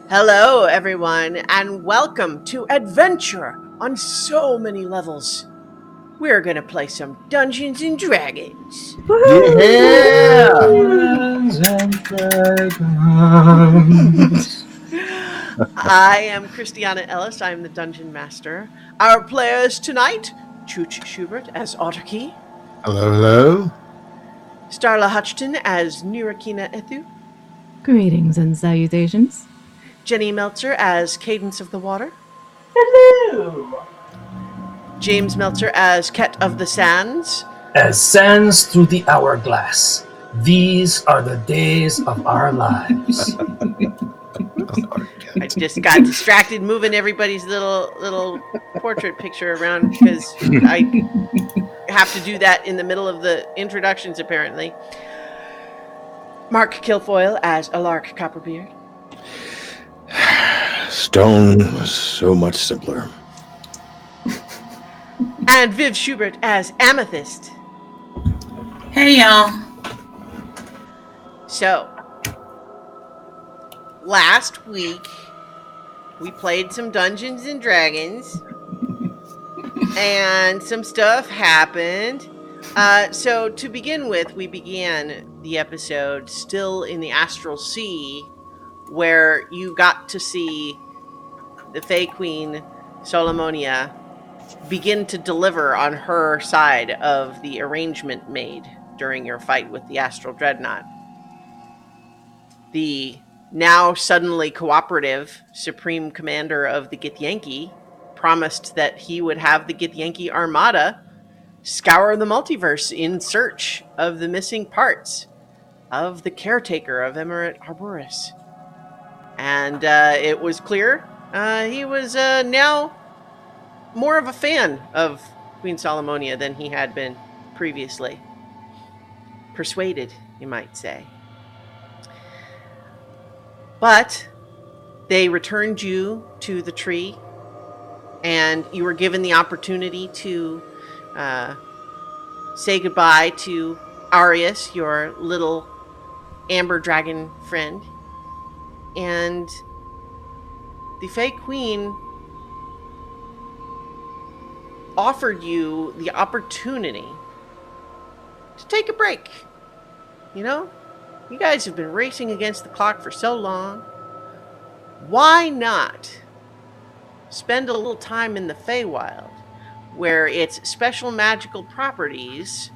Hello, everyone, and welcome to Adventure on so many levels. We're gonna play some Dungeons and Dragons. Yeah! Dungeons and Dragons. I am Christiana Ellis. I am the Dungeon Master. Our players tonight, Chooch Schubert as Autarky, Hello, hello. Starla Hutchton as Nirakina Ethu, Greetings and salutations. Jenny Meltzer as Cadence of the Water, Hello! James Meltzer as Ket of the Sands, As sands through the hourglass, these are the days of our lives. I just got distracted moving everybody's little portrait picture around because I have to do that in the middle of the introductions, apparently. Mark Kilfoyle as Alark Copperbeard. Stone was so much simpler. And Viv Schubert as Amethyst. Hey y'all. So, last week we played some Dungeons and Dragons and some stuff happened. So to begin with, we began the episode still in the Astral Sea, where you got to see the Fey Queen Solomonia begin to deliver on her side of the arrangement made during your fight with the Astral Dreadnought. The now suddenly cooperative Supreme Commander of the Githyanki promised that he would have the Githyanki Armada scour the multiverse in search of the missing parts of the caretaker of Emirate Arboris. And it was clear he was now more of a fan of Queen Solomonia than he had been previously. Persuaded, you might say. But they returned you to the tree, and you were given the opportunity to say goodbye to Arius, your little amber dragon friend. And the Fey Queen offered you the opportunity to take a break. You know, you guys have been racing against the clock for so long. Why not spend a little time in the Feywild, where its special magical properties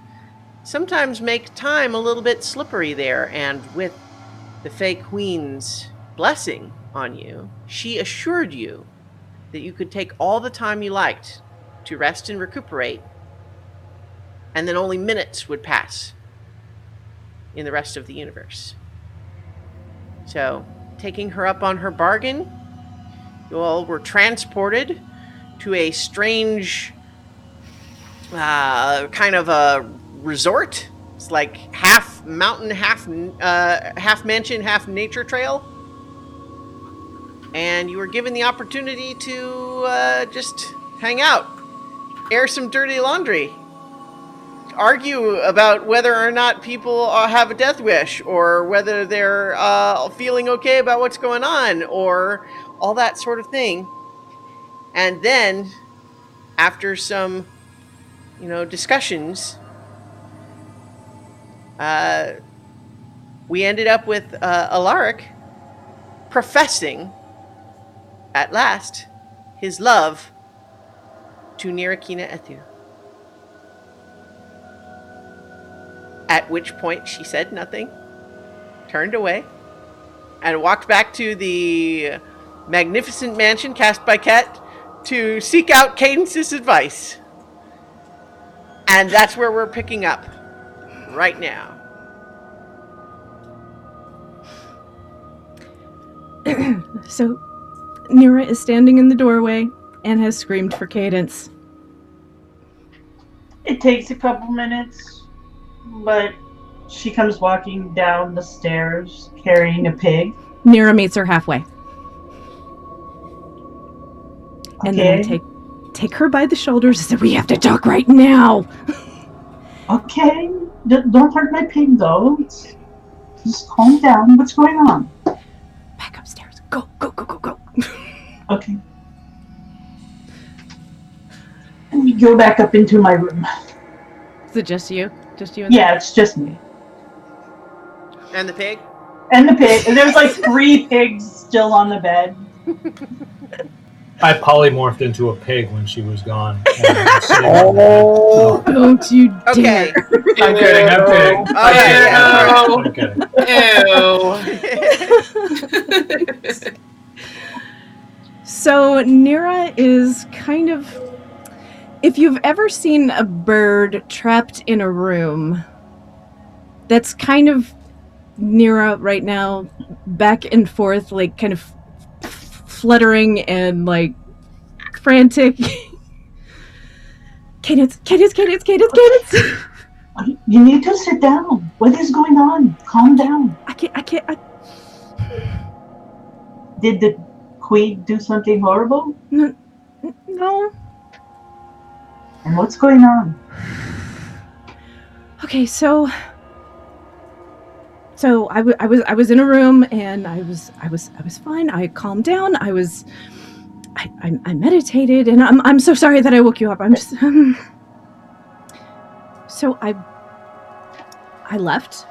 sometimes make time a little bit slippery there, and with the Fey Queen's blessing on you, she assured you that you could take all the time you liked to rest and recuperate, and then only minutes would pass in the rest of the universe. So, taking her up on her bargain, you all were transported to a strange kind of a resort. It's like half mountain, half mansion, half nature trail. And you were given the opportunity to just hang out, air some dirty laundry, argue about whether or not people have a death wish, or whether they're feeling okay about what's going on, or all that sort of thing. And then, after some, discussions, we ended up with Alaric professing, at last, his love to Nirakina Ethu. At which point she said nothing, turned away, and walked back to the magnificent mansion cast by Ket to seek out Cadence's advice. And that's where we're picking up right now. So, Nira is standing in the doorway and has screamed for Cadence. It takes a couple minutes, but she comes walking down the stairs carrying a pig. Nira meets her halfway. And then I take her by the shoulders and say, "We have to talk right now." Okay, don't hurt my pig though. Just calm down. What's going on? Back upstairs. Go, go, go, go. Okay. Let me go back up into my room. Is it just you? Just you? In Yeah, it's just me. And the pig? And the pig. There's like 3 pigs still on the bed. I polymorphed into a pig when she was gone. Oh, Don't you Okay. dare! I'm kidding. I'm kidding. Oh, yeah, I'm kidding. Ew. So Nira is kind of. If you've ever seen a bird trapped in a room, that's kind of Nira right now, back and forth, like kind of fluttering and like frantic. Cadence. You need to sit down. What is going on? Calm down. I can't. Did the queen do something horrible? No. And what's going on? Okay, so I was in a room and I was fine. I calmed down. I meditated, and I'm so sorry that I woke you up. I'm just so I left,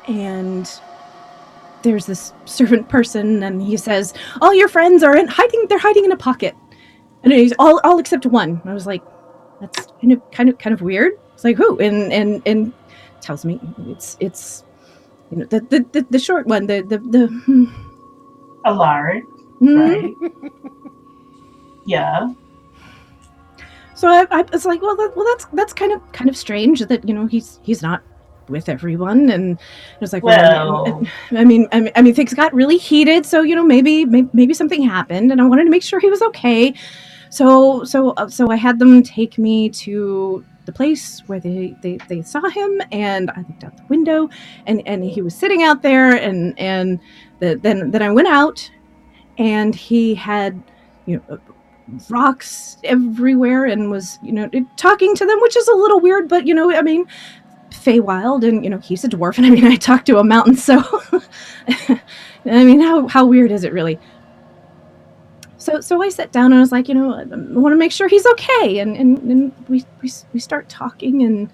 and there's this servant person, and he says, "All your friends are hiding. They're hiding in a pocket," and he's all except one. And I was like, "That's kind of weird." It's like, who? And tells me it's you know the short one, the Alaric, right? Yeah. So I was like, that's kind of strange that he's not with everyone, and I was like, well, I mean things got really heated, so maybe something happened, and I wanted to make sure he was okay. So I had them take me to the place where they saw him, and I looked out the window, and he was sitting out there, and then I went out, and he had rocks everywhere, and was talking to them, which is a little weird, but Feywild, and he's a dwarf, and I talked to a mountain, so how weird is it really? So I sat down and I was like, I want to make sure he's okay, and we start talking,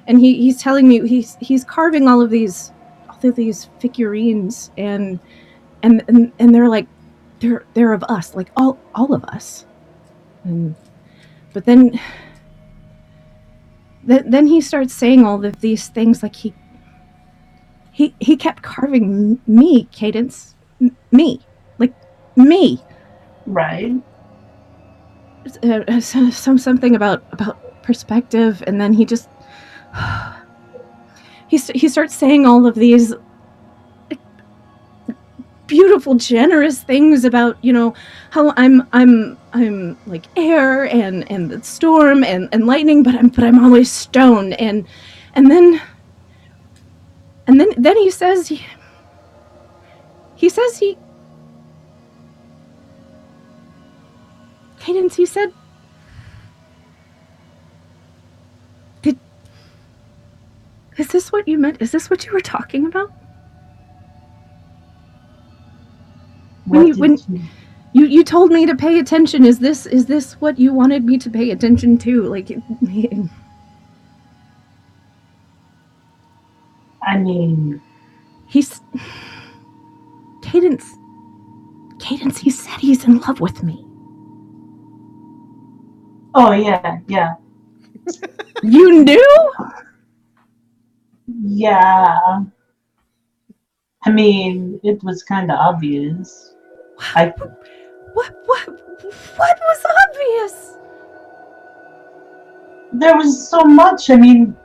and he's telling me he's carving all of these figurines, and they're like they're of us, like all of us, but then he starts saying all of these things, like he kept carving me, Cadence, me, like me. Right. Something about perspective, and then he just he starts saying all of these like, beautiful, generous things about how I'm like air and the storm and lightning, but I'm always stone, and then he says Cadence, he said, is this what you meant? Is this what you were talking about? When you told me to pay attention, is this what you wanted me to pay attention to? Like, I mean, he's Cadence, he said he's in love with me. oh yeah. You knew? Yeah. I mean, it was kind of obvious. What was obvious? There was so much. I mean,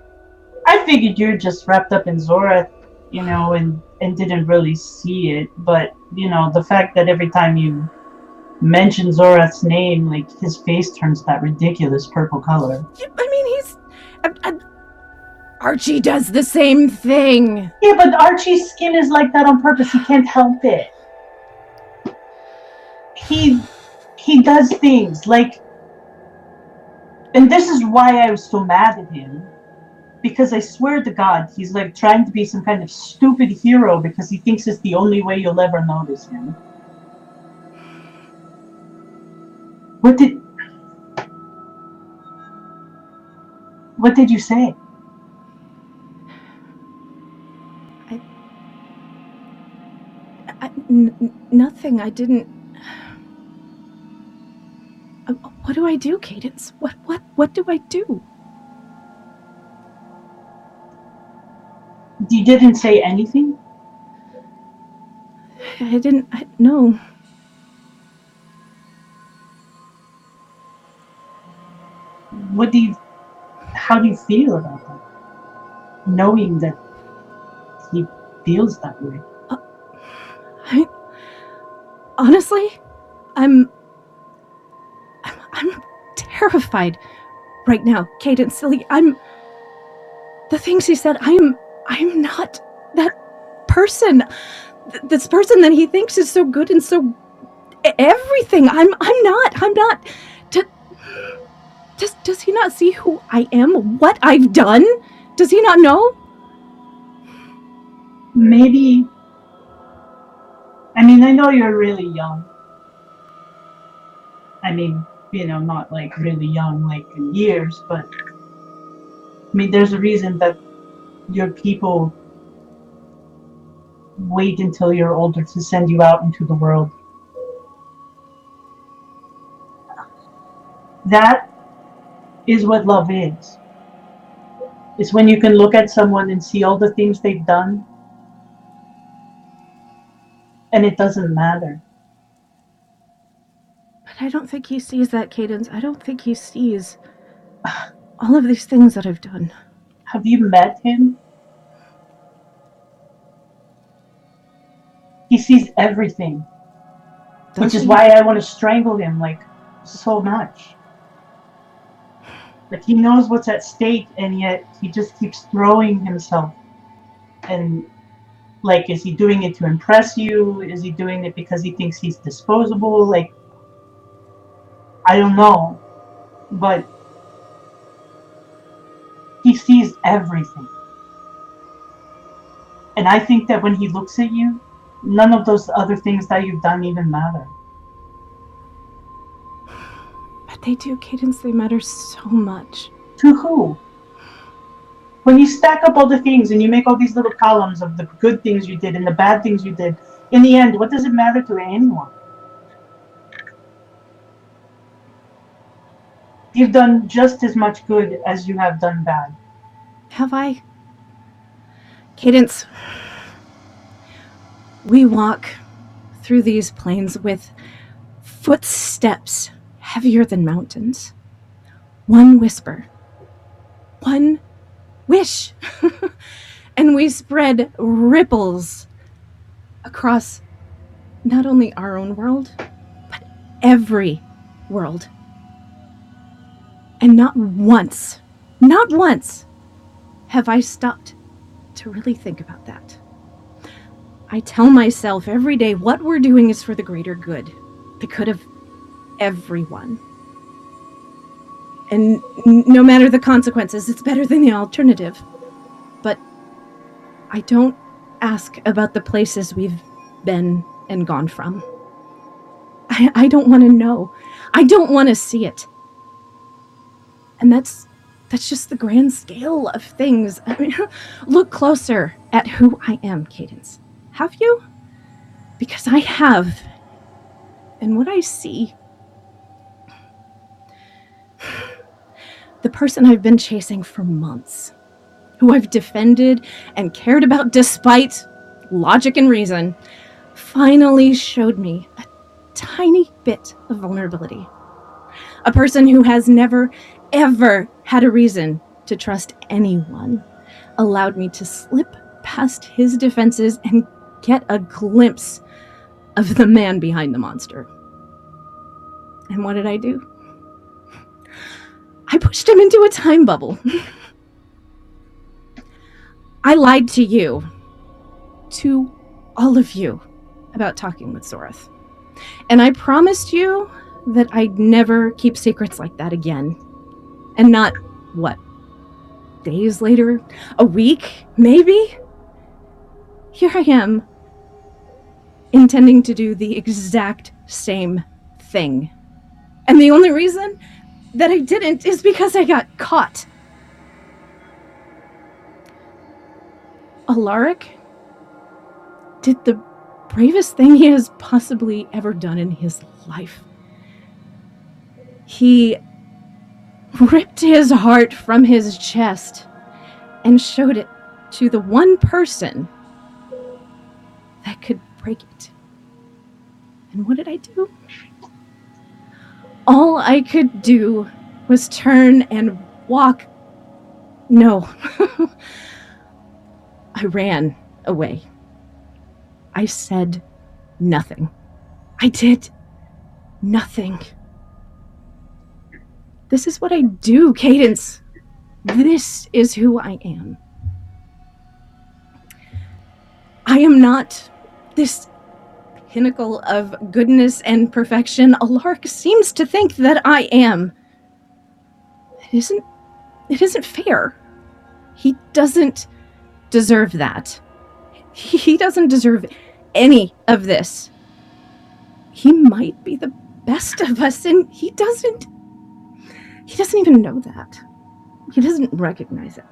I figured you're just wrapped up in Zora, and didn't really see it. But, the fact that every time you mention Zorath's name, like, his face turns that ridiculous purple color. I mean, Archie does the same thing. Yeah, but Archie's skin is like that on purpose. He can't help it. He does things like, and this is why I was so mad at him, because I swear to God, he's like trying to be some kind of stupid hero because he thinks it's the only way you'll ever notice him. What did you say? Nothing. I didn't. What do I do, Cadence? What do I do? You didn't say anything? I didn't. No. How do you feel about that? Knowing that he feels that way. Honestly, I'm terrified right now, Cadence. Silly, the things he said. I'm not that person. This person that he thinks is so good and so everything. I'm not. Does he not see who I am? What I've done? Does he not know? Maybe. I mean, I know you're really young. I mean, not like really young, like in years, but I mean, there's a reason that your people wait until you're older to send you out into the world. That is what love is. It's when you can look at someone and see all the things they've done, and it doesn't matter. But I don't think he sees that, Cadence. I don't think he sees all of these things that I've done. Have you met him? He sees everything. Which is why I want to strangle him, like, so much. Like, he knows what's at stake, and yet he just keeps throwing himself. And, like, is he doing it to impress you? Is he doing it because he thinks he's disposable? Like, I don't know. But he sees everything. And I think that when he looks at you, none of those other things that you've done even matter. But they do, Cadence. They matter so much. To who? When you stack up all the things and you make all these little columns of the good things you did and the bad things you did, in the end, what does it matter to anyone? You've done just as much good as you have done bad. Have I? Cadence, we walk through these plains with footsteps heavier than mountains. One whisper, one wish, and we spread ripples across not only our own world, but every world. And not once have I stopped to really think about that. I tell myself every day what we're doing is for the greater good, the good of everyone. And no matter the consequences, it's better than the alternative. But I don't ask about the places we've been and gone from. I don't want to know. I don't want to see it. And that's just the grand scale of things. I mean, look closer at who I am, Cadence. Have you? Because I have. And what I see, the person I've been chasing for months, who I've defended and cared about despite logic and reason, finally showed me a tiny bit of vulnerability. A person who has never, ever had a reason to trust anyone allowed me to slip past his defenses and get a glimpse of the man behind the monster. And what did I do? I pushed him into a time bubble. I lied to you, to all of you, about talking with Zorath. And I promised you that I'd never keep secrets like that again. And not, what, days later? A week, maybe? Here I am, intending to do the exact same thing. And the only reason that I didn't is because I got caught. Alaric did the bravest thing he has possibly ever done in his life. He ripped his heart from his chest and showed it to the one person that could break it. And what did I do? All I could do was turn and walk. No. I ran away. I said nothing. I did nothing. This is what I do, Cadence. This is who I am. I am not this pinnacle of goodness and perfection Alaric seems to think that I am. It isn't fair. He doesn't deserve that. He doesn't deserve any of this. He might be the best of us, and he doesn't even know that. He doesn't recognize it.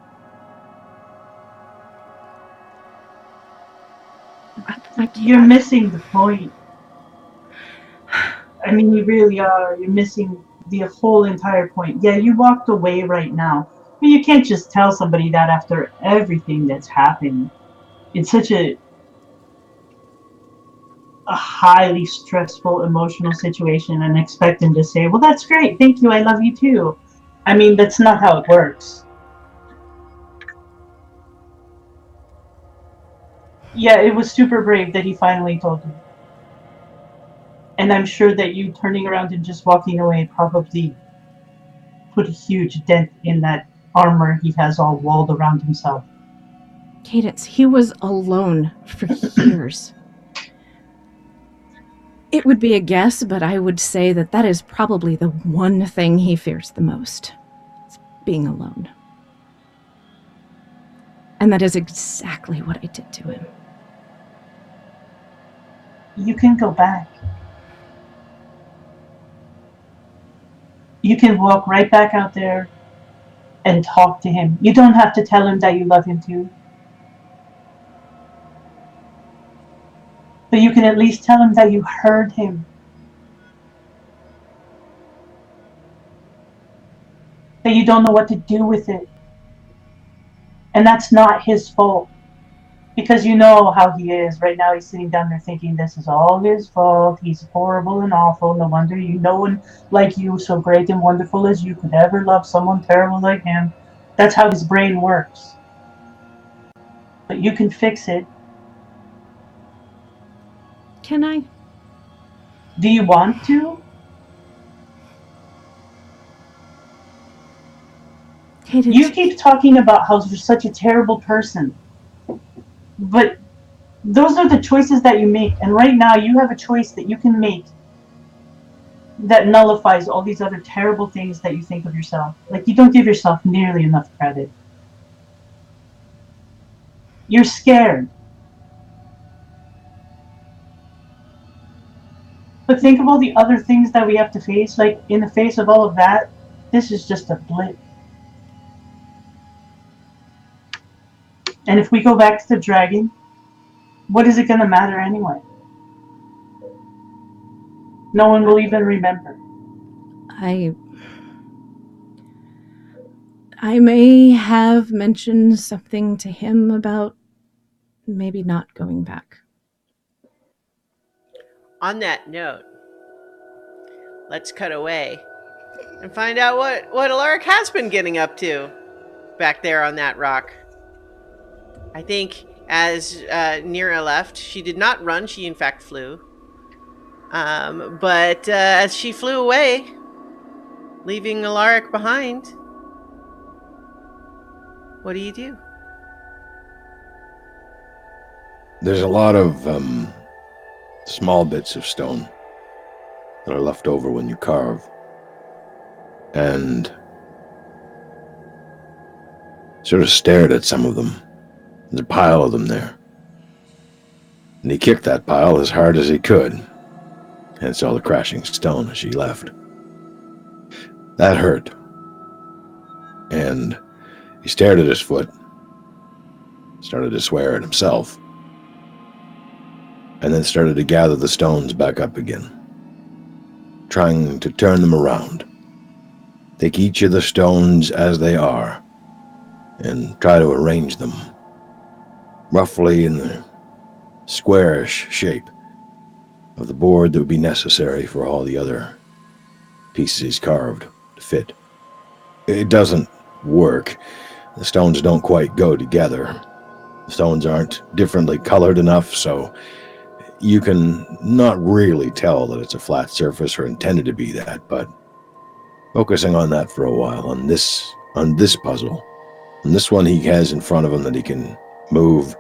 You're missing the point. I mean, you really are. You're missing the whole entire point. Yeah, you walked away right now. But you can't just tell somebody that after everything that's happened. It's such a highly stressful, emotional situation and expect them to say, well, that's great. Thank you. I love you too. I mean, that's not how it works. Yeah, it was super brave that he finally told you. And I'm sure that you turning around and just walking away probably put a huge dent in that armor he has all walled around himself. Cadence, he was alone for years. It would be a guess, but I would say that that is probably the one thing he fears the most. It's being alone. And that is exactly what I did to him. You can go back. You can walk right back out there and talk to him. You don't have to tell him that you love him too. But you can at least tell him that you heard him. That you don't know what to do with it. And that's not his fault. Because you know how he is. Right now he's sitting down there thinking this is all his fault. He's horrible and awful. No wonder no one like you, so great and wonderful as you, could ever love someone terrible like him. That's how his brain works. But you can fix it. Can I? Do you want to? Cadence. You keep talking about how you're such a terrible person. But those are the choices that you make. And right now you have a choice that you can make that nullifies all these other terrible things that you think of yourself. Like, you don't give yourself nearly enough credit. You're scared. But think of all the other things that we have to face. Like, in the face of all of that, this is just a blip. And if we go back to the dragon, what is it going to matter anyway? No one will even remember. I may have mentioned something to him about maybe not going back. On that note, let's cut away and find out what Alaric has been getting up to back there on that rock. I think as Nira left, she did not run. She, in fact, flew. But as she flew away, leaving Alaric behind, what do? There's a lot of small bits of stone that are left over when you carve. And sort of stared at some of them. There's a pile of them there. And he kicked that pile as hard as he could. Hence all the crashing stone as she left. That hurt. And he stared at his foot, started to swear at himself, and then started to gather the stones back up again, trying to turn them around. Take each of the stones as they are and try to arrange them roughly in the squarish shape of the board that would be necessary for all the other pieces carved to fit. It doesn't work. The stones don't quite go together. The stones aren't differently colored enough, so you can not really tell that it's a flat surface or intended to be that, but focusing on that for a while, on this puzzle, and this one he has in front of him that he can move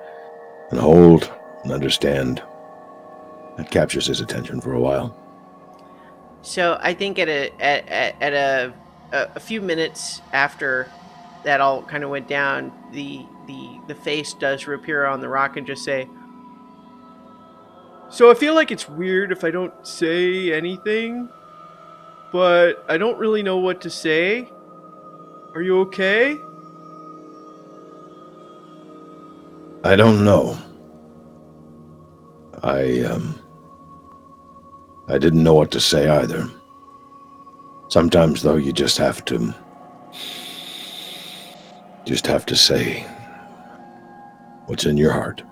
and hold and understand, that captures his attention for a while. So I think at a few minutes after that all kind of went down, the face does reappear on the rock and just say, "So I feel like it's weird if I don't say anything, but I don't really know what to say. Are you okay?" I don't know. I didn't know what to say either. Sometimes, though, you just have to say what's in your heart.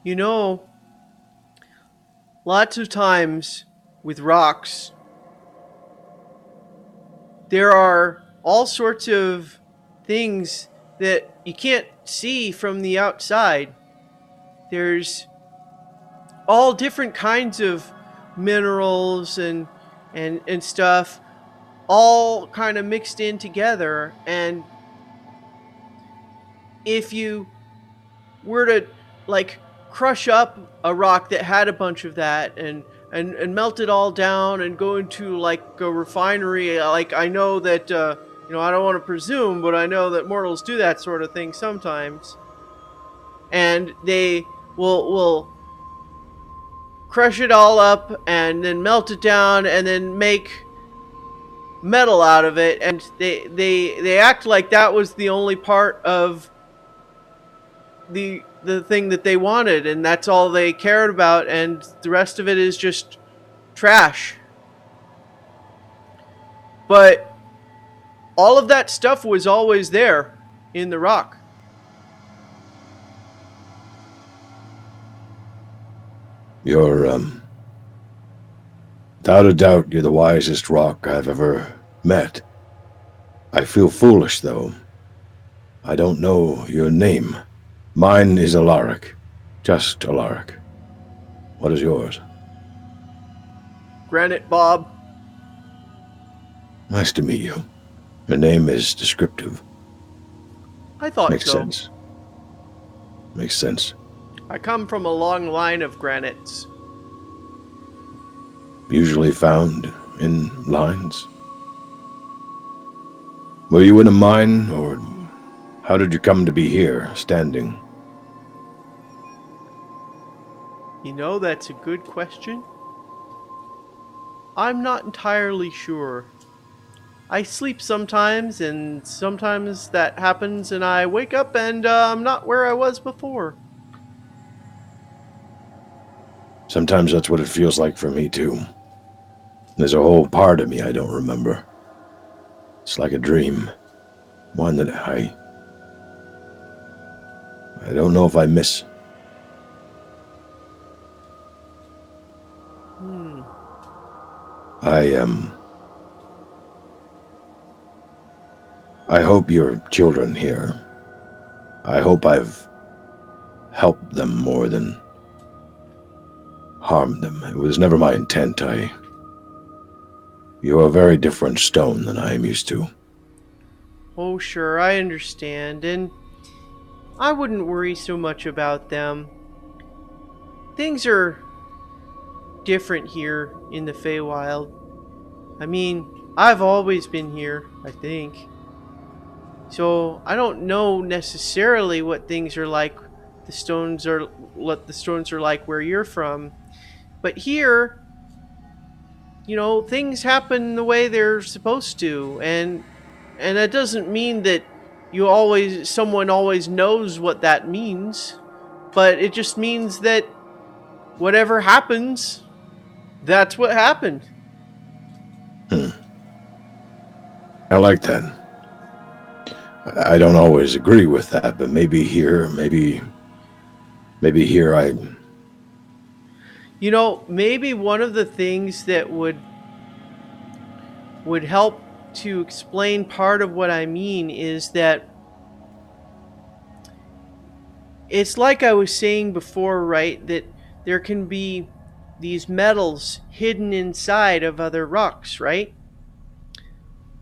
You know, lots of times with rocks, there are all sorts of things that you can't see from the outside. There's all different kinds of minerals and stuff, all kind of mixed in together. And if you were to like crush up a rock that had a bunch of that and melt it all down and go into like a refinery, like I know that I don't want to presume, but I know that mortals do that sort of thing sometimes, and they will crush it all up and then melt it down and then make metal out of it, and they act like that was the only part of the thing that they wanted, and that's all they cared about, and the rest of it is just trash. But all of that stuff was always there in the rock. You're, without a doubt, you're the wisest rock I've ever met. I feel foolish, though. I don't know your name. Mine is Alaric. Just Alaric. What is yours? Granite Bob. Nice to meet you. Your name is descriptive. I thought Makes so. sense. Makes sense. I come from a long line of granites. Usually found in lines. Were you in a mine, or how did you come to be here, standing? You know, that's a good question. I'm not entirely sure. I sleep sometimes, and sometimes that happens, and I wake up and I'm not where I was before. Sometimes that's what it feels like for me, too. There's a whole part of me I don't remember. It's like a dream. One that I don't know if I miss. I hope your children here. I hope I've helped them more than harmed them. It was never my intent. You're a very different stone than I am used to. Oh, sure, I understand, and I wouldn't worry so much about them. Things are different here in the Feywild. I mean, I've always been here, I think. So I don't know necessarily what things are like. What the stones are like where you're from, but here things happen the way they're supposed to, and that doesn't mean that someone always knows what that means, but it just means that whatever happens, that's what happened. I like that. I don't always agree with that, but maybe here I. Maybe one of the things that would help to explain part of what I mean is that it's like I was saying before, right? That there can be these metals hidden inside of other rocks, right?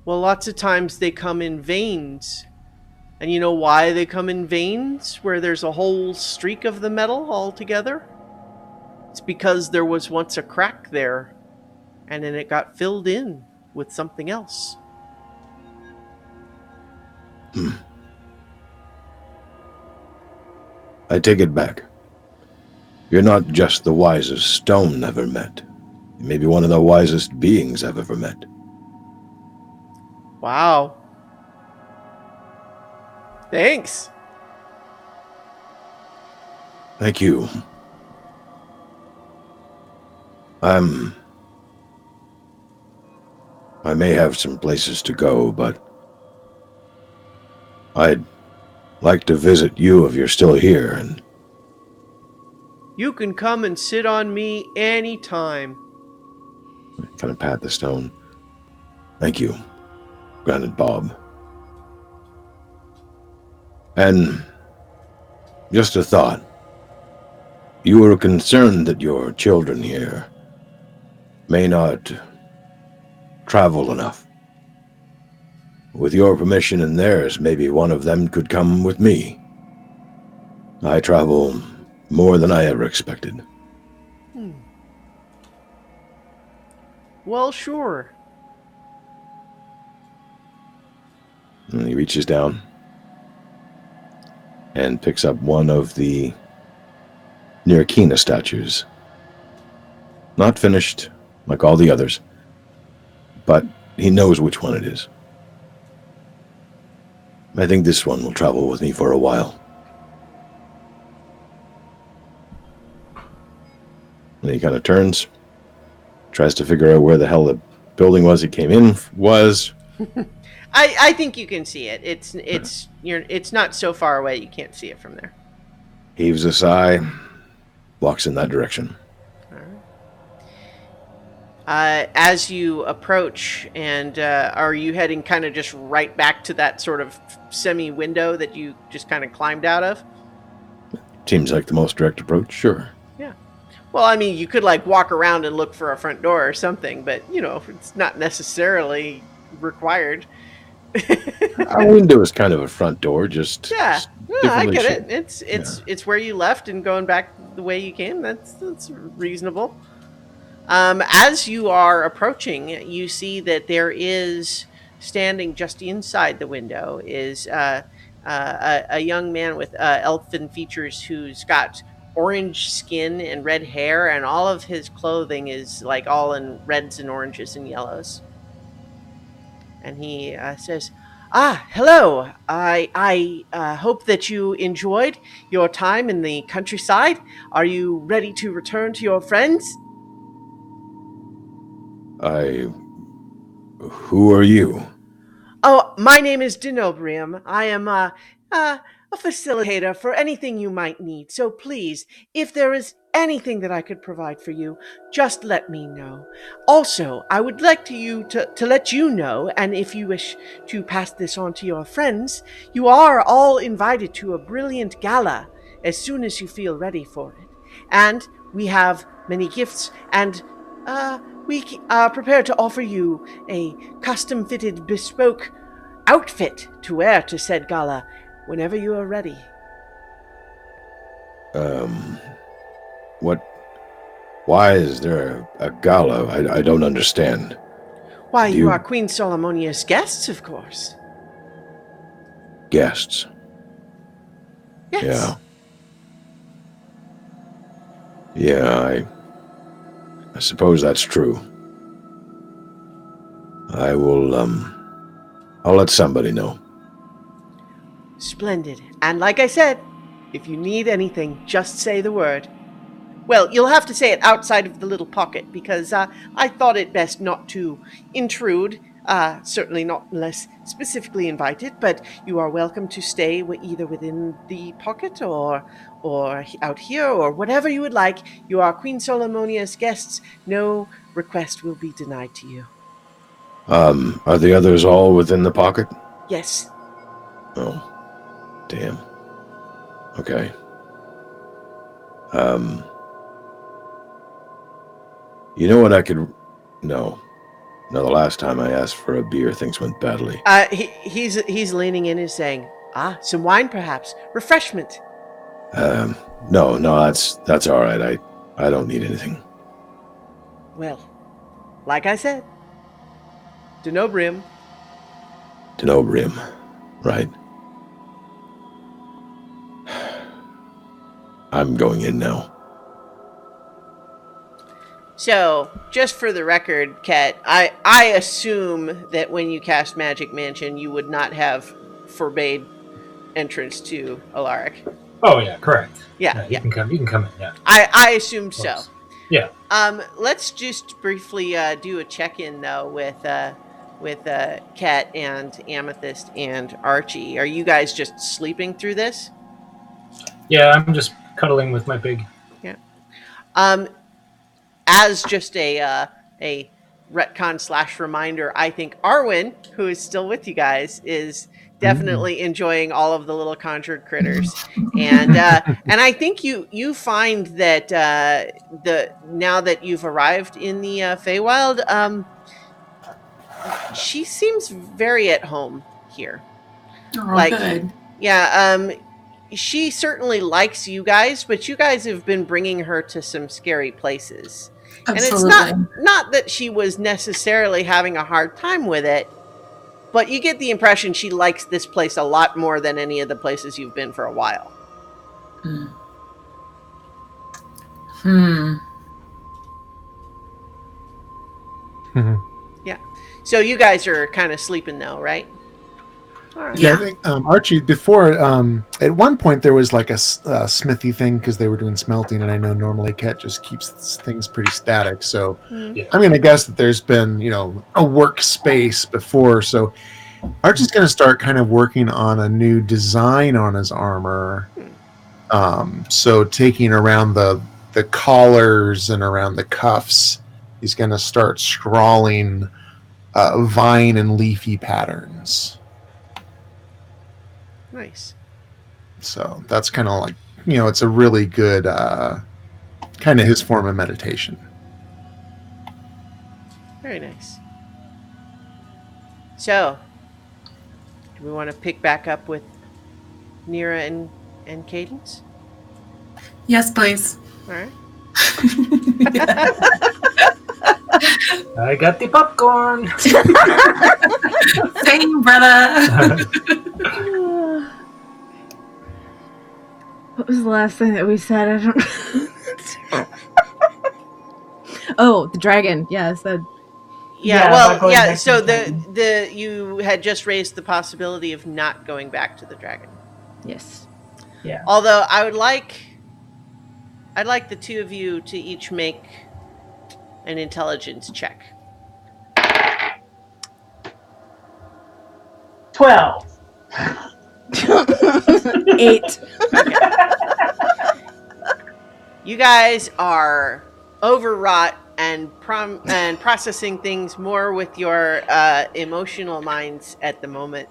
Well, lots of times they come in veins. And you know why they come in veins where there's a whole streak of the metal all together? It's because there was once a crack there, and then it got filled in with something else. I take it back. You're not just the wisest stone ever met. You may be one of the wisest beings I've ever met. Wow. Thanks. Thank you. I may have some places to go, but I'd like to visit you if you're still here, and You can come and sit on me anytime. kind of pat the stone. Thank you, granted Bob. And just a thought. You were concerned that your children here may not travel enough. With your permission and theirs, maybe one of them could come with me. I travel more than I ever expected. Well, sure. And he reaches down and picks up one of the Nirkina statues. Not finished, like all the others, but he knows which one it is. I think this one will travel with me for a while. And he kind of turns, tries to figure out where the hell the building was he came in was. I think you can see it. It's not so far away you can't see it from there. Heaves a sigh, walks in that direction. As you approach, and are you heading kind of just right back to that sort of semi-window that you just kind of climbed out of? Seems like the most direct approach, sure. Yeah. Well, I mean, you could like walk around and look for a front door or something, but it's not necessarily required. Our window is kind of a front door, just Yeah, I get shaped. it. It's where you left and going back the way you came. That's reasonable. As you are approaching, you see that there is standing just inside the window is a young man with elfin features who's got orange skin and red hair, and all of his clothing is like all in reds and oranges and yellows. And he says, hello. I hope that you enjoyed your time in the countryside. Are you ready to return to your friends? Who are you? Oh, my name is Denobrium. I am a facilitator for anything you might need. So please, if there is anything that I could provide for you, just let me know. Also, I would like to let you know, and if you wish to pass this on to your friends, you are all invited to a brilliant gala as soon as you feel ready for it. And we have many gifts, and we are prepared to offer you a custom-fitted, bespoke outfit to wear to said gala whenever you are ready. Why is there a gala? I don't understand. Why, you are Queen Solomonia's guests, of course. Guests? Yes. Yeah, I suppose that's true. I will, I'll let somebody know. Splendid. And like I said, if you need anything, just say the word. Well, you'll have to say it outside of the little pocket, because I thought it best not to intrude. Certainly not unless specifically invited, but you are welcome to stay either within the pocket or out here, or whatever you would like. You are Queen Solomonia's guests. No request will be denied to you. Are the others all within the pocket? Yes. Oh, damn. Okay. You know what I could... No, the last time I asked for a beer, things went badly. He's leaning in and saying, some wine perhaps? Refreshment? No, that's all right. I don't need anything. Well, like I said, Denobrium. Denobrium, right. I'm going in now. So, just for the record, Ket, I assume that when you cast Magic Mansion, you would not have forbade entrance to Alaric. Oh yeah, correct. Yeah. You can come in. Yeah. I assumed so. Yeah. Let's just briefly do a check-in though with Ket and Amethyst and Archie. Are you guys just sleeping through this? Yeah, I'm just cuddling with my pig. Yeah. As just a retcon / reminder, I think Arwen, who is still with you guys, is definitely enjoying all of the little conjured critters, and I think you find that now that you've arrived in the Feywild, she seems very at home here. Oh, good. Yeah, she certainly likes you guys, but you guys have been bringing her to some scary places. Absolutely. And it's not that she was necessarily having a hard time with it, but you get the impression she likes this place a lot more than any of the places you've been for a while. Yeah. So you guys are kind of sleeping now, right? All right. Yeah, I think Archie, before, at one point there was like a smithy thing because they were doing smelting, and I know normally Ket just keeps things pretty static. So, I mean, I guess that there's been, a workspace before. So Archie's going to start kind of working on a new design on his armor. So taking around the collars and around the cuffs, he's going to start scrawling vine and leafy patterns. Nice. So that's kind of like, it's a really good kind of his form of meditation. Very nice. So, do we want to pick back up with Nira and Cadence? Yes, please. All right. I got the popcorn. Same, brother. What was the last thing that we said? I don't know. Oh, the dragon. Yes. So you had just raised the possibility of not going back to the dragon. Yes. Yeah. Although I'd like the two of you to each make an intelligence check. 12. 8. Okay. You guys are overwrought and processing things more with your emotional minds at the moment,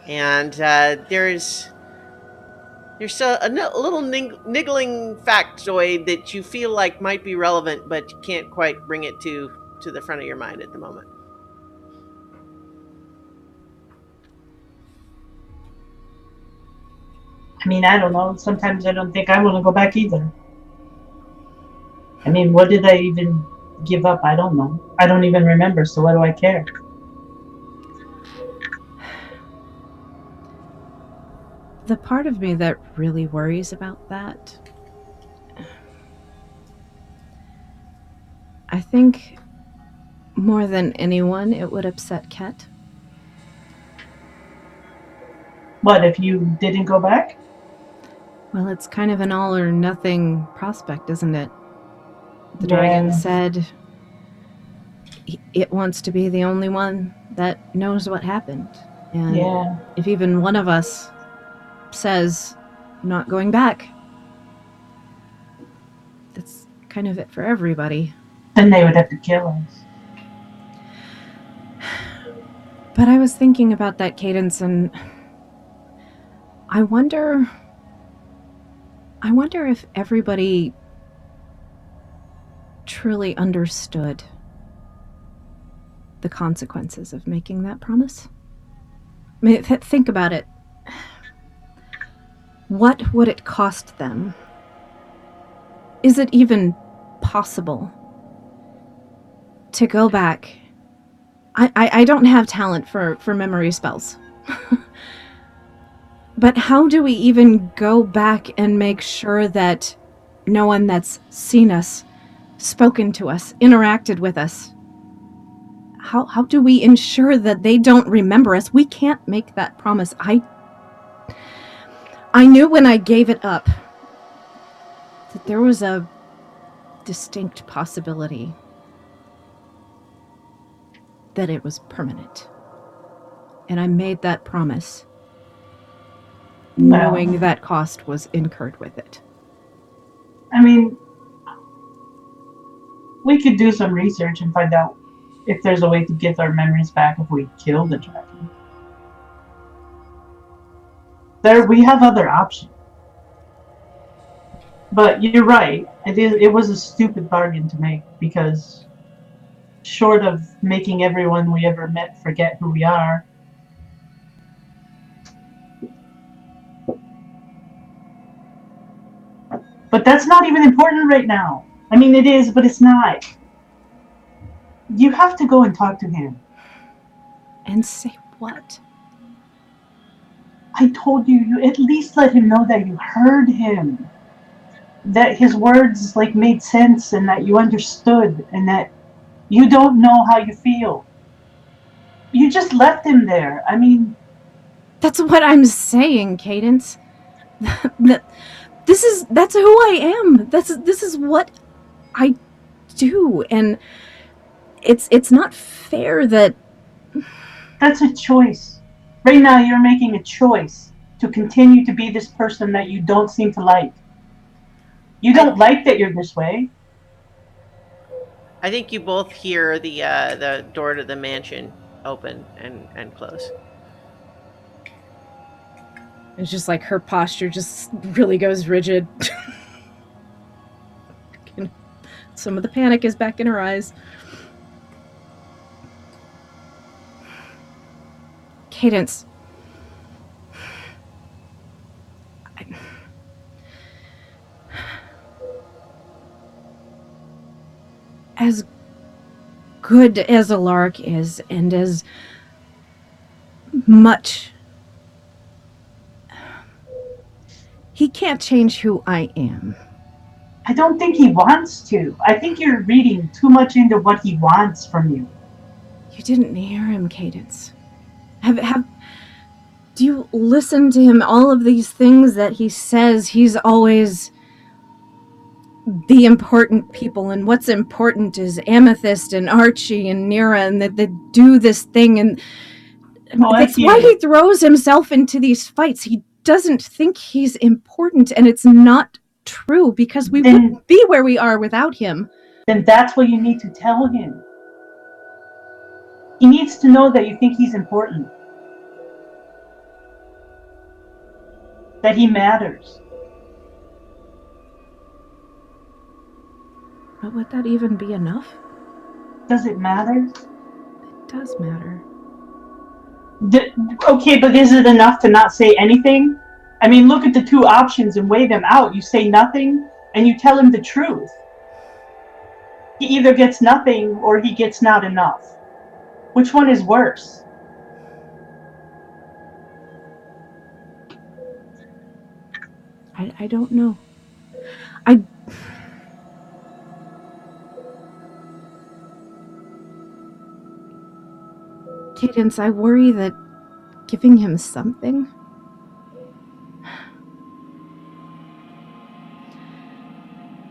and there's a little niggling factoid that you feel like might be relevant, but you can't quite bring it to the front of your mind at the moment. I mean, I don't know. Sometimes I don't think I want to go back either. I mean, what did I even give up? I don't know. I don't even remember, so why do I care? The part of me that really worries about that, I think more than anyone, it would upset Ket. What, if you didn't go back? Well, it's kind of an all or nothing prospect, isn't it? The Yeah. dragon said it wants to be the only one that knows what happened. And Yeah. if even one of us says not going back, that's kind of it for everybody. Then they would have to kill us. But I was thinking about that, Cadence, and I wonder if everybody truly understood the consequences of making that promise. I mean, think about it. What would it cost them? Is it even possible to go back? I don't have talent for memory spells. But how do we even go back and make sure that no one that's seen us, spoken to us, interacted with us, how do we ensure that they don't remember us? We can't make that promise. I knew when I gave it up that there was a distinct possibility that it was permanent. And I made that promise knowing that cost was incurred with it. I mean, we could do some research and find out if there's a way to get our memories back if we kill the dragon. We have other options. But you're right. It was a stupid bargain to make, because short of making everyone we ever met forget who we are, but that's not even important right now. I mean, it is, but it's not. You have to go and talk to him. And say what? I told you, you at least let him know that you heard him. That his words made sense, and that you understood, and that you don't know how you feel. You just left him there. I mean, that's what I'm saying, Cadence. That's who I am. This is what I do, and it's not fair that. That's a choice. Right now, you're making a choice to continue to be this person that you don't seem to like. You don't like that you're this way. I think you both hear the door to the mansion open and close. It's just like her posture just really goes rigid. Some of the panic is back in her eyes. Cadence. As good as a lark is, and as much, he can't change who I am. I don't think he wants to. I think you're reading too much into what he wants from you. You didn't hear him, Cadence. Do you listen to him? All of these things that he says, he's always the important people, and what's important is Amethyst and Archie and Nira, and that they do this thing, and that's why he throws himself into these fights. He doesn't think he's important, and it's not true, because we wouldn't be where we are without him. Then that's what you need to tell him. He needs to know that you think he's important. That he matters. But would that even be enough? Does it matter? It does matter. Okay, but is it enough to not say anything? I mean, look at the two options and weigh them out. You say nothing, and you tell him the truth. He either gets nothing, or he gets not enough. Which one is worse? I don't know. Cadence, I worry that giving him something...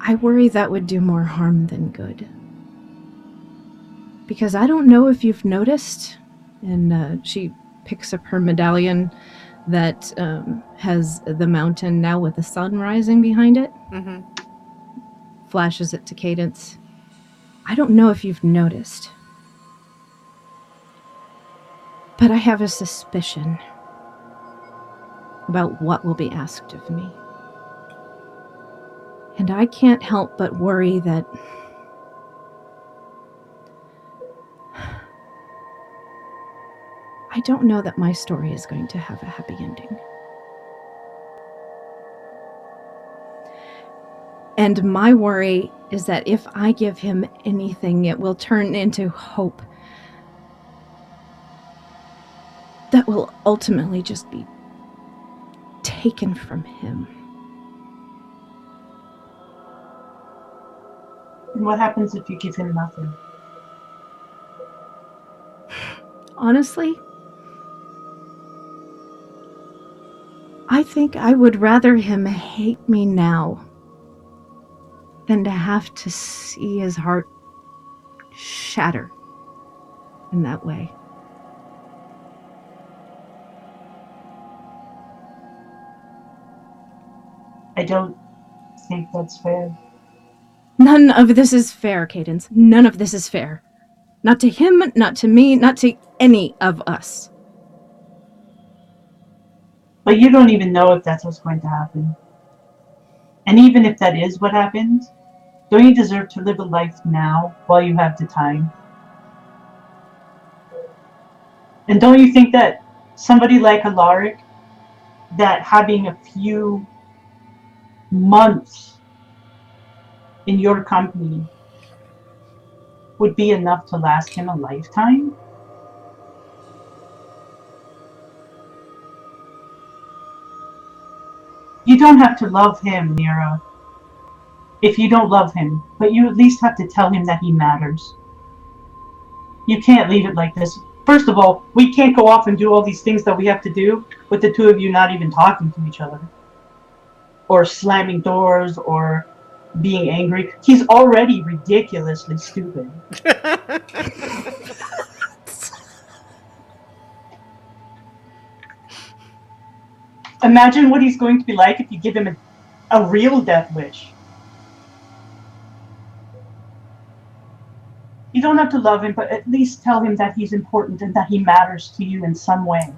I worry that would do more harm than good. Because I don't know if you've noticed, and she picks up her medallion that has the mountain now with the sun rising behind it. Mm-hmm. Flashes it to Cadence. I don't know if you've noticed, but I have a suspicion about what will be asked of me. And I can't help but worry that I don't know that my story is going to have a happy ending. And my worry is that if I give him anything, it will turn into hope that will ultimately just be taken from him. And what happens if you give him nothing? Honestly, I think I would rather him hate me now than to have to see his heart shatter in that way. I don't think that's fair. None of this is fair, Cadence. None of this is fair. Not to him, not to me, not to any of us. But you don't even know if that's what's going to happen. And even if that is what happens, don't you deserve to live a life now while you have the time? And don't you think that somebody like Alaric, that having a few months in your company would be enough to last him a lifetime? You don't have to love him, Mira, if you don't love him, but you at least have to tell him that he matters. You can't leave it like this. First of all, we can't go off and do all these things that we have to do with the two of you not even talking to each other. Or slamming doors, or being angry. He's already ridiculously stupid. Imagine what he's going to be like if you give him a real death wish. You don't have to love him, but at least tell him that he's important and that he matters to you in some way.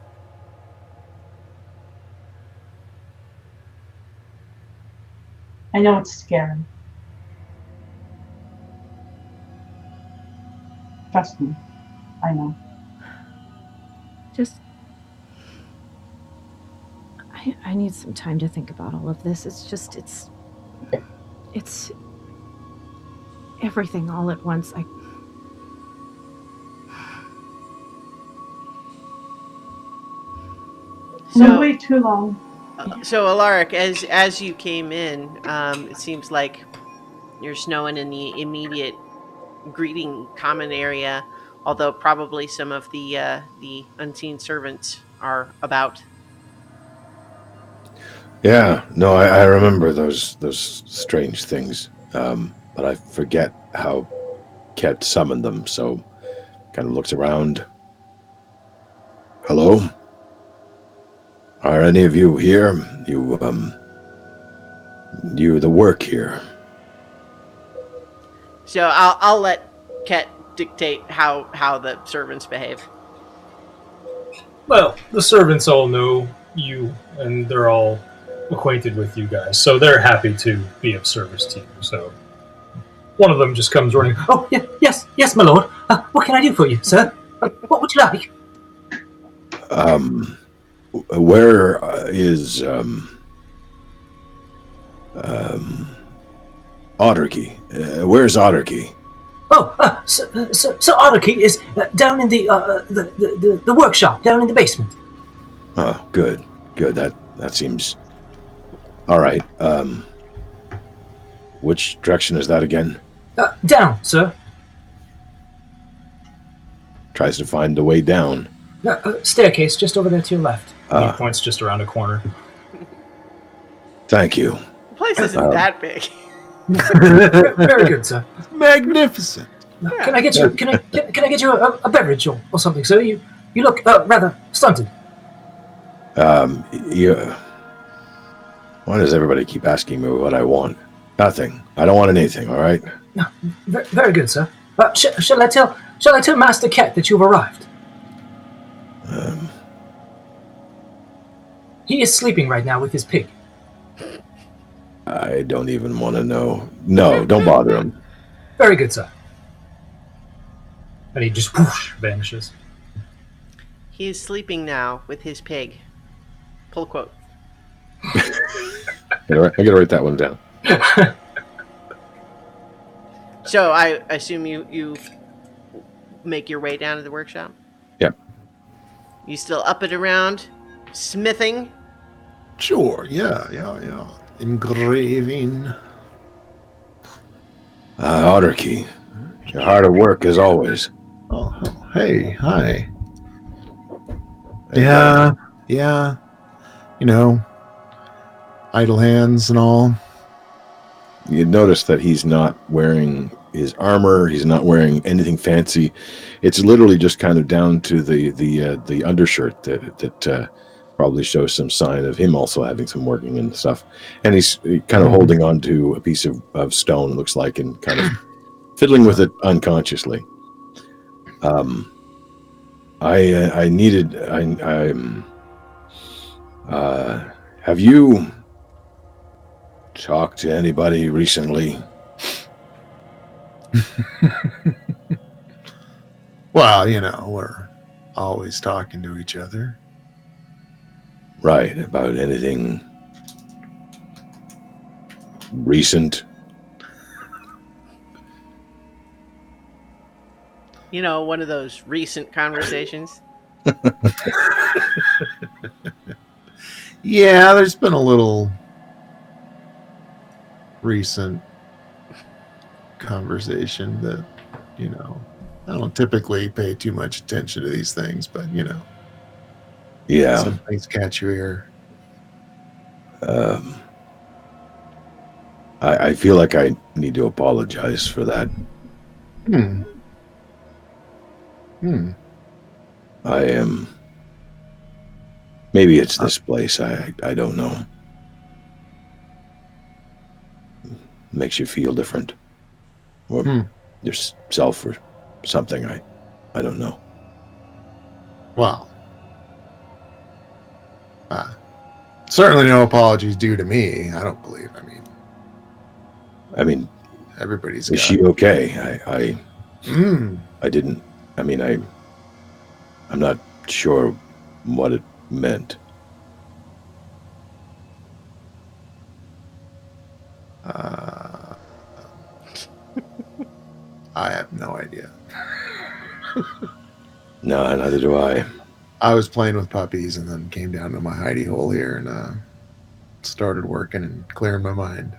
I know it's scary. Trust me, I know. Just... I need some time to think about all of this. It's everything all at once. Don't wait too long. So Alaric, as you came in, it seems like there's no one in the immediate greeting common area, although probably some of the unseen servants are about. Yeah, no, I remember those strange things, but I forget how Ket summoned them, so kind of looks around. Hello? Are any of you here? You the work here? So I'll let Ket dictate how the servants behave. Well, the servants all know you, and they're all acquainted with you guys, so they're happy to be of service to you. So one of them just comes running. Oh, yes, my lord. What can I do for you, sir? What would you like? Where is Otterkey? Where's Otterkey? Oh, so Otterkey is down in the workshop, down in the basement. Oh, good. That seems all right. Which direction is that again? Down, sir. tries to find the way down. Staircase just over there to your left. He points just around a corner. Thank you. The place isn't that big. Very good, sir. Magnificent. Can I get you? Can I get you a beverage or something, sir? You look rather stunted. Why does everybody keep asking me what I want? Nothing. I don't want anything. All right. No, very good, sir. Shall I tell Master Cat that you've arrived? He is sleeping right now with his pig. I don't even want to know. No, don't bother him. Very good, sir. And he just whoosh, vanishes. He is sleeping now with his pig. Pull quote. I gotta write that one down. So I assume you make your way down to the workshop? Yep. You still up and around smithing? Sure, yeah. Engraving. Otterkey, you're hard at work as always. Oh, hey, hi. Yeah. You know, idle hands and all. You notice that he's not wearing his armor. He's not wearing anything fancy. It's literally just kind of down to the undershirt that probably shows some sign of him also having some working and stuff. And he's kind of holding on to a piece of stone, it looks like, and kind of fiddling with it unconsciously. Have you talked to anybody recently? Well, you know, we're always talking to each other. Right, about anything recent? You know, one of those recent conversations. Yeah, there's been a little recent conversation that, you know, I don't typically pay too much attention to these things, but, you know. Yeah. Some things catch your ear. I feel like I need to apologize for that. I am. Maybe it's this place. I don't know. Makes you feel different, or yourself, or something. I don't know. Well, certainly no apologies due to me. I don't believe. I mean, everybody's. Is she okay? I didn't. I mean, I'm not sure what it meant. I have no idea. No, neither do I. I was playing with puppies and then came down to my hidey hole here and started working and clearing my mind.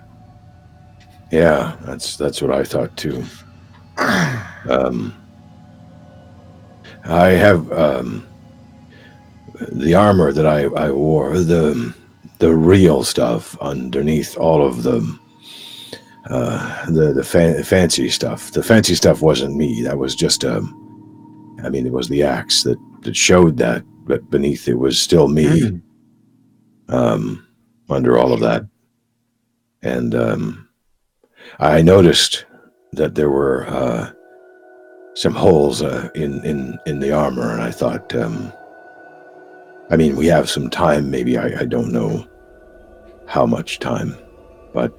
Yeah, that's what I thought too. I have the armor that I wore, the real stuff underneath all of the fancy stuff. The fancy stuff wasn't me. That was just it was the axe that showed that, but beneath it was still me. Under all of that, and I noticed that there were some holes in the armor, and I thought, we have some time. Maybe I don't know how much time, but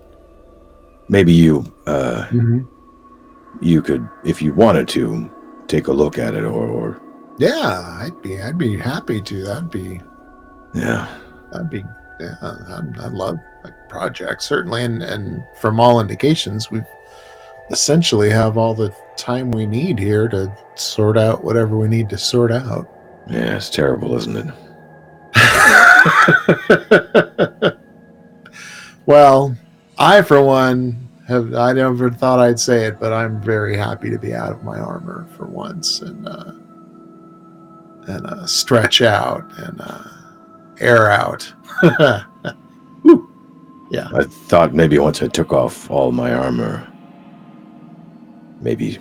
maybe you you could, if you wanted to, take a look at it, or yeah, I'd be happy to. I'd be I'd love a project, certainly, and from all indications, we essentially have all the time we need here to sort out whatever we need to sort out. Yeah, it's terrible, isn't it? Well, I, for one, I never thought I'd say it, but I'm very happy to be out of my armor for once, and and stretch out and air out. Yeah. I thought maybe once I took off all my armor, maybe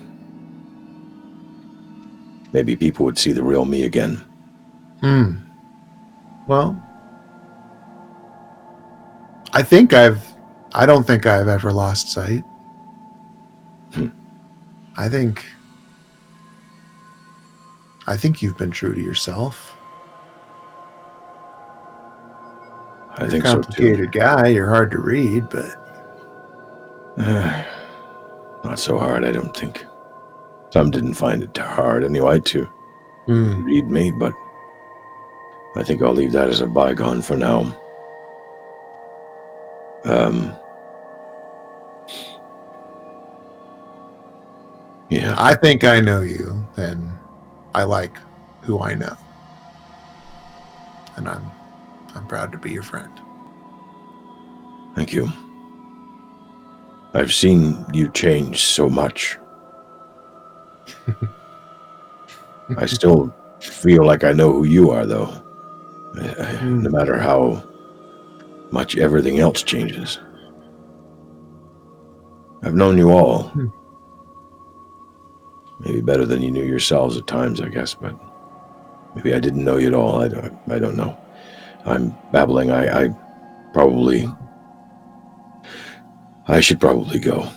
people would see the real me again. Well, I don't think I've ever lost sight. I think you've been true to yourself. I think You're a so too. complicated guy. You're hard to read, but not so hard, I don't think. Some didn't find it hard anyway to read me, but I think I'll leave that as a bygone for now. Yeah. I think I know you, and I like who I know, and I'm proud to be your friend. Thank you. I've seen you change so much. I still feel like I know who you are, though. No matter how much everything else changes. I've known you all. Maybe better than you knew yourselves at times, I guess, but maybe I didn't know you at all. I don't know. I'm babbling. I should probably go.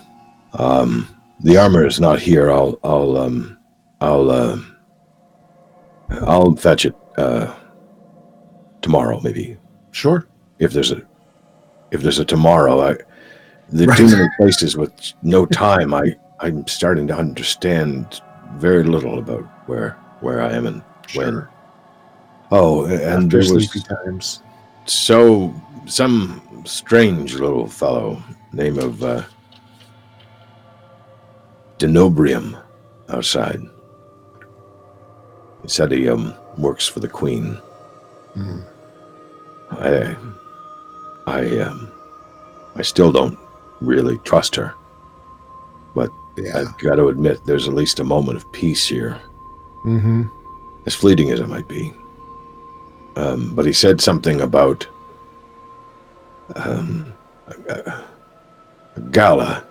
The armor is not here. I'll fetch it tomorrow, maybe. Sure. If there's a tomorrow, too many places with no time. I'm starting to understand very little about where I am and when. Oh, and After there was sleepy times. some strange little fellow name of Denobrium outside. He said he works for the Queen. I still don't really trust her, but I've got to admit there's at least a moment of peace here. As fleeting as it might be. But he said something about a gala,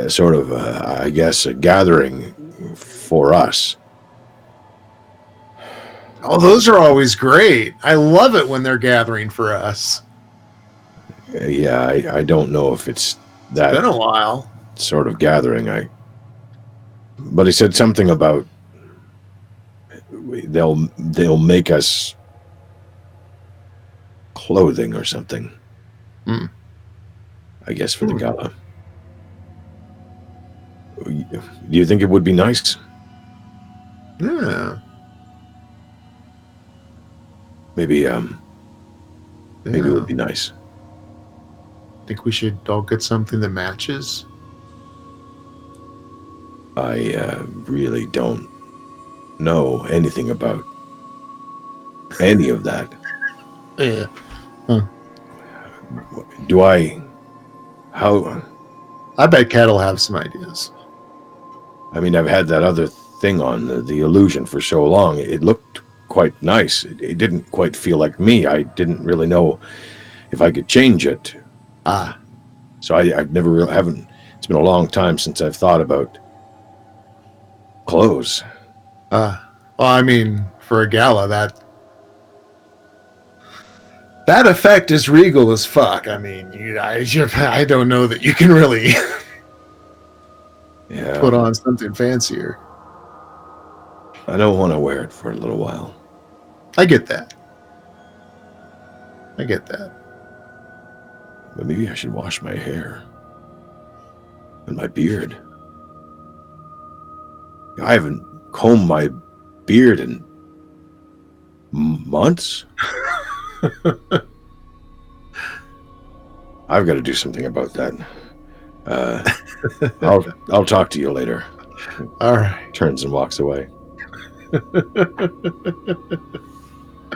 sort of, I guess, a gathering for us. Oh, those are always great. I love it when they're gathering for us. Yeah, I don't know if it's that. It's been a while. Sort of gathering. But he said something about they'll make us clothing or something. I guess for the gala. Do you think it would be nice? Yeah. Maybe it would be nice. Think we should all get something that matches? I really don't know anything about any of that. Yeah. Do I? How? I bet Cat will have some ideas. I mean, I've had that other thing on, the illusion, for so long. It looked quite nice. It didn't quite feel like me. I didn't really know if I could change it. So I've never haven't. It's been a long time since I've thought about clothes. Well, I mean, for a gala, that effect is regal as fuck. I mean, I don't know that you can really put on something fancier. I don't want to wear it for a little while. I get that. But maybe I should wash my hair and my beard. I haven't combed my beard in months. I've got to do something about that. I'll talk to you later. All right. Turns and walks away.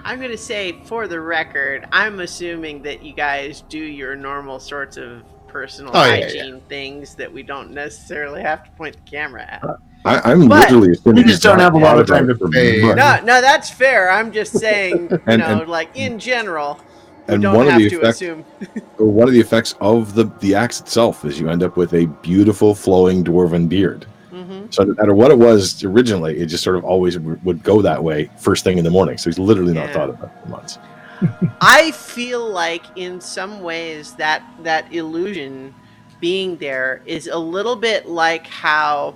I'm going to say, for the record, I'm assuming that you guys do your normal sorts of personal hygiene things that we don't necessarily have to point the camera at. I'm But- literally assuming We just don't have a lot of time to apologize for pay. money. No, that's fair. I'm just saying, And- like in general, we and don't one of have the to effect- assume. One of the effects of the axe itself is you end up with a beautiful flowing dwarven beard. Hmm. So no matter what it was originally, it just sort of always would go that way first thing in the morning. So he's literally not Yeah. thought about it for months. I feel like in some ways that illusion being there is a little bit like how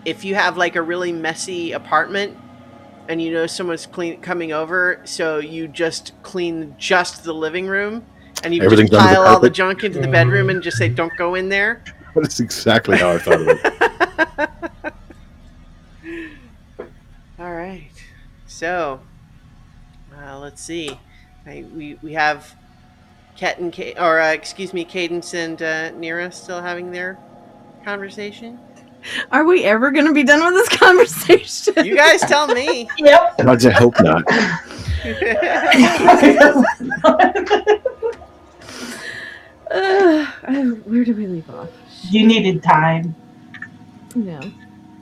if you have like a really messy apartment and you know someone's coming over, so you just clean just the living room and you Everything's just under the pile all the carpet. junk into the bedroom and just say don't go in there. That's exactly how I thought of it. All right, so let's see. We have Ket and Cadence and Nira still having their conversation. Are we ever going to be done with this conversation? You guys tell me. Yep. And I just hope not. Where do we leave off? You needed time. No.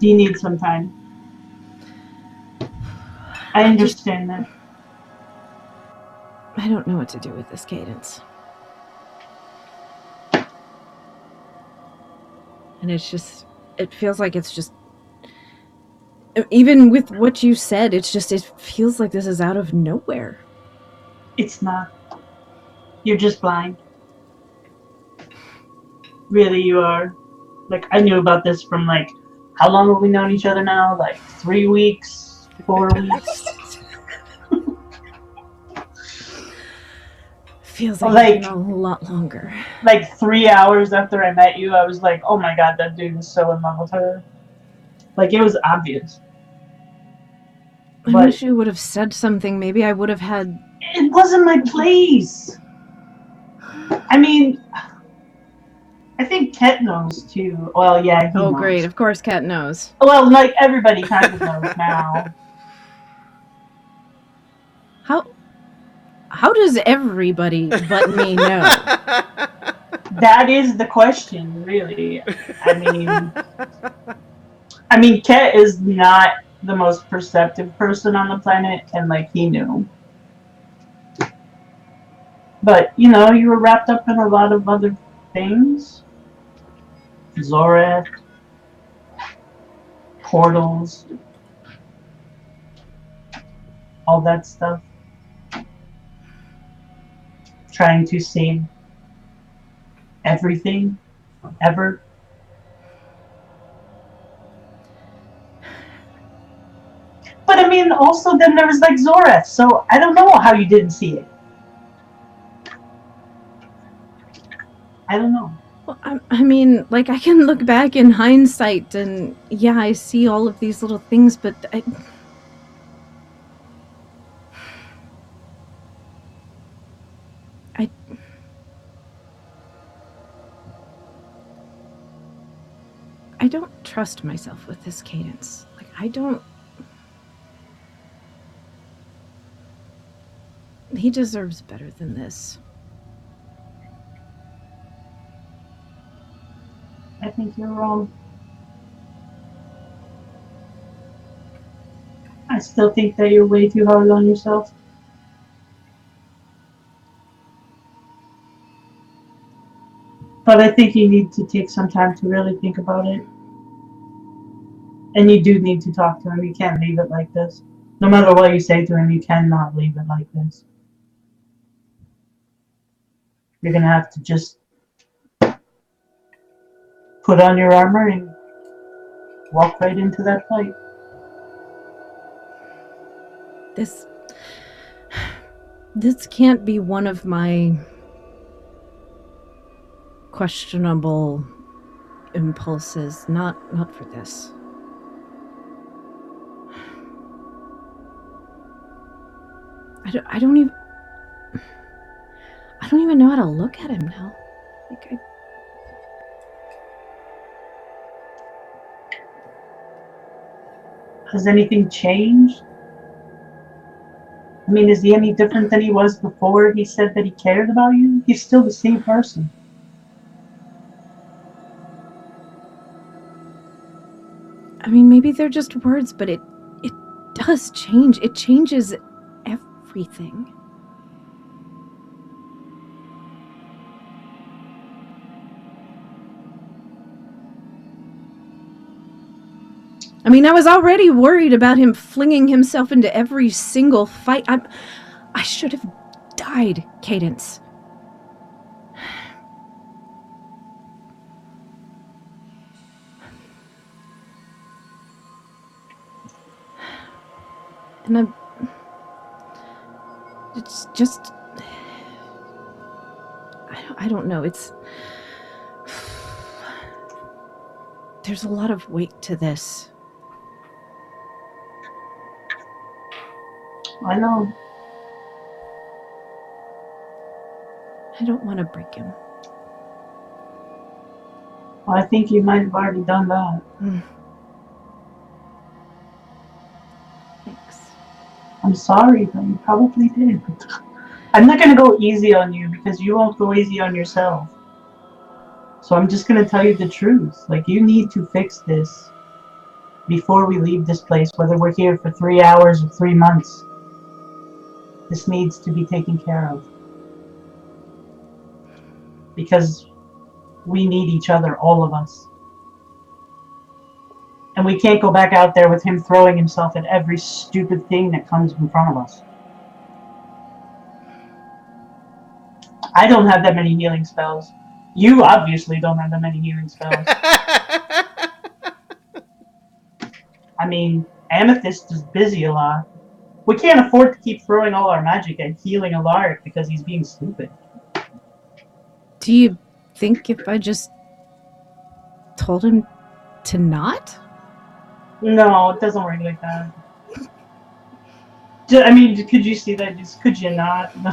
You need some time. I understand that. I don't know what to do with this Cadence. And it's just, it feels like it's just, even with what you said, it feels like this is out of nowhere. It's not. You're just blind. Really, you are. Like, I knew about this from, like, how long have we known each other now? Like, 3 weeks? 4 weeks? Feels like Like- it's been a lot longer. Like, 3 hours after I met you, I was like, oh my god, that dude is so in love with her. Like, it was obvious. I But- wish you would have said something. Maybe I would have had. It wasn't my place. I mean, I think Ket knows too. Well, yeah, he Oh, knows. great. Of course, Kat knows. Well, like, everybody kind of knows now. How does everybody but me know? That is the question, really. I mean, Ket is not the most perceptive person on the planet, and, like, he knew. But, you know, you were wrapped up in a lot of other things. Zorath. Portals. All that stuff. Trying to save everything. Ever. But I mean, also then there was like Zorath, so I don't know how you didn't see it. I don't know. Well, I mean, like, I can look back in hindsight and, yeah, I see all of these little things, but I don't trust myself with this Cadence. Like, I don't... He deserves better than this. I think you're wrong. I still think that you're way too hard on yourself. But I think you need to take some time to really think about it. And you do need to talk to him. You can't leave it like this. No matter what you say to him, you cannot leave it like this. You're gonna have to just put on your armor and walk right into that fight. This can't be one of my questionable impulses. Not for this. I don't even know how to look at him now. Like, Has anything changed? I mean, is he any different than he was before he said that he cared about you? He's still the same person. I mean, maybe they're just words, but it does change. It changes everything. I mean, I was already worried about him flinging himself into every single fight. I should have died, Cadence. And it's just, I don't know. There's a lot of weight to this. I know. I don't want to break him. Well, I think you might have already done that. Thanks. I'm sorry, but you probably did. I'm not going to go easy on you because you won't go easy on yourself. So I'm just going to tell you the truth. Like, you need to fix this before we leave this place, whether we're here for 3 hours or 3 months. This needs to be taken care of. Because we need each other, all of us. And we can't go back out there with him throwing himself at every stupid thing that comes in front of us. I don't have that many healing spells. You obviously don't have that many healing spells. I mean, Amethyst is busy a lot. We can't afford to keep throwing all our magic at healing Alaric because he's being stupid. Do you think if I just told him to not? No, it doesn't work like that. I mean, could you see that? Just could you not? No.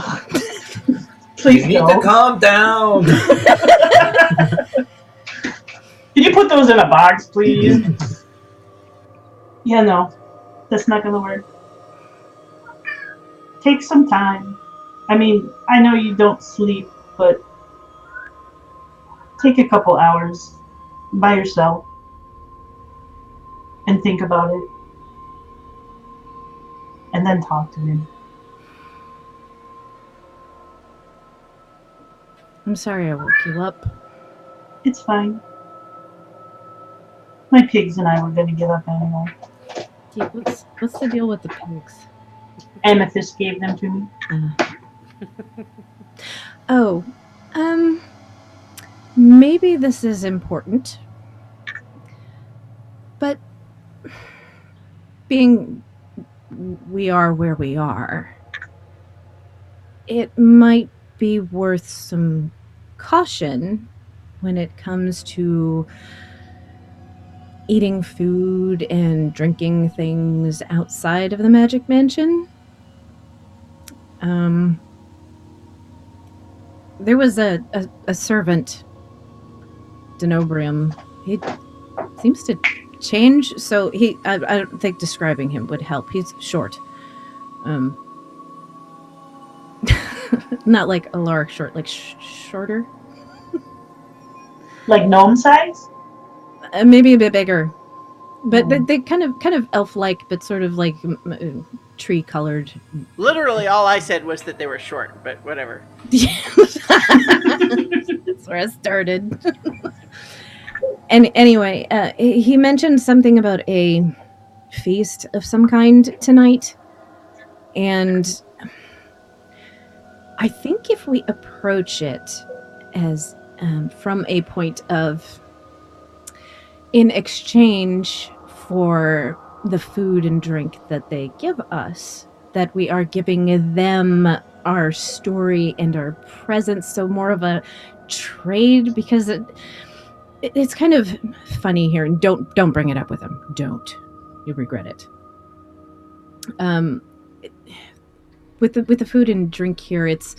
Please You need no. to calm down. Can you put those in a box, please? Yeah, no. That's not gonna work. Take some time. I mean, I know you don't sleep, but take a couple hours by yourself and think about it. And then talk to him. I'm sorry I woke you up. It's fine. My pigs and I were gonna get up anyway. Yeah, what's the deal with the pigs? Amethyst gave them to me. Oh, maybe this is important, but being we are where we are, it might be worth some caution when it comes to eating food and drinking things outside of the Magic Mansion. There was a servant, Denobrium. He seems to change, so I don't think describing him would help. He's short. Not like Alaric short, like shorter. Like gnome size? Maybe a bit bigger. But they kind of elf-like, but sort of like tree-colored. Literally, all I said was that they were short, but whatever. That's where I started. And anyway, he mentioned something about a feast of some kind tonight. And I think if we approach it as from a point of, in exchange for the food and drink that they give us, that we are giving them our story and our presence, so more of a trade, because it's kind of funny here, and don't bring it up with him. Don't. You'll regret it. With the food and drink here, it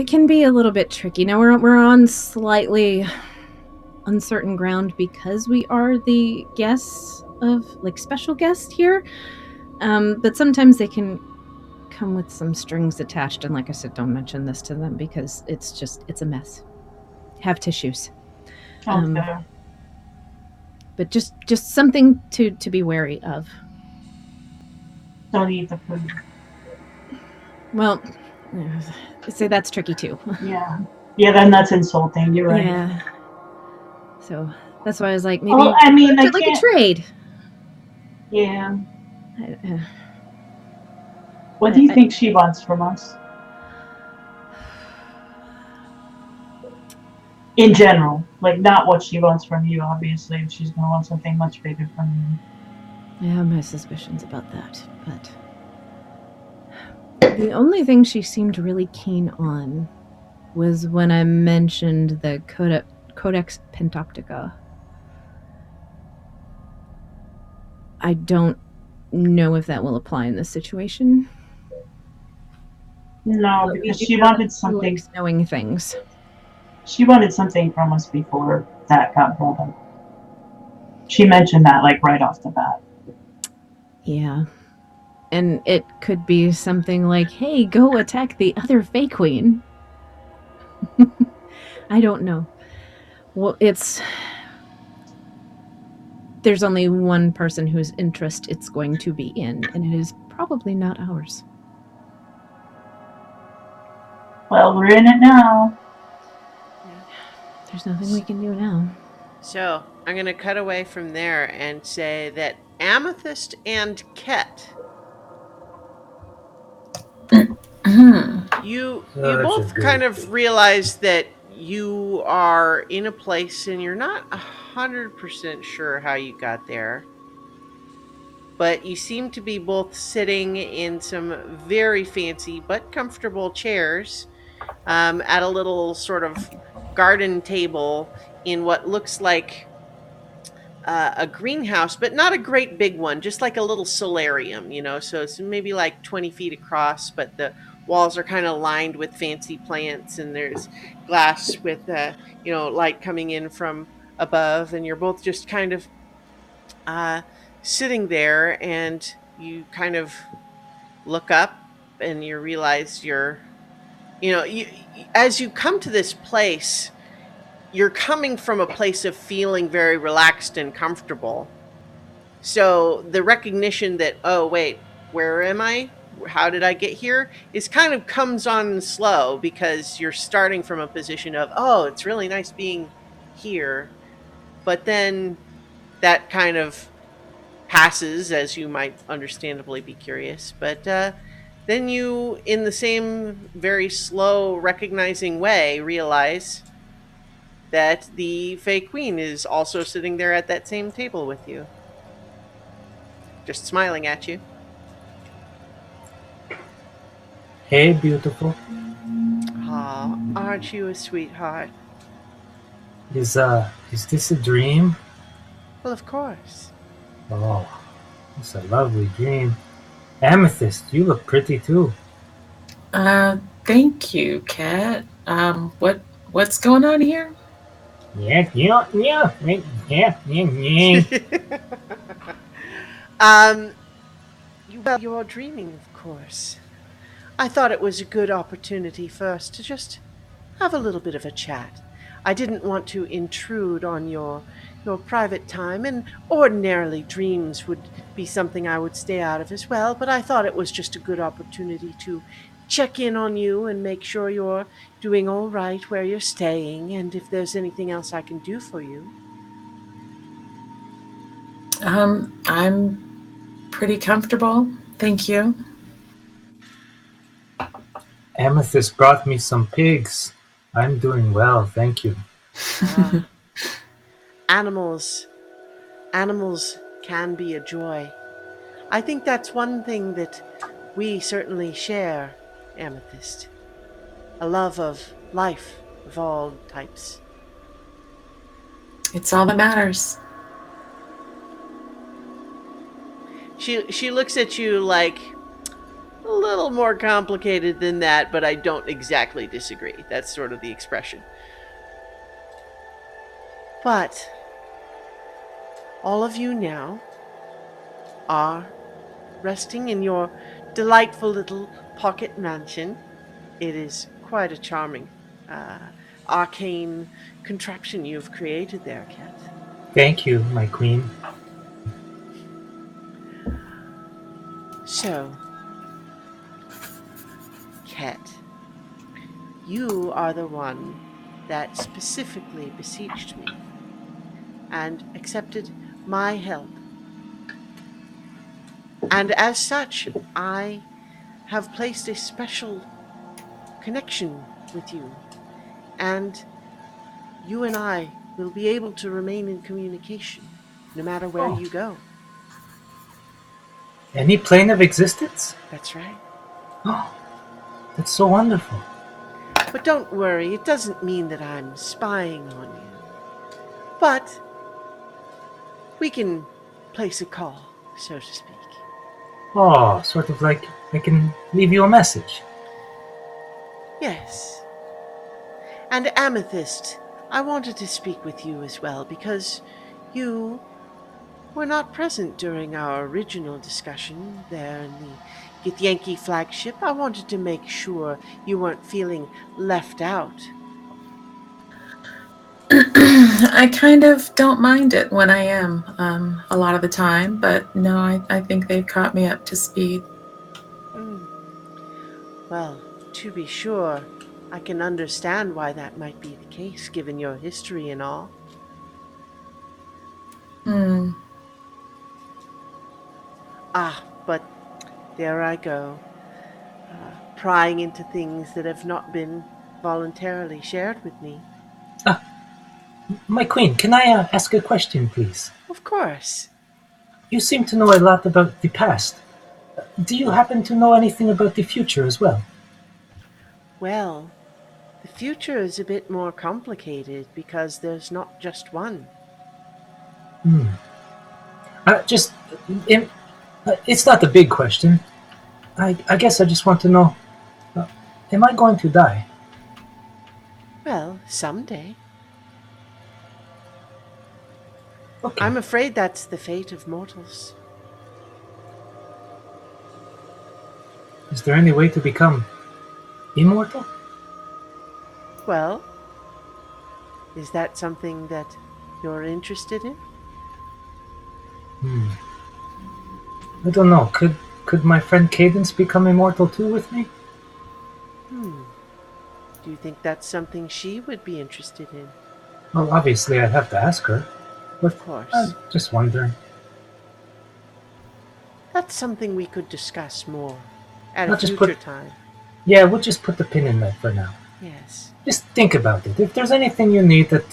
can be a little bit tricky. Now we're on slightly uncertain ground because we are the guests of, like, special guests here. But sometimes they can come with some strings attached, and like I said, don't mention this to them because it's a mess. Have tissues. Okay. but just something to be wary of. Don't eat the food. Well, say that's tricky too. Yeah. Yeah, then that's insulting. You're right. Yeah. So that's why I was like, maybe Well, I mean, I like can't. a trade. Yeah. What do you think she wants from us? In general, like not what she wants from you. Obviously, if she's gonna want something much bigger from you. I have my suspicions about that, but the only thing she seemed really keen on was when I mentioned the Codex Pentoptica. I don't know if that will apply in this situation. No, because she wanted something. Likes knowing things. She wanted something from us before that got brought up. She mentioned that like right off the bat. Yeah. And it could be something like, hey, go attack the other Fey Queen. I don't know. Well, there's only one person whose interest it's going to be in, and it is probably not ours. Well, we're in it now. There's nothing we can do now. So I'm going to cut away from there and say that Amethyst and Ket, you both kind of realize that you are in a place and you're not 100% sure how you got there. But you seem to be both sitting in some very fancy but comfortable chairs at a little sort of garden table in what looks like a greenhouse, but not a great big one, just like a little solarium, so it's maybe like 20 feet across, but the walls are kind of lined with fancy plants, and there's glass with light coming in from above, and you're both just kind of sitting there, and you kind of look up and you realize as you come to this place, you're coming from a place of feeling very relaxed and comfortable. So the recognition that, oh, wait, where am I? How did I get here? Is kind of comes on slow, because you're starting from a position of, oh, it's really nice being here. But then that kind of passes, as you might understandably be curious. But then you, in the same very slow, recognizing way, realize that the Fey Queen is also sitting there at that same table with you, just smiling at you. Hey, beautiful. Aw, aren't you a sweetheart? Is this a dream? Well, of course. Oh, it's a lovely dream. Amethyst, you look pretty too. Thank you, Kat. What's going on here? Yeah. You are dreaming, of course. I thought it was a good opportunity for us to just have a little bit of a chat. I didn't want to intrude on your private time, and ordinarily dreams would be something I would stay out of as well, but I thought it was just a good opportunity to check in on you and make sure you're doing all right where you're staying, and if there's anything else I can do for you. I'm pretty comfortable, thank you. Amethyst brought me some pigs. I'm doing well, thank you. Animals can be a joy. I think that's one thing that we certainly share, Amethyst. A love of life of all types. It's all that matters. She looks at you like, a little more complicated than that, but I don't exactly disagree. That's sort of the expression. But all of you now are resting in your delightful little pocket mansion. It is quite a charming, arcane contraption you've created there, Kat. Thank you, my queen. So, Ket, you are the one that specifically beseeched me and accepted my help. And as such, I have placed a special connection with you. And you and I will be able to remain in communication no matter where Oh. you go. Any plane of existence? That's right. Oh, that's so wonderful. But don't worry, it doesn't mean that I'm spying on you. But we can place a call, so to speak. Oh, sort of like I can leave you a message. Yes. And Amethyst, I wanted to speak with you as well because you were not present during our original discussion there in the Githyanki flagship. I wanted to make sure you weren't feeling left out. I kind of don't mind it when I am, a lot of the time, but no, I think they've caught me up to speed. Well, to be sure, I can understand why that might be the case, given your history and all. But there I go, prying into things that have not been voluntarily shared with me. My queen, can I ask a question, please? Of course. You seem to know a lot about the past. Do you happen to know anything about the future as well? Well, the future is a bit more complicated because there's not just one. Just, it's not a big question. I guess I just want to know, am I going to die? Well, someday. Okay. I'm afraid that's the fate of mortals. Is there any way to become immortal? Well, is that something that you're interested in? I don't know. Could my friend Cadence become immortal too with me? Do you think that's something she would be interested in? Well, obviously I'd have to ask her. But Of course. I'm just wondering. That's something we could discuss more at I'll a just future put- time. Yeah, we'll just put the pin in that for now. Yes. Just think about it. If there's anything you need that,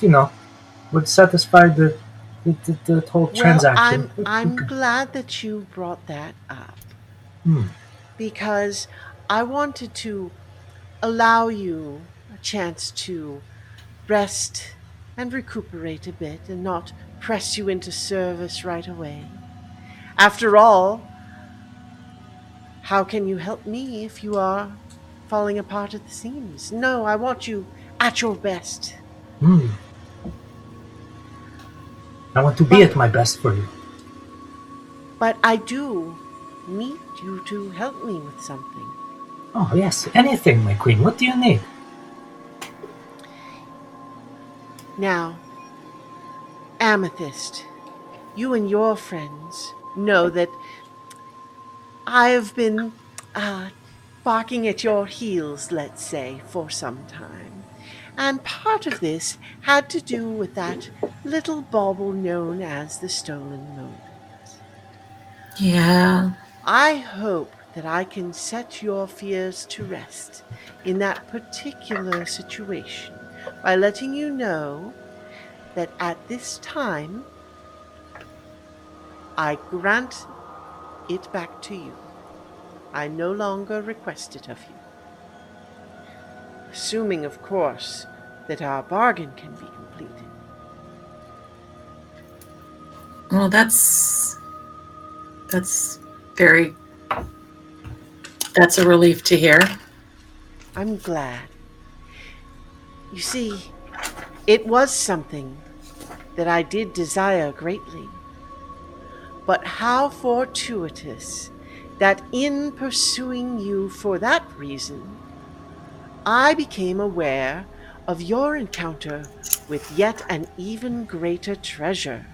would satisfy the whole transaction. Well, I'm glad that you brought that up. Because I wanted to allow you a chance to rest and recuperate a bit and not press you into service right away. After all, how can you help me if you are falling apart at the seams? No, I want you at your best. I want to be at my best for you. But I do need you to help me with something. Oh, yes. Anything, my queen. What do you need? Now, Amethyst, you and your friends know that I've been barking at your heels, let's say, for some time. And part of this had to do with that little bauble known as the Stolen Moment. Yeah. I hope that I can set your fears to rest in that particular situation by letting you know that at this time, I grant it back to you. I no longer request it of you. Assuming, of course, that our bargain can be completed. Well, that's a relief to hear. I'm glad. You see, it was something that I did desire greatly. But how fortuitous that in pursuing you for that reason, I became aware of your encounter with yet an even greater treasure.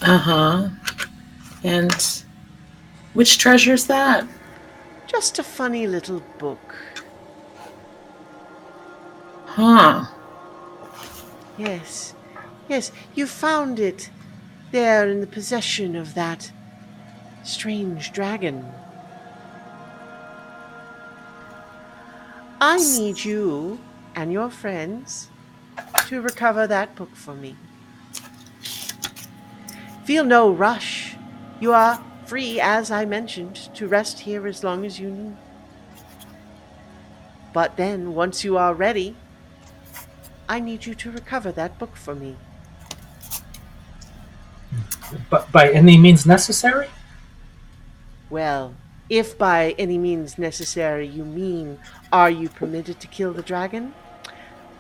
Uh-huh. And which treasure's that? Just a funny little book. Huh. Yes, yes, you found it there in the possession of that strange dragon. I need you and your friends to recover that book for me. Feel no rush. You are free, as I mentioned, to rest here as long as you need. But then, once you are ready, I need you to recover that book for me. But by any means necessary? Well, if by any means necessary you mean, are you permitted to kill the dragon?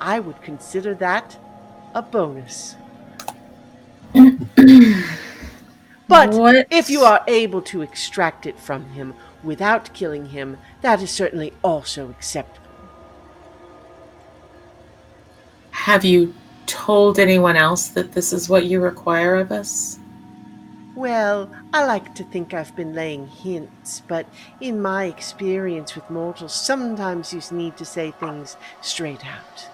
I would consider that a bonus. But What? if you are able to extract it from him without killing him, that is certainly also acceptable. Have you told anyone else that this is what you require of us? Well, I like to think I've been laying hints, but in my experience with mortals, sometimes you need to say things straight out.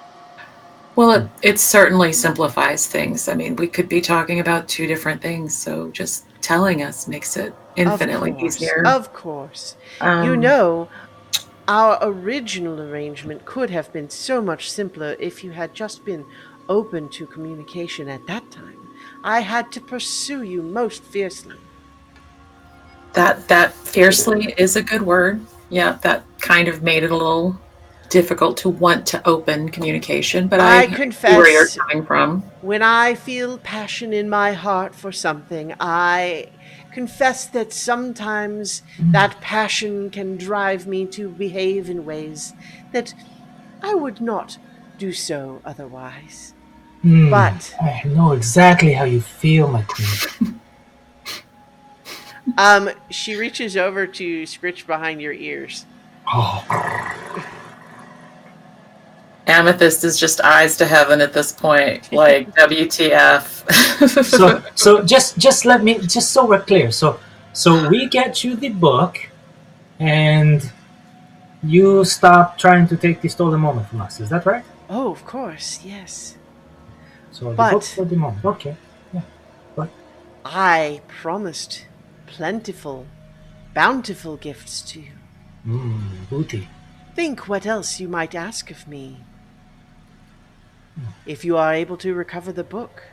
Well, it certainly simplifies things. I mean, we could be talking about two different things, so just telling us makes it infinitely easier. Of course. You know, our original arrangement could have been so much simpler if you had just been open to communication at that time. I had to pursue you most fiercely. That fiercely is a good word. Yeah, that kind of made it a little difficult to want to open communication, but I confess, see where you're coming from. When I feel passion in my heart for something, I confess that sometimes that passion can drive me to behave in ways that I would not do so otherwise. But I know exactly how you feel, my queen. she reaches over to scritch behind your ears. Oh. Amethyst is just eyes to heaven at this point, like WTF. so just so we're clear. So we get you the book, and you stop trying to take the stolen moment from us. Is that right? Oh, of course, yes. So the book for the moment. Okay. Yeah. But I promised plentiful, bountiful gifts to you. Booty. Think what else you might ask of me. If you are able to recover the book,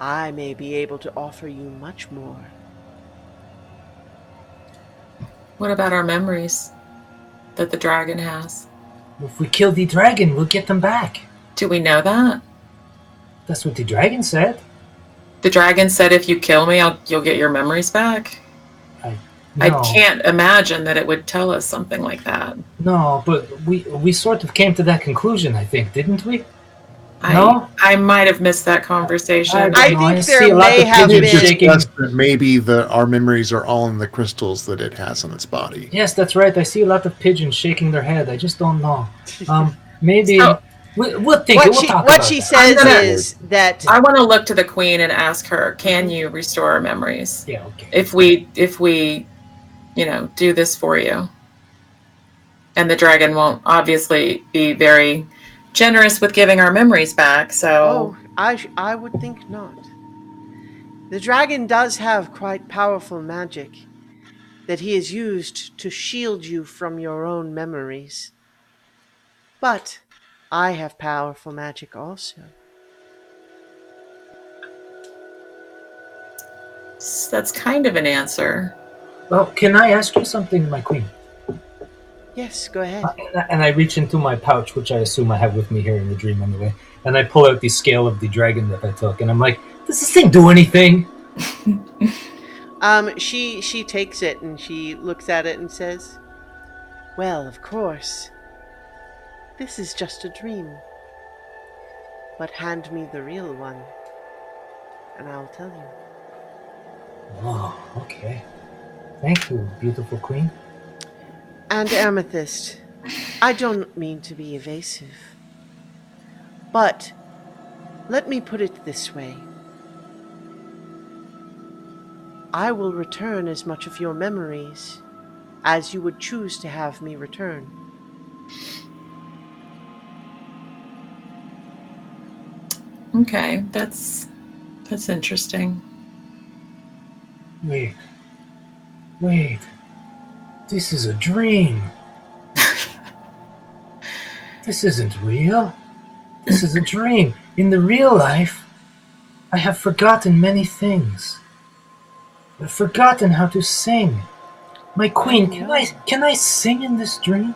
I may be able to offer you much more. What about our memories that the dragon has? If we kill the dragon, we'll get them back. Do we know that? That's what the dragon said. The dragon said if you kill me, you'll get your memories back? I can't imagine that it would tell us something like that. No, but we sort of came to that conclusion, I think, didn't we? I might have missed that conversation. I think there may have been that maybe our memories are all in the crystals that it has on its body. Yes, that's right. I see a lot of pigeons shaking their head. I just don't know. Maybe we'll think. We'll talk about what she says is that I want to look to the queen and ask her, "Can you restore our memories? Yeah, okay. If we, do this for you." And the dragon won't obviously be very generous with giving our memories back, so... I would think not. The dragon does have quite powerful magic that he has used to shield you from your own memories. But I have powerful magic also. That's kind of an answer. Well, can I ask you something, my queen? Yes, go ahead. And I reach into my pouch, which I assume I have with me here in the dream anyway, and I pull out the scale of the dragon that I took, and I'm like, does this thing do anything? She takes it and she looks at it and says, well, of course, this is just a dream. But hand me the real one, and I'll tell you. Oh, okay. Thank you, beautiful queen. And Amethyst, I don't mean to be evasive, but let me put it this way. I will return as much of your memories as you would choose to have me return. Okay, that's interesting. Wait. This is a dream. This isn't real. This is a dream. In the real life, I have forgotten many things. I've forgotten how to sing. My queen, can I sing in this dream?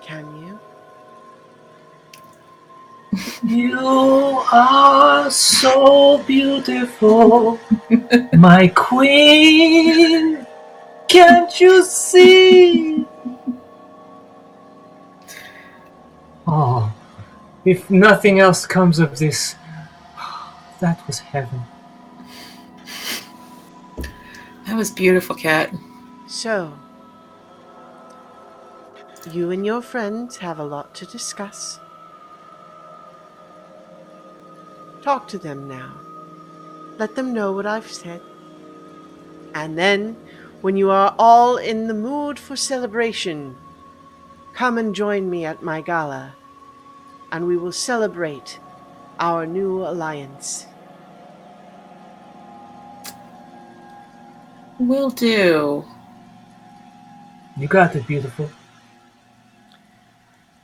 Can you? You are so beautiful, my queen. Can't you see? Oh, if nothing else comes of this, that was heaven. That was beautiful, Cat. So, you and your friends have a lot to discuss. Talk to them now. Let them know what I've said. And then, when you are all in the mood for celebration, come and join me at my gala, and we will celebrate our new alliance. Will do. You got it, beautiful.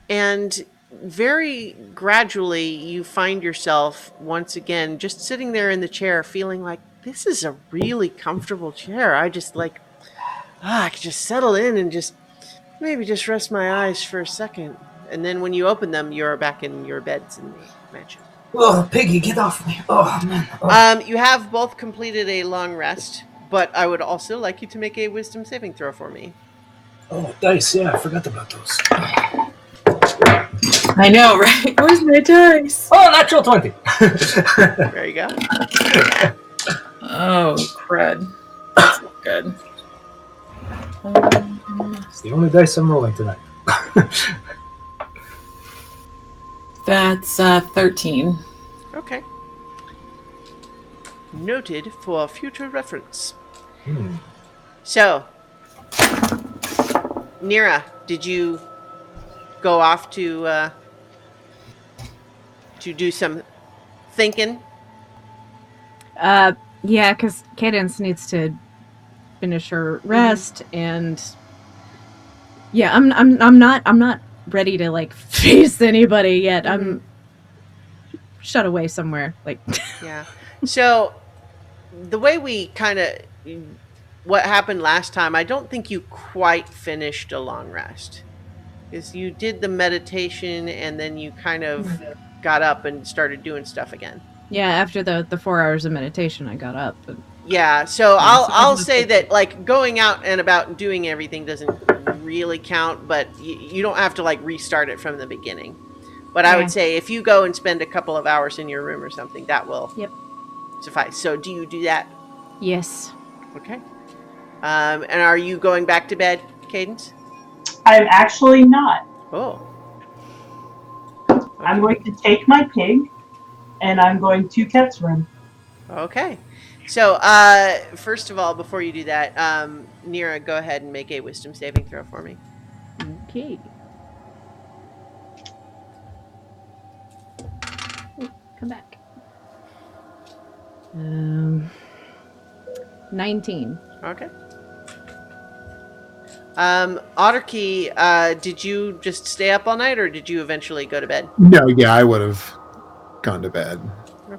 And very gradually, you find yourself once again just sitting there in the chair, feeling like this is a really comfortable chair. I just I could just settle in and just maybe just rest my eyes for a second. And then when you open them, you're back in your beds in the mansion. Oh, Piggy, get off me. Oh, man. Oh. You have both completed a long rest, but I would also like you to make a wisdom saving throw for me. Oh, dice. Yeah, I forgot about those. I know, right? Where's my dice? Oh, natural 20. There you go. Oh, crud. That's not good. It's the only dice I'm rolling tonight. That's 13. Okay. Noted for future reference. So, Nira, did you go off to do some thinking? Yeah, because Cadence needs to finish her rest, and yeah, I'm not ready to like face anybody yet. I'm shut away somewhere, like. Yeah. So the way we kind of what happened last time, I don't think you quite finished a long rest. Is you did the meditation and then you kind of got up and started doing stuff again. Yeah, after the 4 hours of meditation, I got up. Yeah, so I'll say that like going out and about and doing everything doesn't really count, but you don't have to like restart it from the beginning. But I would say if you go and spend a couple of hours in your room or something, that will suffice. So do you do that? Yes. Okay. And are you going back to bed, Cadence? I'm actually not. Oh. Okay. I'm going to take my pig, and I'm going to Cat's room. Okay. So, first of all, before you do that, Nira, go ahead and make a wisdom saving throw for me. Okay. Come back. 19. Okay. Otterkey, did you just stay up all night, or did you eventually go to bed? No, yeah, I would have gone to bed,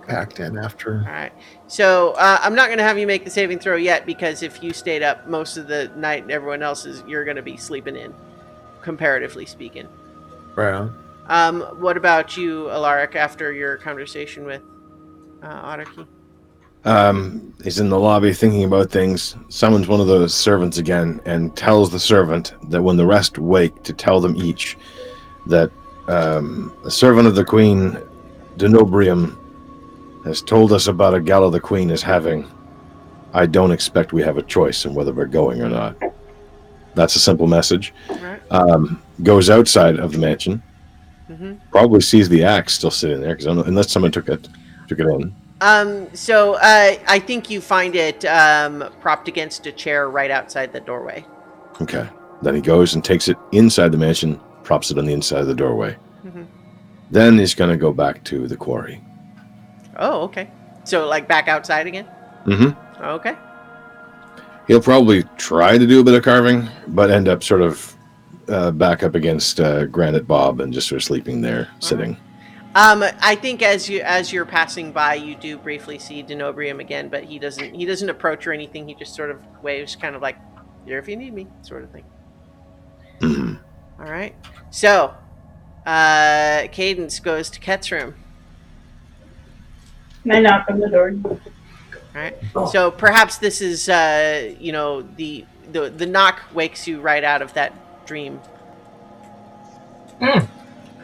packed in after. All right. So I'm not going to have you make the saving throw yet, because if you stayed up most of the night and everyone else is, you're going to be sleeping in, comparatively speaking. Right on. What about you, Alaric, after your conversation with Otterkey? He's in the lobby thinking about things, summons one of the servants again, and tells the servant that when the rest wake, to tell them each that a servant of the Queen, Denobrium, has told us about a gala the Queen is having. I don't expect we have a choice in whether we're going or not. That's a simple message. Right. Goes outside of the mansion, Probably sees the axe still sitting there, because unless someone took it in. So I think you find it propped against a chair right outside the doorway. Okay. Then he goes and takes it inside the mansion, props it on the inside of the doorway. Then he's going to go back to the quarry. Oh, okay. So, like, back outside again? Okay. He'll probably try to do a bit of carving, but end up sort of back up against Granite Bob and just sort of sleeping there, sitting. I think as you're passing by, you do briefly see Denobrium again, but he doesn't approach or anything. He just sort of waves, kind of like, "Here if you need me," sort of thing. All right. So, Cadence goes to Ket's room. And I knock on the door. All right. So perhaps this is the knock wakes you right out of that dream.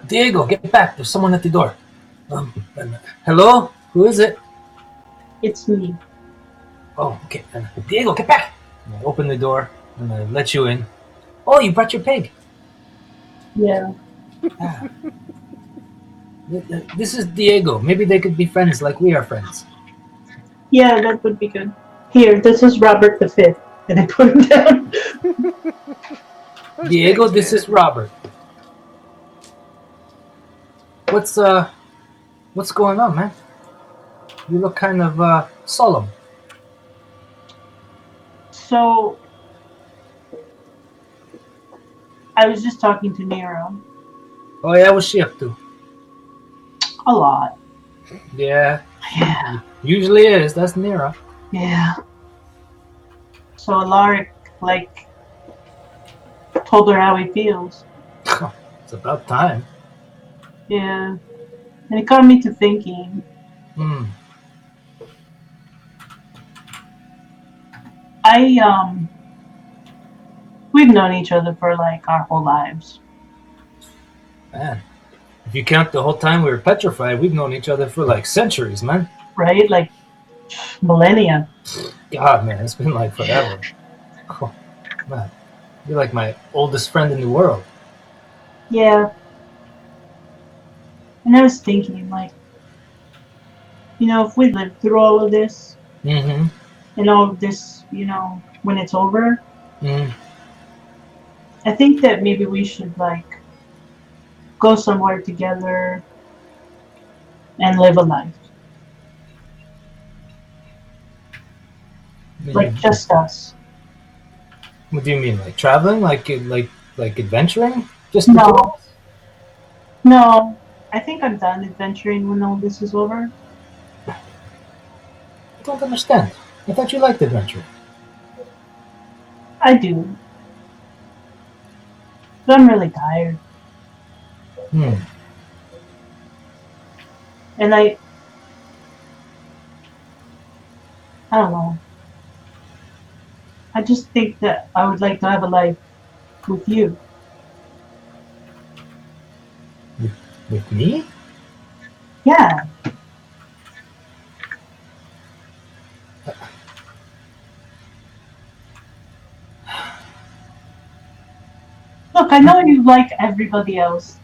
Diego, get back! There's someone at the door. Hello? Who is it? It's me. Oh, okay. Diego, get back! And I open the door and I let you in. Oh, you brought your pig. Yeah. This is Diego. Maybe they could be friends like we are friends. Yeah, that would be good. Here, this is Robert V. And I put him down. Diego, this is Robert. What's going on, man? You look kind of solemn. So, I was just talking to Nero. Oh yeah, what's she up to? A lot. Yeah. Yeah. Usually is. That's Nero. Yeah. So Alaric, told her how he feels. It's about time. Yeah. And it got me to thinking. We've known each other for our whole lives. Man, if you count the whole time we were petrified, we've known each other for centuries, man. Right? Millennia. God, man, it's been forever. Oh, man, you're like my oldest friend in the world. Yeah. And I was thinking, if we lived through all of this, and all of this, when it's over, I think that maybe we should, go somewhere together and live a life. Just us. What do you mean? Like traveling? Like adventuring? Just No. No. I think I'm done adventuring when all this is over. I don't understand. I thought you liked adventure. I do. But I'm really tired. And I don't know. I just think that I would like to have a life with you. With me? Yeah. Look, I know you like everybody else,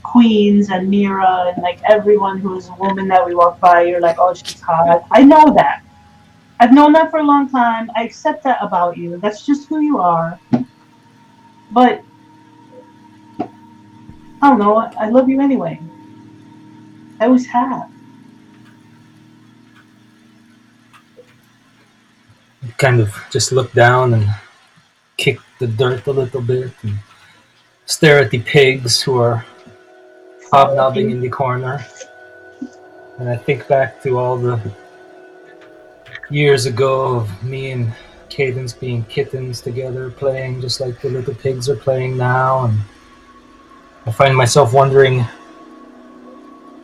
Queens and Mira and everyone who is a woman that we walk by, you're like, oh, she's hot. I know that. I've known that for a long time. I accept that about you. That's just who you are. But I don't know. I love you anyway. I always have. You kind of just look down and kick the dirt a little bit and stare at the pigs who are hobnobbing in the corner. And I think back to all the years ago of me and Cadence being kittens together, playing just like the little pigs are playing now. And I find myself wondering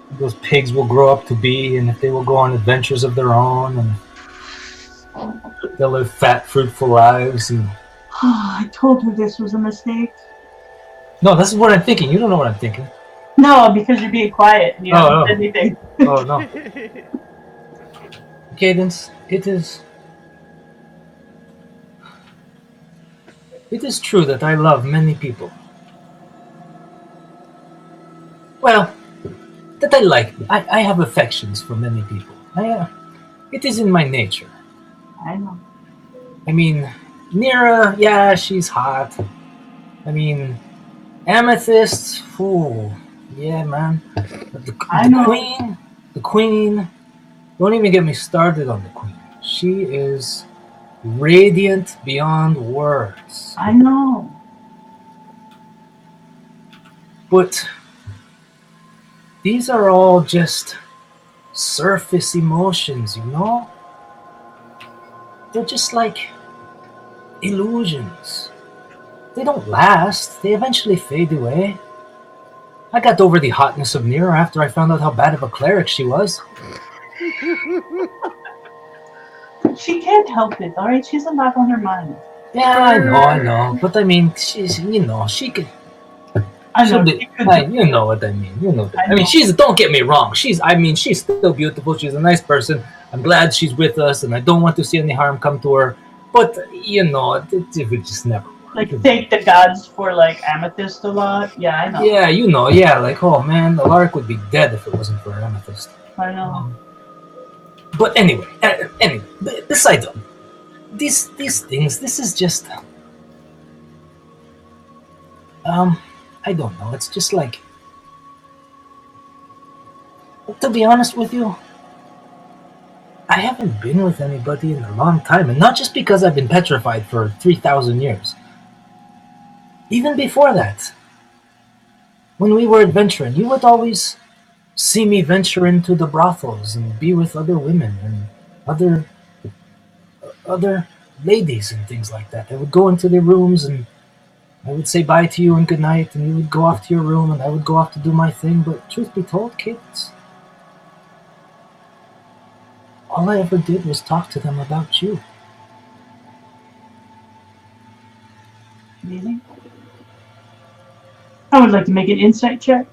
what those pigs will grow up to be and if they will go on adventures of their own and they'll live fat, fruitful lives. And I told her this was a mistake. no, this is what I'm thinking. You don't know what I'm thinking. No, because you're being quiet and you haven't said anything. Oh, no. Cadence, it is true that I love many people. well, that I like. I have affections for many people. It is in my nature. I know. I mean, Nira, yeah, she's hot. I mean, Amethyst, ooh, yeah, man. I know. The Queen. Don't even get me started on the Queen. She is radiant beyond words. I know. But these are all just surface emotions, you know? They're just like illusions. They don't last. They eventually fade away. I got over the hotness of Nira after I found out how bad of a cleric she was. She can't help it, alright? She's a lot on her mind. Yeah, I know. But I mean, she's, she could. I know. You know what I mean. You know. I mean, she's. Don't get me wrong. She's still beautiful. She's a nice person. I'm glad she's with us, and I don't want to see any harm come to her. But it would just never work. Like, take the gods for, like, Amethyst a lot. Yeah, I know. Yeah, like, oh man, Alaric would be dead if it wasn't for Amethyst. I know. But anyway, besides these things, this is just, I don't know. It's just like, to be honest with you, I haven't been with anybody in a long time, and not just because I've been petrified for 3,000 years. Even before that, when we were adventuring, you would always see me venture into the brothels and be with other women and other ladies and things like that. I would go into their rooms and I would say bye to you and good night, and you would go off to your room and I would go off to do my thing. But truth be told, kids, all I ever did was talk to them about you. Really? I would like to make an insight check.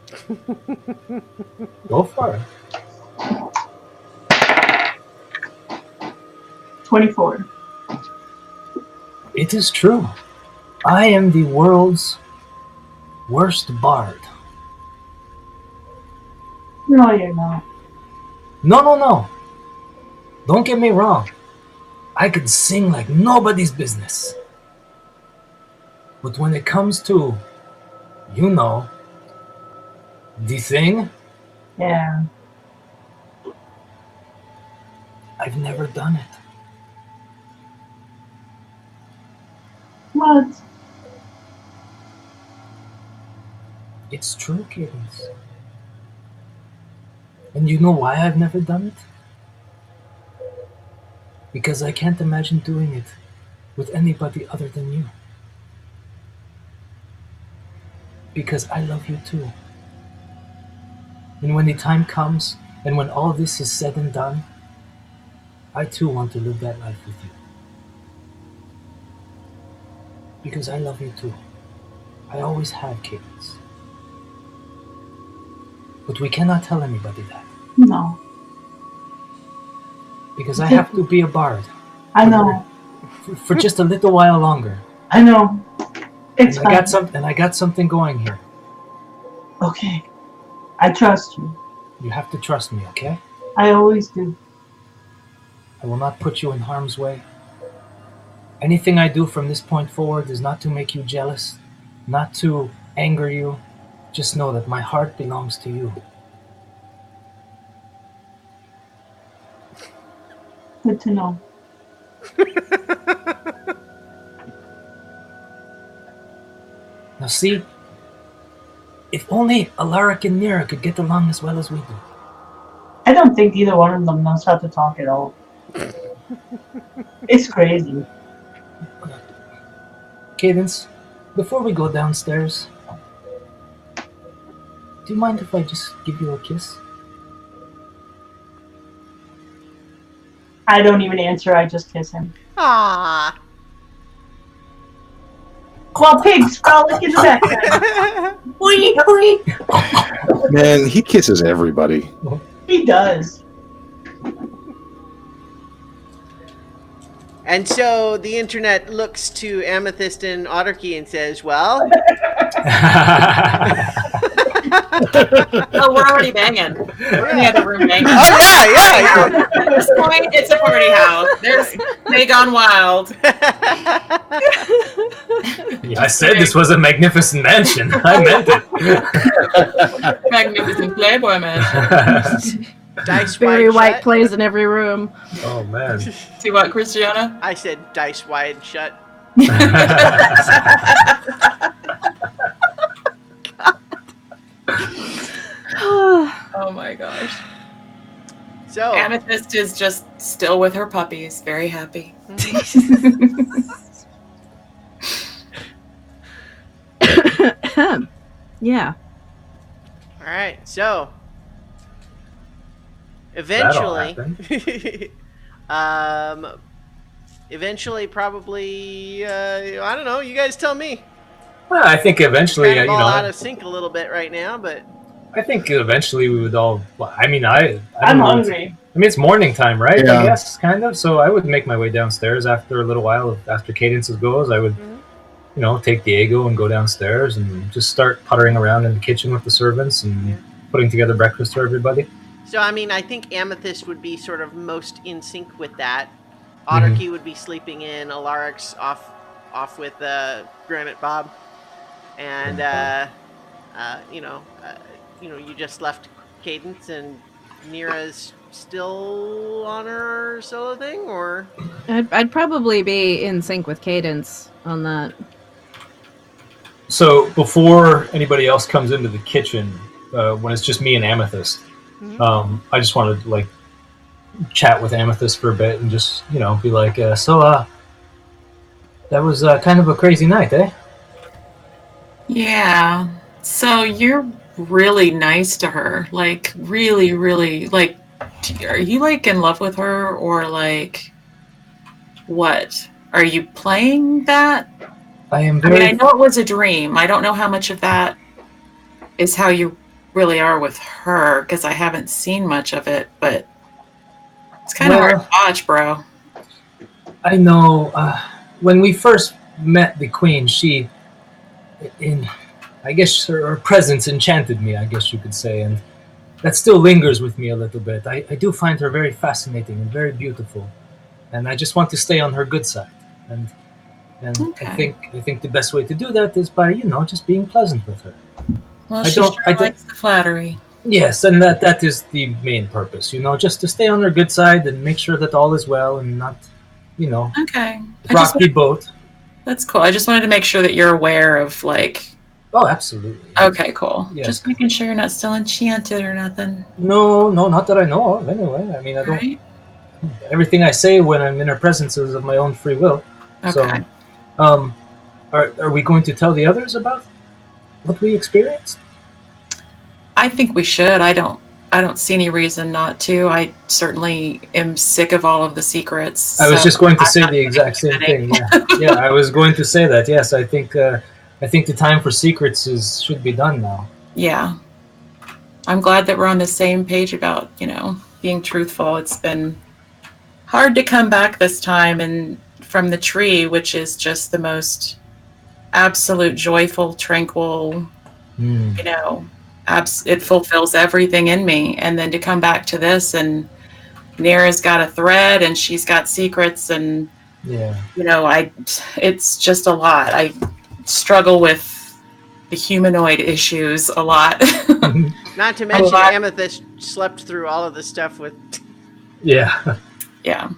Go for it. 24. It is true. I am the world's worst bard. No, you're not. No. Don't get me wrong. I could sing like nobody's business. But when it comes to, the thing, Yeah. I've never done it. What? It's true, kids. And you know why I've never done it? Because I can't imagine doing it with anybody other than you. Because I love you too. And when the time comes, and when all this is said and done, I too want to live that life with you. Because I love you too. I always have, kids. But we cannot tell anybody that. No. Because I have to be a bard. I know. For just a little while longer. I know. It's and I got something going here. Okay. I trust you. You have to trust me, okay? I always do. I will not put you in harm's way. Anything I do from this point forward is not to make you jealous, not to anger you. Just know that my heart belongs to you. Good to know. Now see, if only Alaric and Nira could get along as well as we do. I don't think either one of them knows how to talk at all. It's crazy. Cadence, before we go downstairs, do you mind if I just give you a kiss? I don't even answer, I just kiss him. Ah. While pigs frolic in the background. Man, he kisses everybody. He does. And so the internet looks to Amethyst and Otterkey and says, well, Oh, we're already banging. We're in the other room banging. Oh yeah. At this point, it's a party house. There's they gone wild. Yeah, I said this was a magnificent mansion. I meant it. Magnificent Playboy mansion. Dice Very wide white shut. plays in every room. Oh man. See what, Christiana? I said dice wide shut. Oh my gosh. So Amethyst is just still with her puppies, very happy. Yeah. all right. So That'll eventually, eventually, probably. I don't know. You guys tell me. Well, I think eventually, Kind of you all know, out of sync a little bit right now, but I think eventually we would all. Well, I mean, I I'm don't know. hungry. I mean, it's morning time, right? Yeah. I guess, kind of. So I would make my way downstairs after a little while. After Cadences goes, I would, you know, take Diego and go downstairs and just start puttering around in the kitchen with the servants and putting together breakfast for everybody. so I mean, I think Amethyst would be sort of most in sync with that. Otterkey would be sleeping in. Alarix off with Granite Bob, and you just left Cadence, and Nira's still on her solo thing, or I'd probably be in sync with Cadence on that. So before anybody else comes into the kitchen, when it's just me and Amethyst, I just wanted to like chat with Amethyst for a bit and just, you know, be like, that was kind of a crazy night, eh? Yeah. So you're really nice to her. Like, really, really, like, are you, like, in love with her? Or, like, what? Are you playing that? I am I very... mean, I know it was a dream. I don't know how much of that is how you really are with her, because I haven't seen much of it, but it's kind of hard to watch, bro. I know. When we first met the Queen, I guess her presence enchanted me, I guess you could say, and that still lingers with me a little bit. I do find her very fascinating and very beautiful, and I just want to stay on her good side. And Okay. I think the best way to do that is by, you know, just being pleasant with her. Well, I she don't- sure I don't- likes the flattery. Yes, and that is the main purpose, you know, just to stay on her good side and make sure that all is well and not, you know, Okay. rock the boat. That's cool. I just wanted to make sure that you're aware of, like... Oh, absolutely. Okay, cool. Yes. Just making sure you're not still enchanted or nothing. No, not that I know of, anyway. I mean, I don't... Right? Everything I say when I'm in her presence is of my own free will. Okay. So, are we going to tell the others about what we experienced? I think we should. I don't see any reason not to. I certainly am sick of all of the secrets. I was so just going to I'm say not the exact same kidding. thing. Yeah, I was going to say that. Yes, I think the time for secrets should be done now. Yeah. I'm glad that we're on the same page about, you know, being truthful. It's been hard to come back this time and from the tree, which is just the most absolute joyful, tranquil, you know, it fulfills everything in me. And then to come back to this, and Nira's got a thread and she's got secrets, and Yeah. you know, it's just a lot. I struggle with the humanoid issues a lot. not to mention lot. Amethyst slept through all of the stuff with. Yeah. Yeah.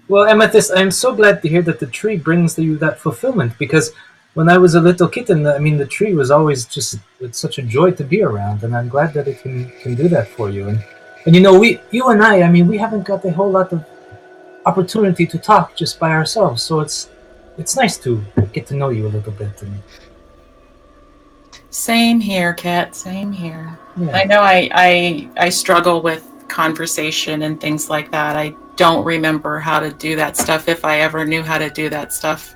Well, Amethyst, I'm so glad to hear that the tree brings you that fulfillment, because when I was a little kitten, I mean, the tree was always it's such a joy to be around, and I'm glad that it can do that for you. And you know, you and I mean, we haven't got a whole lot of opportunity to talk just by ourselves, so it's nice to get to know you a little bit. And Same here, Kat. Same here. yeah. I know I struggle with conversation and things like that. I don't remember how to do that stuff. If I ever knew how to do that stuff,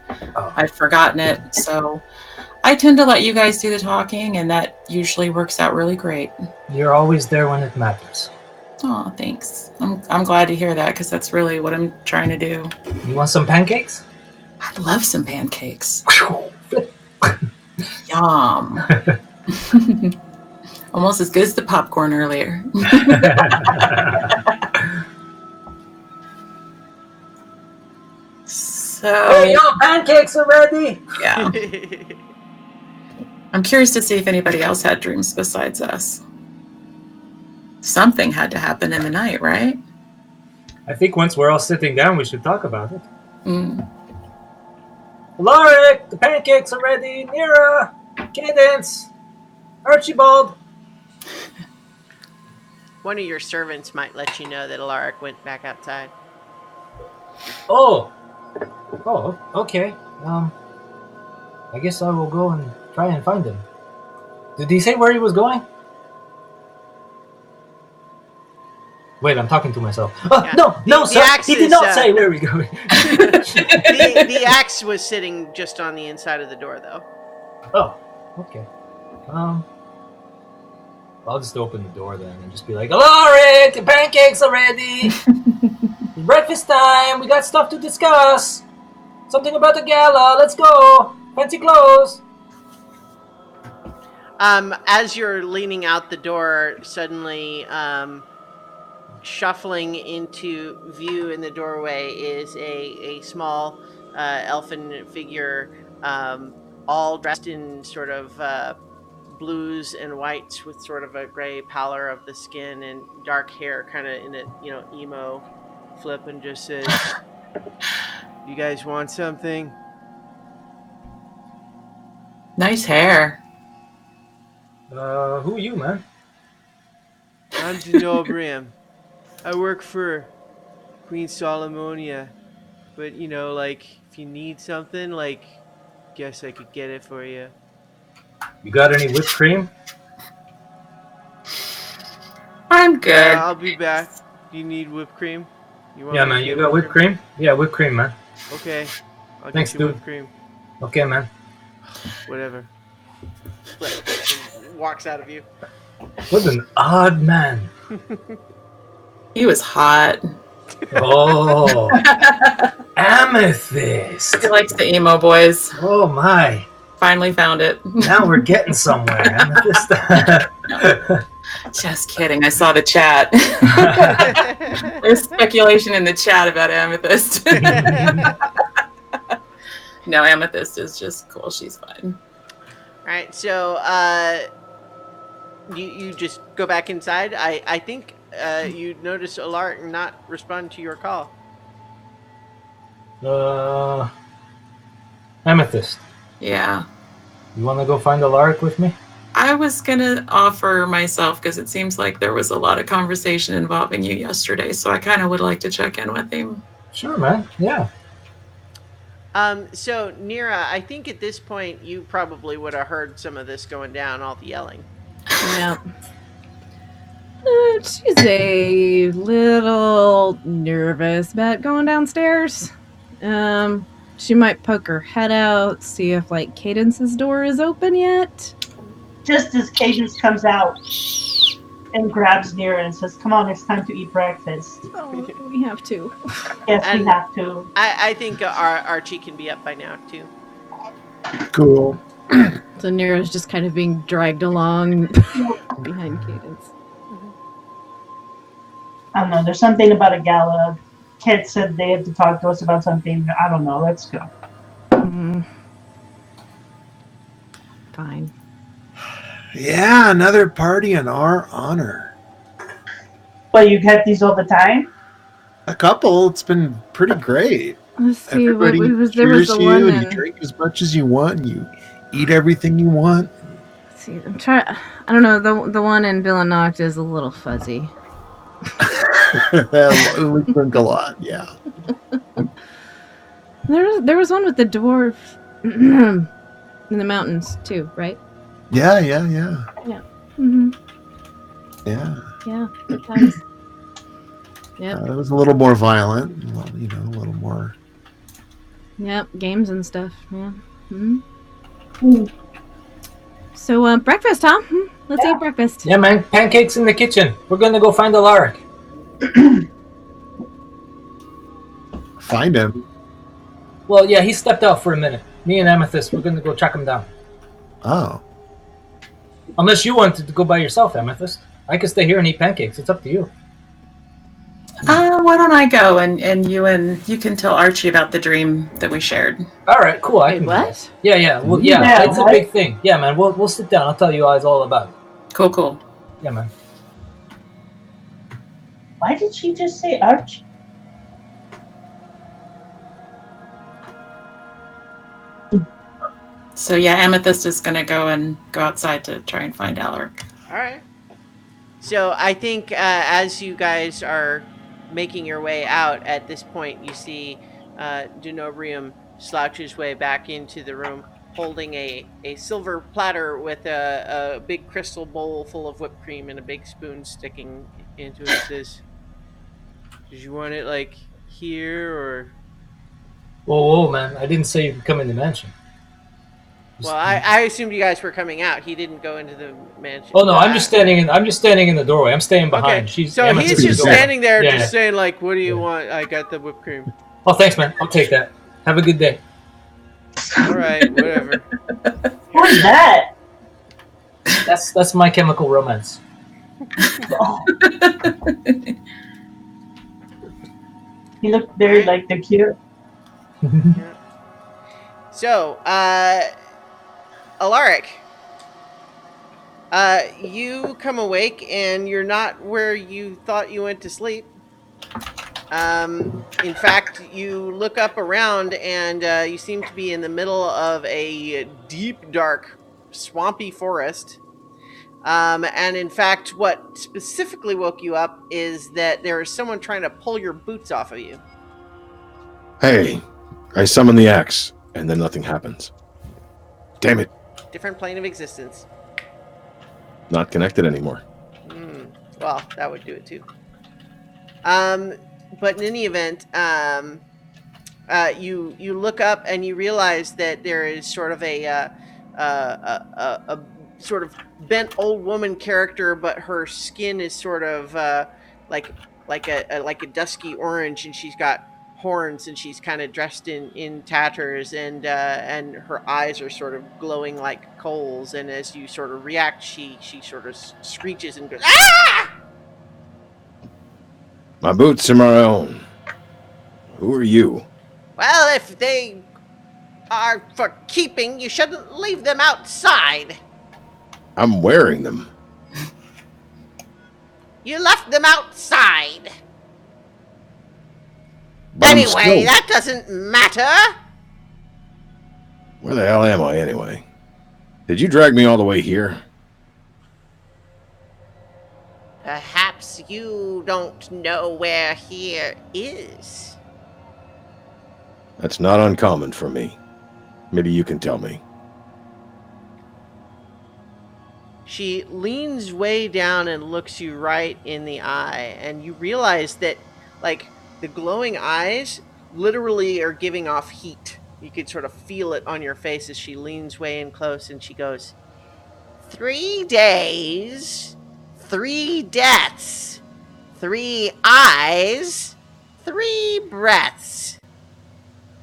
I've forgotten it. So I tend to let you guys do the talking, and that usually works out really great. You're always there when it matters. Oh, thanks. I'm glad to hear that, because that's really what I'm trying to do. You want some pancakes? I love some pancakes. Yum. Almost as good as the popcorn earlier. So, Hey, your pancakes are ready. yeah. I'm curious to see if anybody else had dreams besides us. Something had to happen in the night, right? I think once we're all sitting down, we should talk about it. Mm. Alaric, the pancakes are ready. Nira, Cadence, Archibald. One of your servants might let you know that Alaric went back outside. Oh, okay. I guess I will go and try and find him. Did he say where he was going? Wait, I'm talking to myself. Oh, Yeah. no, The sir. axe He did is, not say where we're going. The axe was sitting just on the inside of the door, though. Oh, okay. I'll just open the door then and just be like, Alaric, the pancakes are ready. It's breakfast time. We got stuff to discuss. Something about the gala. Let's go. Fancy clothes. As you're leaning out the door, suddenly, shuffling into view in the doorway is a small elfin figure, all dressed in sort of blues and whites with sort of a gray pallor of the skin and dark hair, kind of in a emo flip, and just says, "You guys want something?" Nice hair. Who are you, man? I'm Denobrium. I work for Queen Solomonia, but if you need something, guess I could get it for you. You got any whipped cream? I'm good. I'll be back. Do you need whipped cream? Yeah, man. You got whipped cream? Yeah, whipped cream, man. Okay. I'll Thanks, get you dude. whipped cream. Okay, man. Whatever. Walks out of you. What an odd man. He was hot. Oh, amethyst. He likes the emo boys. Oh my. Finally found it. Now we're getting somewhere. Amethyst. Just kidding. I saw the chat. There's speculation in the chat about Amethyst. No, Amethyst is just cool. She's fine. All right, so you just go back inside. I think you notice Alaric not respond to your call. Amethyst. Yeah. You want to go find Alaric with me? I was going to offer myself because it seems like there was a lot of conversation involving you yesterday, so I kind of would like to check in with him. Sure, man. Yeah. So Nira, I think at this point you probably would have heard some of this going down, all the yelling. Yeah. She's a little nervous about going downstairs. She might poke her head out, see if Cadence's door is open yet. Just as Cadence comes out and grabs Nira and says, "Come on, it's time to eat breakfast." Oh, we have to. Yes, And we have to. I think Archie can be up by now too. Cool. So Nira's just kind of being dragged along behind Cadence. I don't know. There's something about a gala. Kit said they had to talk to us about something. I don't know. Let's go. Fine. Yeah, another party in our honor. But you get these all the time? A couple. It's been pretty great. Let's see. Everybody There was cheers the you, one. and you drink as much as you want, and you eat everything you want. Let's see. I'm trying. I don't know. The one in Villanoct is a little fuzzy. We drink a lot, yeah. There was one with the dwarf in the mountains too, right? Yeah. Mm-hmm. Yeah. Yeah. That was, yep. It was a little more violent. Well, a little more. Yep. Games and stuff. Yeah. Mm-hmm. So breakfast, huh? Let's eat breakfast. Yeah, man. Pancakes in the kitchen. We're gonna go find Alaric. Find him. Well, yeah, he stepped out for a minute. Me and Amethyst, we're gonna go track him down. Oh. Unless you wanted to go by yourself, Amethyst. I can stay here and eat pancakes. It's up to you. Why don't I go and you can tell Archie about the dream that we shared. All right, cool. I Wait, can what? go. Yeah. Well, Yeah, it's a what? big thing. Yeah, man. We'll sit down. I'll tell you guys all about it. Cool. Yeah, man. Why did she just say Archie? So yeah, Amethyst is gonna go outside to try and find Alaric. All right. So I think as you guys are making your way out, at this point, you see Denobrium slouch his way back into the room, holding a silver platter with a big crystal bowl full of whipped cream and a big spoon sticking into it. Says, "Did you want it like here or?" Whoa, man! I didn't say you could come in the mansion. Well, I assumed you guys were coming out. He didn't go into the mansion. Oh no, I'm just standing in the doorway. I'm staying behind. Okay. So he's just standing there, just saying like, "What do you want? I got the whipped cream." Oh, thanks, man. I'll take that. Have a good day. All right, whatever. Who's that? That's My Chemical Romance. Oh. He looked very like the cute. So, Alaric, you come awake and you're not where you thought you went to sleep. In fact, you look up around and you seem to be in the middle of a deep, dark, swampy forest. And in fact, what specifically woke you up is that there is someone trying to pull your boots off of you. Hey, I summon the axe, and then nothing happens. Damn it. Different plane of existence. Not connected anymore. Well, that would do it too. But in any event, you look up and you realize that there is sort of a sort of bent old woman character, but her skin is sort of like a dusky orange, and she's got horns, and she's kind of dressed in tatters, and her eyes are sort of glowing like coals. And as you sort of react, she sort of screeches and goes, "Ah!" My boots are my own. Who are you? Well, if they are for keeping, you shouldn't leave them outside. I'm wearing them. You left them outside. But I'm Anyway, still... that doesn't matter. Where the hell am I, anyway? Did you drag me all the way here? Perhaps you don't know where here is. That's not uncommon for me. Maybe you can tell me. She leans way down and looks you right in the eye, and you realize that, like, the glowing eyes literally are giving off heat. You could sort of feel it on your face as she leans way in close, and she goes, 3 days, 3 deaths, 3 eyes, 3 breaths.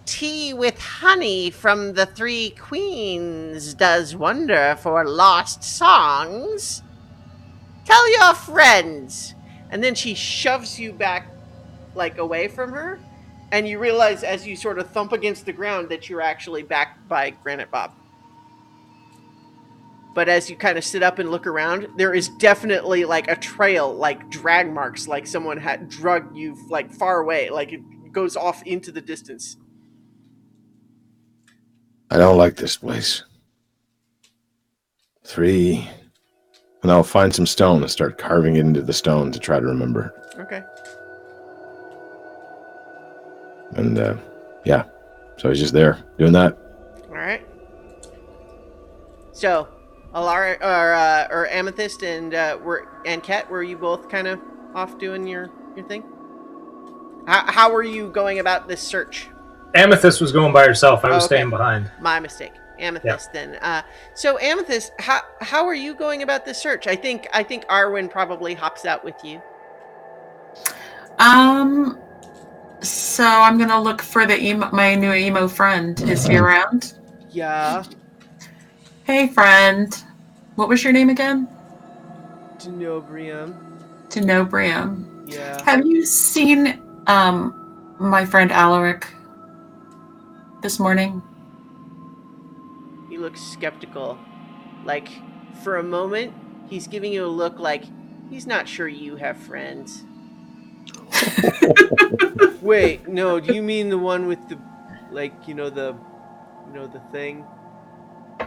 Tea with honey from the 3 queens does wonder for lost songs. Tell your friends. And then she shoves you back, like, away from her, and you realize as you sort of thump against the ground that you're actually back by Granite Bob. But as you kind of sit up and look around, there is definitely like a trail, like drag marks, like someone had drugged you like far away, like it goes off into the distance. I don't like this place. 3... And I'll find some stone and start carving it into the stone to try to remember. Okay. And, yeah. So I was just there, doing that. All right. So, Alara, or Amethyst and Ket, were you both kind of off doing your thing? How were you going about this search? Amethyst was going by herself. I was okay. staying behind. My mistake. Amethyst, then. So Amethyst, how are you going about this search? I think Arwen probably hops out with you. So I'm gonna look for my new emo friend. Is he around? Yeah. Hey, friend. What was your name again? Denobrium. Denobrium. Yeah. Have you seen my friend Alaric this morning? He looks skeptical. Like, for a moment, he's giving you a look like he's not sure you have friends. Wait, no, do you mean the one with the, like, the thing?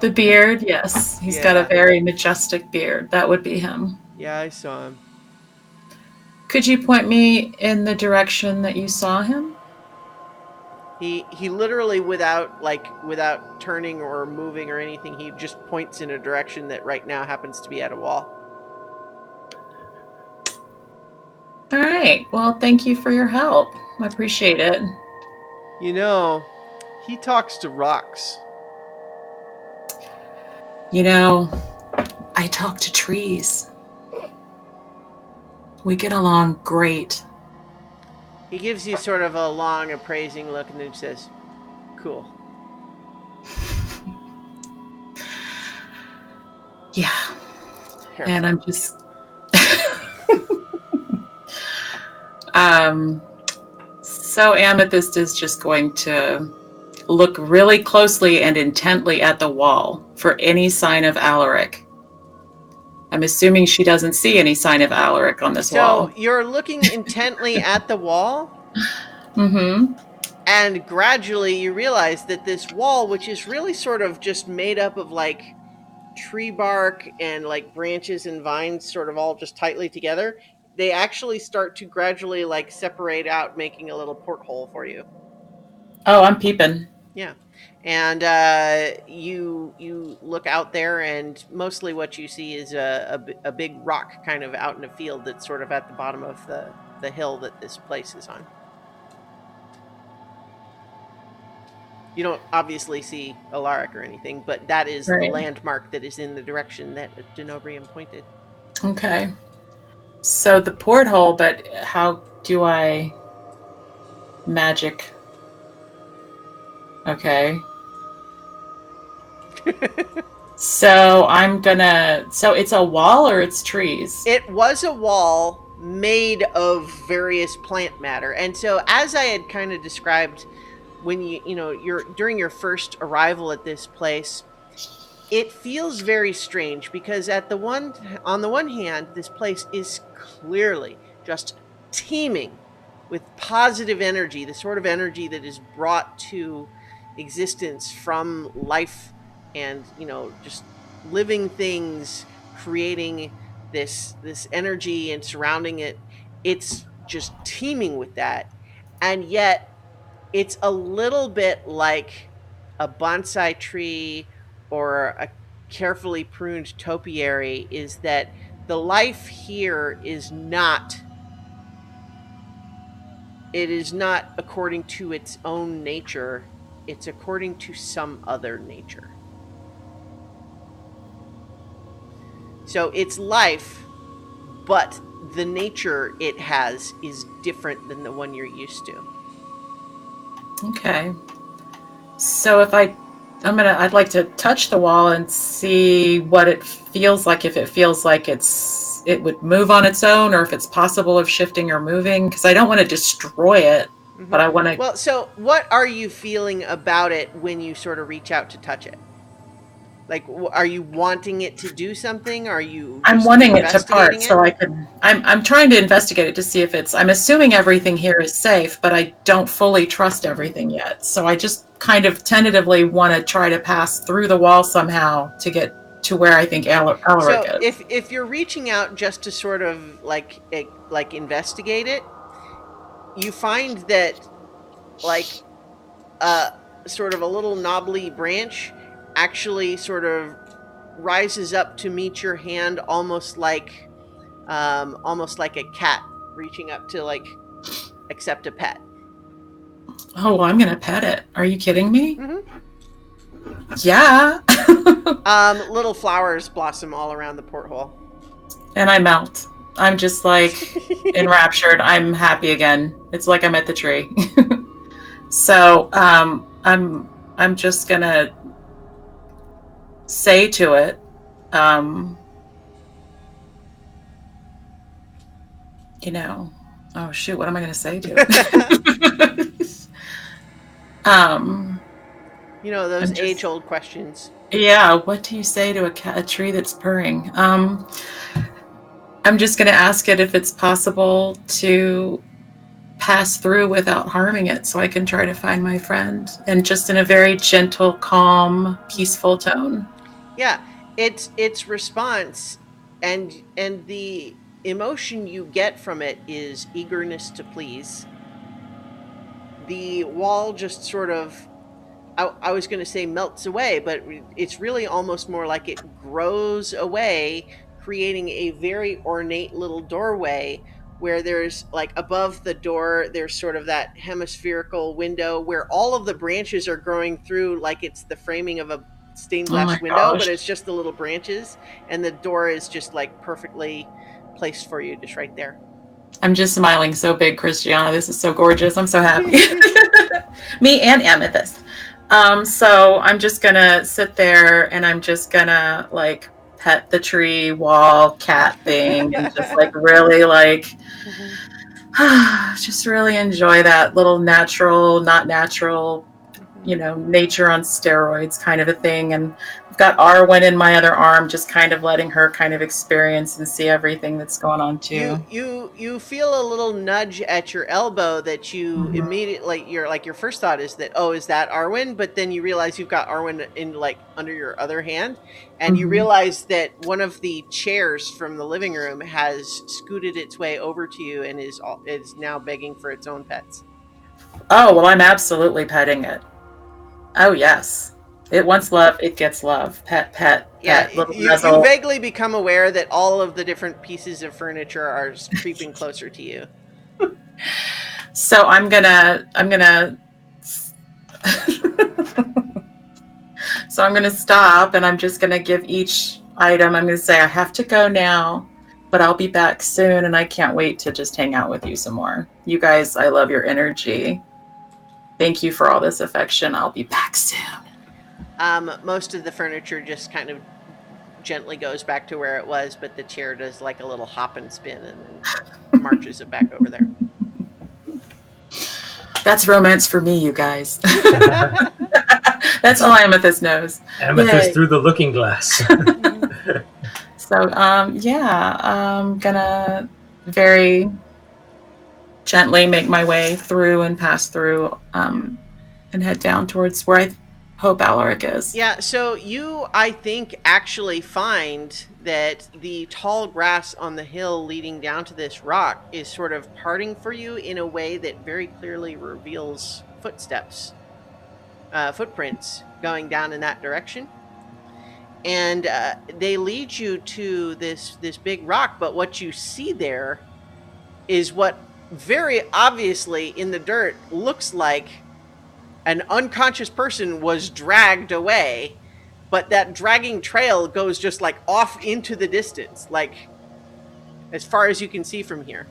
The beard, yes. He's got a very majestic beard. That would be him. Yeah, I saw him. Could you point me in the direction that you saw him? He literally, without turning or moving or anything, he just points in a direction that right now happens to be at a wall. All right. Well, thank you for your help. I appreciate it. He talks to rocks. I talk to trees. We get along great. He gives you sort of a long, appraising look and then says, "Cool." Yeah. And I'm just... So Amethyst is just going to look really closely and intently at the wall for any sign of Alaric. I'm assuming she doesn't see any sign of Alaric on this wall. So you're looking intently at the wall? Mm-hmm. And gradually you realize that this wall, which is really sort of just made up of like tree bark and like branches and vines sort of all just tightly together, they actually start to gradually like separate out, making a little porthole for you. Oh, I'm peeping. Yeah. And you look out there, and mostly what you see is a big rock kind of out in a field that's sort of at the bottom of the hill that this place is on. You don't obviously see Alaric or anything, but that is the landmark that is in the direction that Denobrium pointed. Okay. So the porthole, but how do I magic? Okay. So it's a wall or it's trees? It was a wall made of various plant matter. And so as I had kind of described when you're during your first arrival at this place, it feels very strange because on the one hand, this place is clearly just teeming with positive energy, the sort of energy that is brought to existence from life and just living things, creating this energy and surrounding it. It's just teeming with that, and yet it's a little bit like a bonsai tree or a carefully pruned topiary, is that the life here is not according to its own nature. It's according to some other nature. So it's life, but the nature it has is different than the one you're used to. Okay. So if I'd like to touch the wall and see what it feels like, if it feels like it would move on its own, or if it's possible of shifting or moving, because I don't want to destroy it, but I want to... Well, so what are you feeling about it when you sort of reach out to touch it? Like, are you wanting it to do something? Are you? I'm wanting it to part so I can. I'm trying to investigate it to see if it's. I'm assuming everything here is safe, but I don't fully trust everything yet. So I just kind of tentatively want to try to pass through the wall somehow to get to where I think Alaric is. So if you're reaching out just to sort of like investigate it, you find that like sort of a little knobbly branch actually sort of rises up to meet your hand, almost like a cat reaching up to like accept a pet. Oh, I'm gonna pet it. Are you kidding me? Mm-hmm. Yeah. Little flowers blossom all around the porthole, and I melt. I'm just like enraptured. I'm happy again. It's like I'm at the tree. So I'm just gonna say to it, You know, oh shoot, what am I going to say to it? You know, those I'm just- age-old questions. Yeah, what do you say to a tree that's purring? I'm just going to ask it if it's possible to pass through without harming it so I can try to find my friend, and just in a very gentle, calm, peaceful tone. Yeah, its response and the emotion you get from it is eagerness to please. The wall just sort of, I was going to say melts away, but it's really almost more like it grows away, creating a very ornate little doorway where there's like above the door, there's sort of that hemispherical window where all of the branches are growing through like it's the framing of a stained Oh my glass window, gosh. but it's just the little branches, and the door is just like perfectly placed for you, just right there. I'm just smiling so big, Christiana. This is so gorgeous. I'm so happy. Me and Amethyst. So I'm just gonna sit there and I'm just gonna like pet the tree, wall, cat thing, and just like really like just really enjoy that little natural, not natural, you know, nature on steroids kind of a thing. And I've got Arwen in my other arm, just kind of letting her kind of experience and see everything that's going on too. You feel a little nudge at your elbow that you immediately, your first thought is that, oh, is that Arwen? But then you realize you've got Arwen in like under your other hand, and you realize that one of the chairs from the living room has scooted its way over to you and is now begging for its own pets. Oh, well, I'm absolutely petting it. Oh, yes. It wants love, it gets love. Pet, Yeah, little you nuzzle. vaguely become aware that all of the different pieces of furniture are creeping closer to you. So I'm gonna so I'm gonna stop, and I'm just gonna give each item, I'm gonna say, I have to go now, but I'll be back soon, and I can't wait to just hang out with you some more. You guys, I love your energy. Thank you for all this affection. I'll be back soon. Most of the furniture just kind of gently goes back to where it was, but the chair does like a little hop and spin and then marches it back over there. That's romance for me, you guys. That's all Amethyst knows. Amethyst Yay. through the looking glass. So, yeah, I'm gonna very gently make my way through and pass through and head down towards where I hope Alaric is. Yeah, so you, I think, actually find that the tall grass on the hill leading down to this rock is sort of parting for you in a way that very clearly reveals footprints going down in that direction. And they lead you to this big rock, but what you see there is what very obviously in the dirt looks like an unconscious person was dragged away, but that dragging trail goes just like off into the distance, like as far as you can see from here.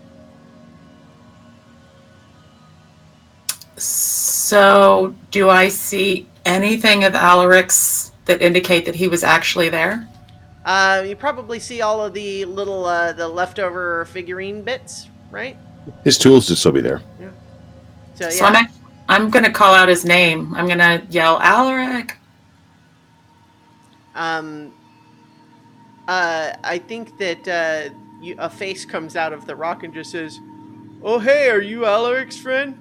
So, do I see anything of Alaric's that indicate that he was actually there? You probably see all of the little the leftover figurine bits, right? His tools would still be there. Yeah. So So yeah. I'm gonna call out his name. I'm gonna yell, Alaric. I think that a face comes out of the rock and just says, "Oh hey, are you Alaric's friend?"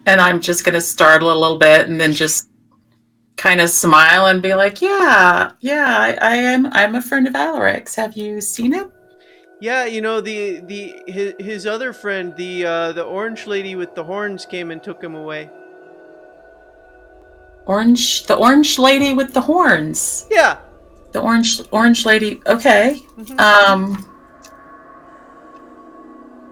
And I'm just gonna startle a little bit and then just kind of smile and be like, yeah, I am. I'm a friend of Alaric's. Have you seen him? Yeah, you know, his other friend, the orange lady with the horns, came and took him away. The orange lady with the horns. Yeah. The orange lady. Okay.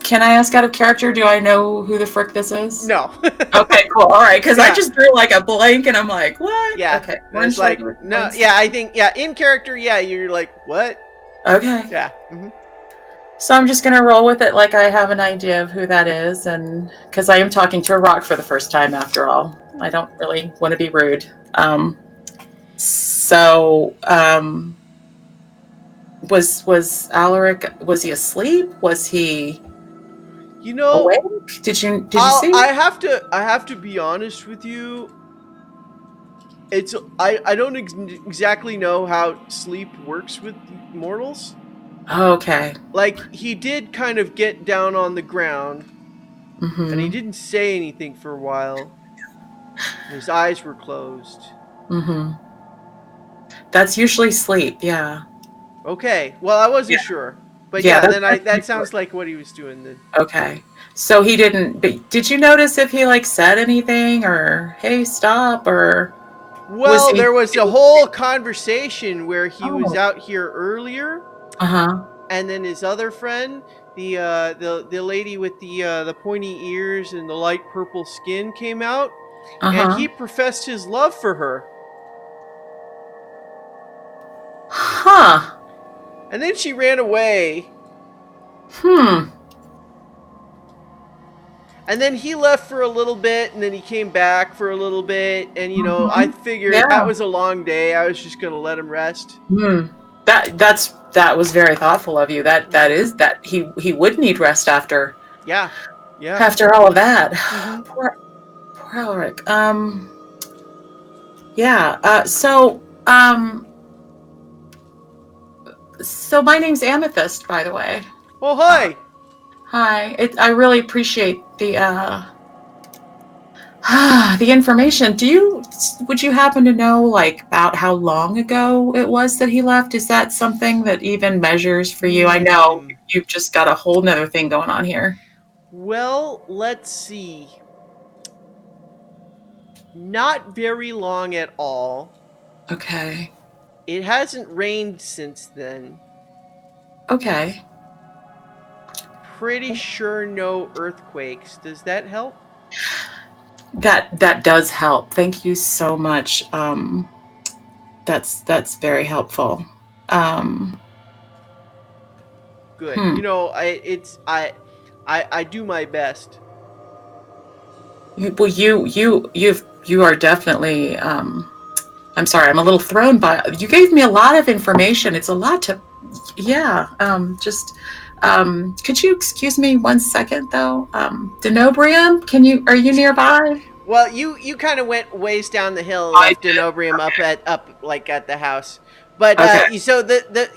Can I ask out of character? Do I know who the frick this is? No. Okay, cool. All right, because Yeah. I just drew like a blank, and I'm like, what? Yeah. Okay. It's like, no. Yeah, I think, yeah, in character, yeah, you're like, what? Okay. Yeah. So I'm just gonna roll with it, like I have an idea of who that is, and because I am talking to a rock for the first time, after all, I don't really want to be rude. was Alaric, was he asleep? Was he awake? Did you see? I have to be honest with you. I don't exactly know how sleep works with mortals. Okay. Like, he did kind of get down on the ground, and he didn't say anything for a while. His eyes were closed. That's usually sleep, yeah. Okay, well, I wasn't sure. But then that sounds like what he was doing then. Okay. So he didn't, but did you notice if he like said anything or, hey, stop, or? Well, there was a whole conversation where he was out here earlier. And then his other friend, the lady with the pointy ears and the light purple skin came out, and he professed his love for her. Huh. And then she ran away. And then he left for a little bit, and then he came back for a little bit, and I figured that was a long day. I was just gonna let him rest. That was very thoughtful of you. That he would need rest after. Yeah. After all of that, poor Alaric. So my name's Amethyst, by the way. Oh, hi. Hi. I really appreciate the information. Would you happen to know, like, about how long ago it was that he left? Is that something that even measures for you? I know you've just got a whole nother thing going on here. Well, let's see. Not very long at all. Okay. It hasn't rained since then. Okay. Pretty sure no earthquakes. Does that help? That does help. Thank you so much. That's very helpful. Good. I do my best. Well, you are definitely. I'm sorry. I'm a little thrown by. You gave me a lot of information. It's a lot to. Yeah. Could you excuse me 1 second though? Denobrium, are you nearby? Well, you kind of went ways down the hill, left Denobrium up at the house. But so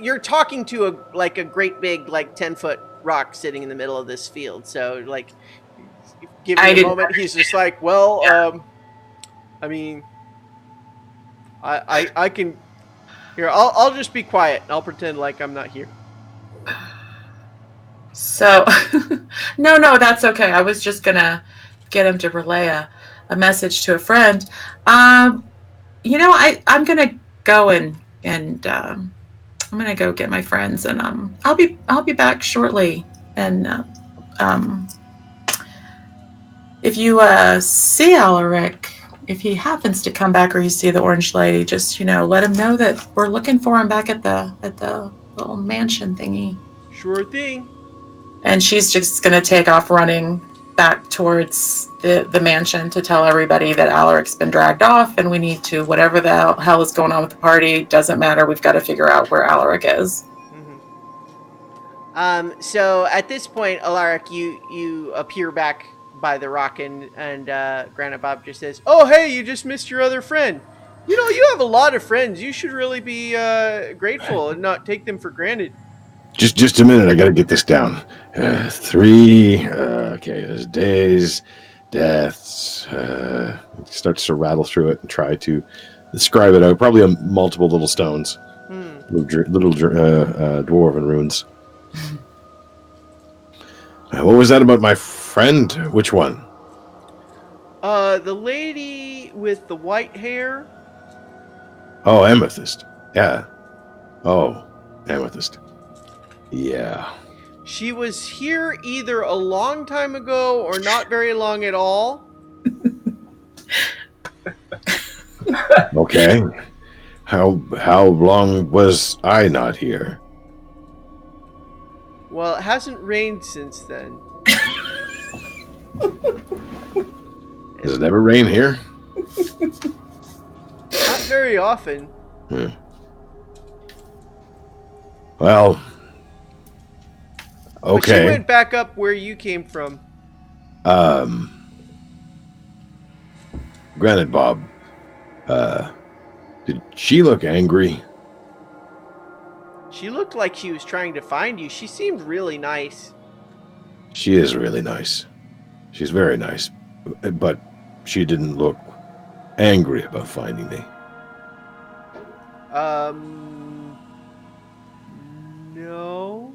you're talking to a great big 10-foot rock sitting in the middle of this field. So give me a moment. He's just like, well, I mean, I can. Here, I'll just be quiet. I'll pretend like I'm not here. So, no, that's okay. I was just gonna get him to relay a message to a friend. I'm gonna go and I'm gonna go get my friends, and I'll be back shortly. And if you see Alaric, if he happens to come back, or you see the orange lady, just let him know that we're looking for him back at the little mansion thingy. Sure thing. And she's just going to take off running back towards the mansion to tell everybody that Alaric's been dragged off, and we need to, whatever the hell is going on with the party, doesn't matter. We've got to figure out where Alaric is. So at this point, Alaric, you appear back by the rock, and Granite Bob just says, "Oh, hey, you just missed your other friend. You have a lot of friends. You should really be grateful and not take them for granted." Just a minute, I gotta get this down. 3, okay, there's days, deaths, starts to rattle through it and try to describe it out. Probably multiple little stones, little dwarven runes. What was that about my friend? Which one? The lady with the white hair. Oh, Amethyst. Yeah. Oh, Amethyst. Yeah. She was here either a long time ago or not very long at all. Okay. How long was I not here? Well, it hasn't rained since then. Does it ever rain here? Not very often. Well, But she okay. went back up where you came from. Granted, Bob, did she look angry? She looked like she was trying to find you. She seemed really nice. She is really nice. She's very nice. But she didn't look angry about finding me. No.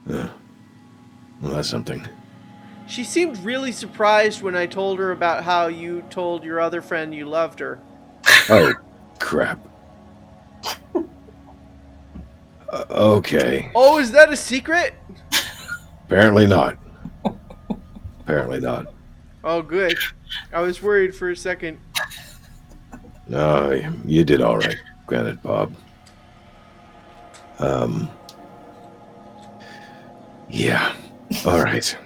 Well, that's something. She seemed really surprised when I told her about how you told your other friend you loved her. Oh, crap. Okay. Oh, is that a secret? Apparently not. Apparently not. Oh, good. I was worried for a second. No, you did all right. Granted, Bob. Yeah. All right.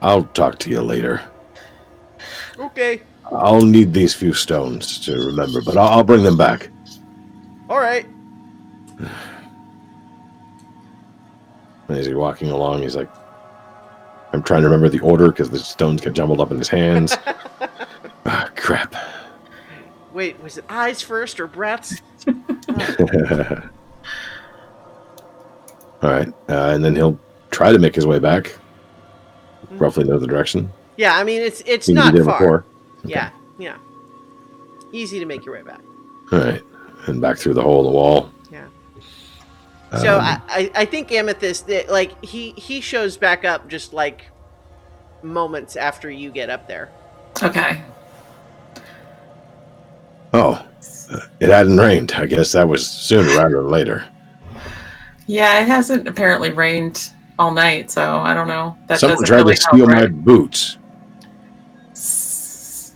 I'll talk to you later. Okay. I'll need these few stones to remember, but I'll bring them back. All right. And as he's walking along, he's like, I'm trying to remember the order because the stones get jumbled up in his hands. Ah, crap. Wait, was it eyes first or breaths? All right. And then he'll try to make his way back. Roughly know the direction. Yeah, I mean, it's You not did far. before. Yeah, yeah. Easy to make your way back. All right. And back through the hole in the wall. Yeah. So I think Amethyst, like, he shows back up just, like, moments after you get up there. Okay. Oh, it hadn't rained. I guess that was sooner rather than later. Yeah, it hasn't apparently rained all night, so I don't know. That Someone doesn't tried really to steal help, my right? boots.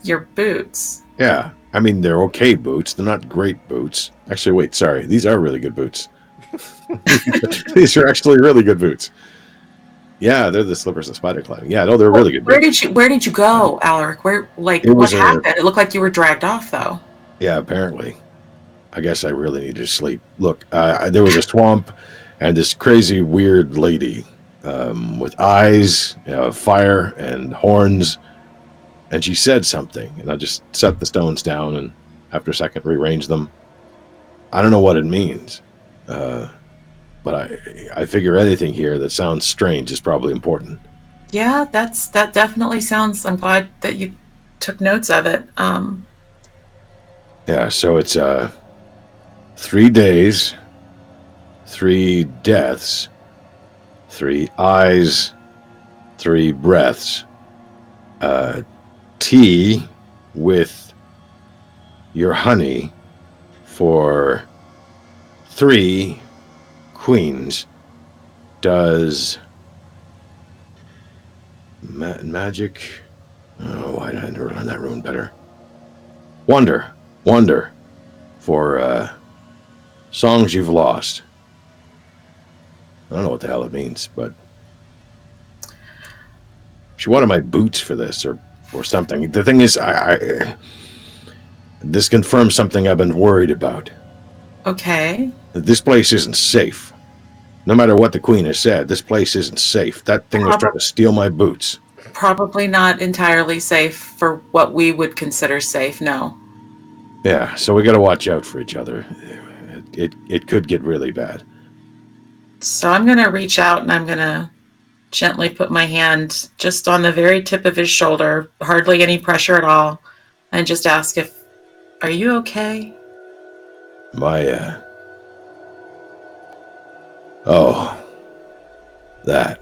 Your boots. Yeah. I mean, they're okay boots. They're not great boots. Actually, wait, sorry. These are really good boots. These are actually really good boots. Yeah, they're the slippers of spider climbing. Yeah, no, they're really good boots. Where did you go, Alaric? What was happened? It looked like you were dragged off, though. Yeah, apparently. I guess I really need to sleep. Look, there was a swamp and this crazy, weird lady with eyes, fire, and horns. And she said something, and I just set the stones down and after a second rearranged them. I don't know what it means, but I figure anything here that sounds strange is probably important. Yeah, that definitely sounds. I'm glad that you took notes of it. Yeah, so it's 3 days, 3 deaths, 3 eyes, 3 breaths. Tea with your honey for 3 queens does magic. Oh, why did I never learn that rune better? Wonder for songs you've lost. I don't know what the hell it means, but she wanted my boots for this or something. The thing is, this confirms something I've been worried about. Okay. This place isn't safe. No matter what the queen has said, this place isn't safe. That thing was trying to steal my boots. Probably not entirely safe for what we would consider safe, no. Yeah, so we got to watch out for each other. It could get really bad. So I'm going to reach out and I'm going to gently put my hand just on the very tip of his shoulder, hardly any pressure at all, and just ask are you okay? My, that.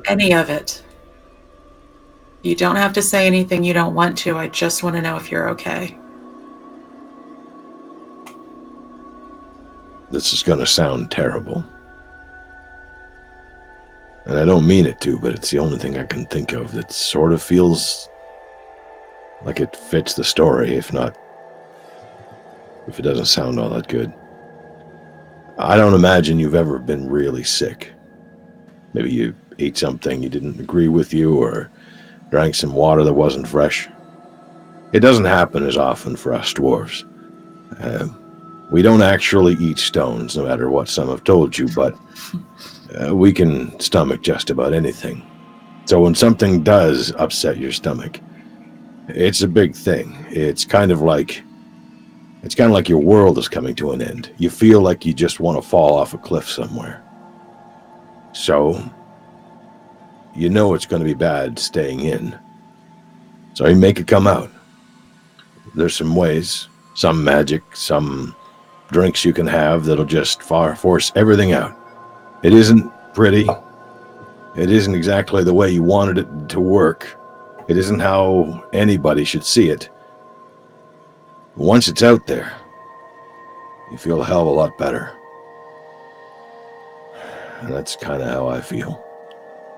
Any of it. You don't have to say anything you don't want to. I just want to know if you're okay. This is going to sound terrible. And I don't mean it to, but it's the only thing I can think of that sort of feels like it fits the story, if it doesn't sound all that good. I don't imagine you've ever been really sick. Maybe you ate something you didn't agree with you, or drank some water that wasn't fresh. It doesn't happen as often for us dwarves. We don't actually eat stones, no matter what some have told you, but we can stomach just about anything. So when something does upset your stomach, it's a big thing. It's kind of like your world is coming to an end. You feel like you just want to fall off a cliff somewhere. So you know it's going to be bad staying in. So you make it come out. There's some ways, some magic, some drinks you can have that'll just force everything out. It isn't pretty. It isn't exactly the way you wanted it to work. It isn't how anybody should see it. Once it's out there, you feel a hell of a lot better. And that's kind of how I feel.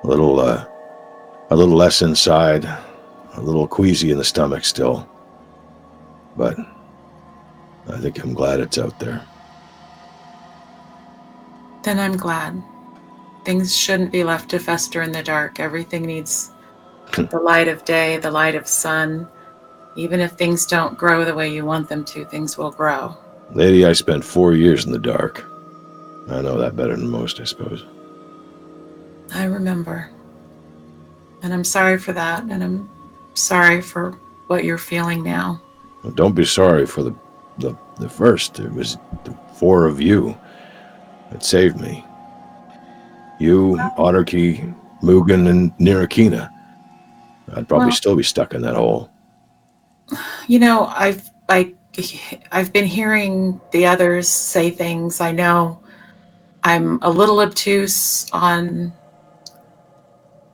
A little less inside, a little queasy in the stomach still. But I think I'm glad it's out there. Then I'm glad. Things shouldn't be left to fester in the dark. Everything needs the light of day, the light of sun. Even if things don't grow the way you want them to, things will grow. Lady, I spent 4 years in the dark. I know that better than most, I suppose. I remember. And I'm sorry for that, and I'm sorry for what you're feeling now. Well, don't be sorry for the first. It was the 4 of you that saved me. You, Otterkey, Mugen, and Nirakina. I'd probably still be stuck in that hole. You know, I've been hearing the others say things. I know I'm a little obtuse on...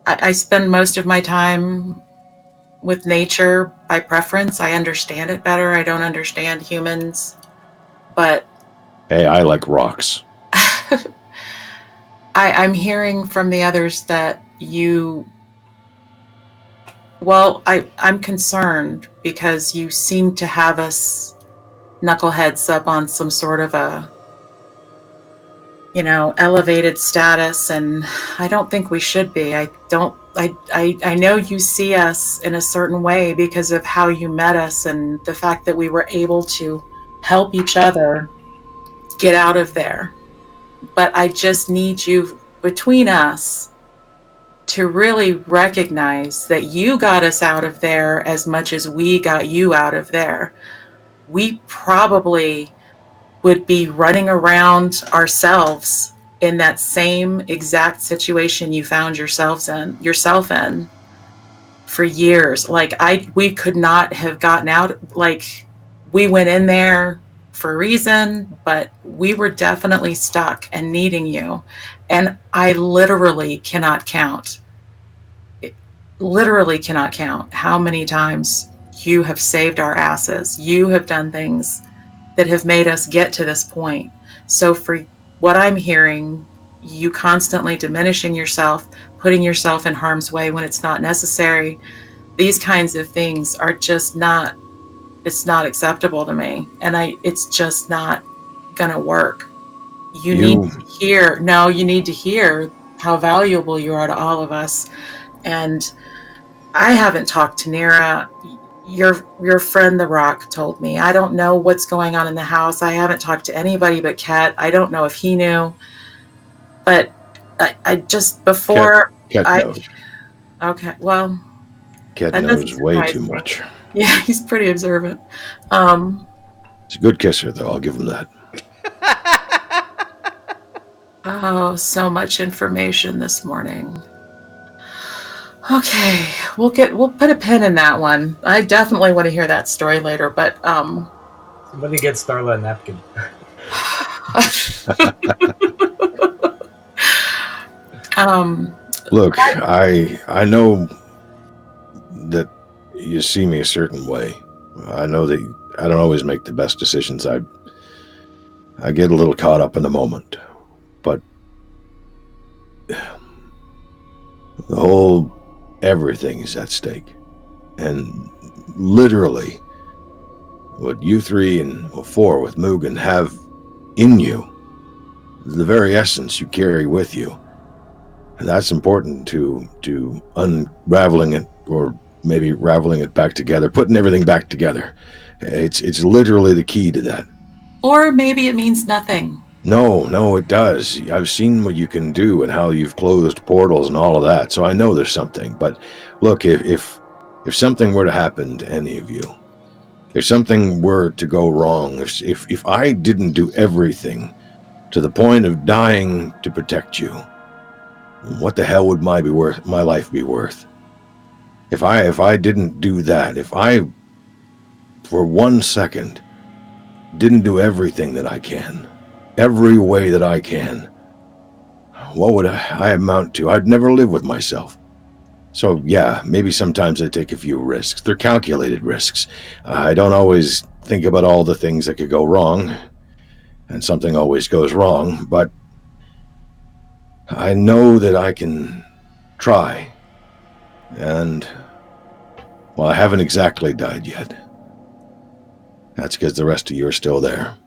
I spend most of my time with nature by preference. I understand it better. I don't understand humans, but... Hey, I like rocks. I'm hearing from the others that you... Well, I'm concerned because you seem to have us knuckleheads up on some sort of a, elevated status, and I don't think we should be. I know you see us in a certain way because of how you met us and the fact that we were able to help each other get out of there. But I just need you, between us, to really recognize that you got us out of there as much as we got you out of there. We probably would be running around ourselves in that same exact situation you found yourself in for years. We could not have gotten out. We went in there for a reason, but we were definitely stuck and needing you. And I literally cannot count how many times you have saved our asses. You have done things that have made us get to this point. So for what I'm hearing, you constantly diminishing yourself, putting yourself in harm's way when it's not necessary, these kinds of things are just not, it's not acceptable to me. And it's just not gonna work. You need to hear how valuable you are to all of us. And I haven't talked to Nira. Your friend The Rock told me. I don't know what's going on in the house. I haven't talked to anybody but Ket. I don't know if he knew. But I just before Ket knows. Okay, well, Ket knows way too much. Yeah, he's pretty observant. He's a good kisser, though. I'll give him that. Oh, so much information this morning. Okay, we'll put a pin in that one. I definitely want to hear that story later, but somebody get Starla a napkin. Look, I know that you see me a certain way. I know that I don't always make the best decisions. I get a little caught up in the moment, but the whole everything is at stake, and literally what you 3 and 4 with Mugen have in you, the very essence you carry with you, and that's important to unraveling it or maybe raveling it back together, putting everything back together. It's literally the key to that. Or maybe it means nothing. No, it does. I've seen what you can do and how you've closed portals and all of that, so I know there's something. But look, if something were to happen to any of you, if something were to go wrong, if I didn't do everything to the point of dying to protect you, what the hell would my life be worth? If I didn't do that, if I for 1 second didn't do everything that I can, every way that I can, what would I amount to? I'd never live with myself. So yeah, maybe sometimes I take a few risks. They're calculated risks. I don't always think about all the things that could go wrong, and something always goes wrong, but I know that I can try. And, well, I haven't exactly died yet. That's because the rest of you are still there.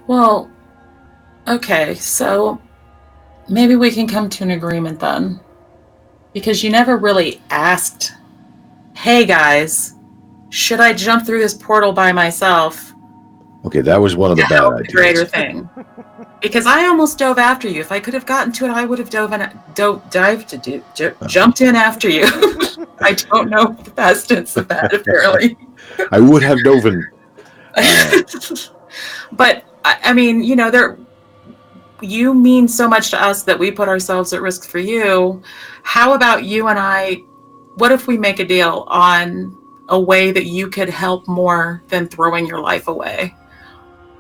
Well, okay, so maybe we can come to an agreement then. Because you never really asked, hey guys, should I jump through this portal by myself? Okay, that was one of the bad ideas. Greater thing. Because I almost dove after you. If I could have gotten to it, I would have jumped in after you. I don't know the past tense of that, apparently. I would have dove in. But, I mean, you know, you mean so much to us that we put ourselves at risk for you. How about you and I, what if we make a deal on a way that you could help more than throwing your life away?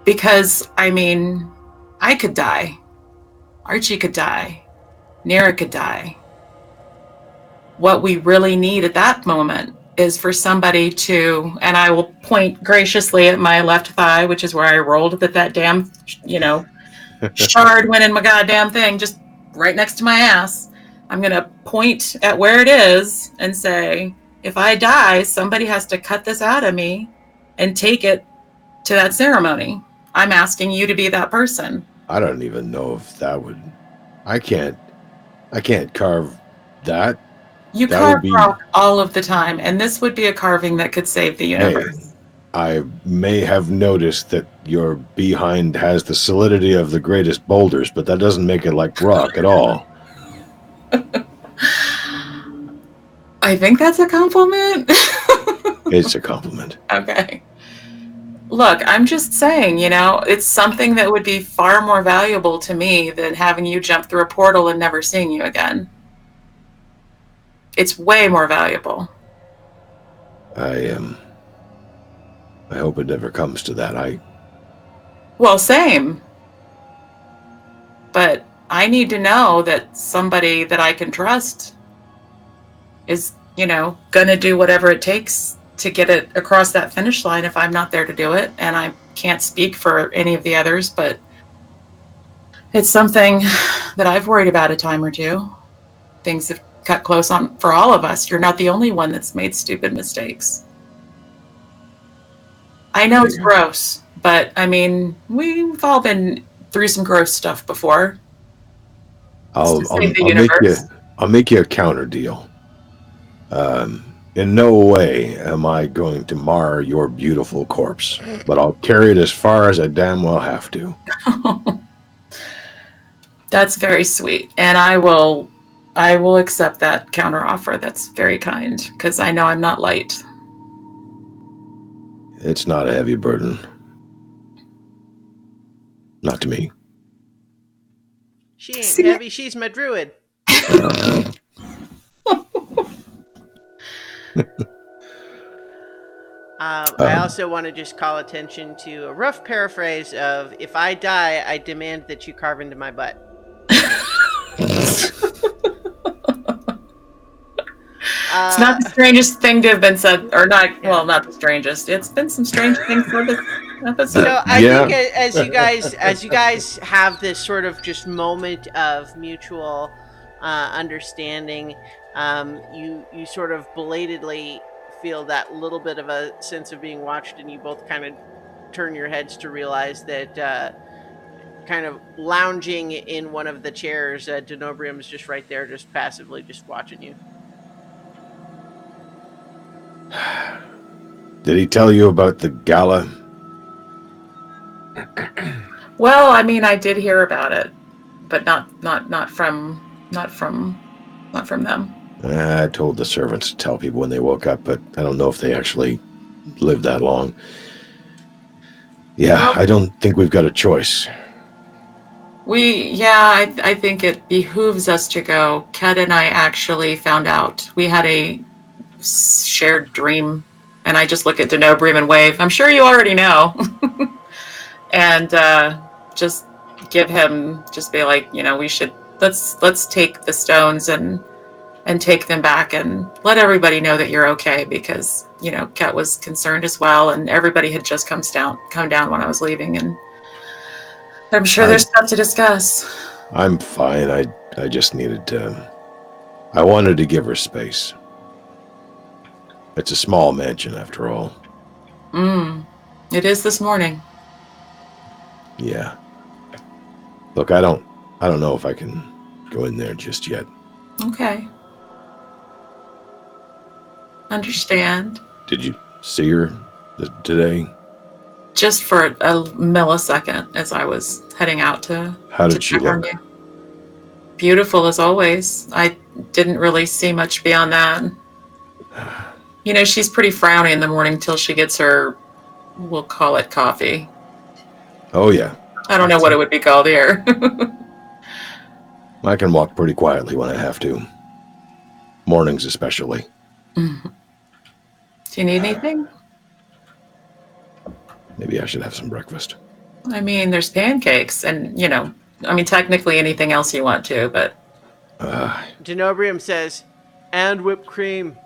Because, I mean, I could die. Archie could die. Nera could die. What we really need at that moment is for somebody to, and I will point graciously at my left thigh, which is where I rolled that damn, you know, shard went in my goddamn thing, just right next to my ass. I'm going to point at where it is and say, if I die, somebody has to cut this out of me and take it to that ceremony. I'm asking you to be that person. I don't even know if that would... I can't carve that. You carve rock all of the time, and this would be a carving that could save the universe. Hey, I may have noticed that your behind has the solidity of the greatest boulders, but that doesn't make it like rock at all. I think that's a compliment. It's a compliment. Okay. Look, I'm just saying, you know, it's something that would be far more valuable to me than having you jump through a portal and never seeing you again. It's way more valuable. I hope it never comes to that. Well, same. But I need to know that somebody that I can trust is, you know, gonna do whatever it takes to get it across that finish line if I'm not there to do it. And I can't speak for any of the others, but it's something that I've worried about a time or two. Things have cut close on for all of us. You're not the only one that's made stupid mistakes. I know it's gross, but I mean, we've all been through some gross stuff before. I'll make you a counter deal. In no way am I going to mar your beautiful corpse, but I'll carry it as far as I damn well have to. That's very sweet, and I will accept that counter offer. That's very kind, because I know I'm not light. It's not a heavy burden. Not to me. She ain't heavy, she's my druid. I also want to just call attention to a rough paraphrase of, if I die, I demand that you carve into my butt. It's not the strangest thing to have been said, or not. Well, not the strangest. It's been some strange things for this episode. So I think as you guys have this sort of just moment of mutual understanding, you sort of belatedly feel that little bit of a sense of being watched, and you both kind of turn your heads to realize that kind of lounging in one of the chairs. Denobrium's just right there, just passively just watching you. Did he tell you about the gala? Well, I mean, I did hear about it, but not from them. I told the servants to tell people when they woke up, but I don't know if they actually lived that long. Yeah, I don't think we've got a choice. I think it behooves us to go. Kat and I actually found out. We had a shared dream, and I just look at Denobrium and wave. I'm sure you already know. And just give him, just be like, we should, let's take the stones and take them back and let everybody know that you're okay, because, Kat was concerned as well, and everybody had just come down when I was leaving, and I'm sure there's stuff to discuss. I'm fine. I just needed to... I wanted to give her space. It's a small mansion, after all. It is this morning. Yeah. Look, I don't know if I can go in there just yet. Okay. Understand. Did you see her today? Just for a millisecond as I was heading out to... How did she look? Beautiful as always. I didn't really see much beyond that. She's pretty frowny in the morning till she gets her, we'll call it coffee. Oh, yeah. I don't know what it would be called here. I can walk pretty quietly when I have to. Mornings especially. Mm-hmm. Do you need anything? Maybe I should have some breakfast. I mean, there's pancakes and, technically anything else you want to, but... Denobrium says, and whipped cream.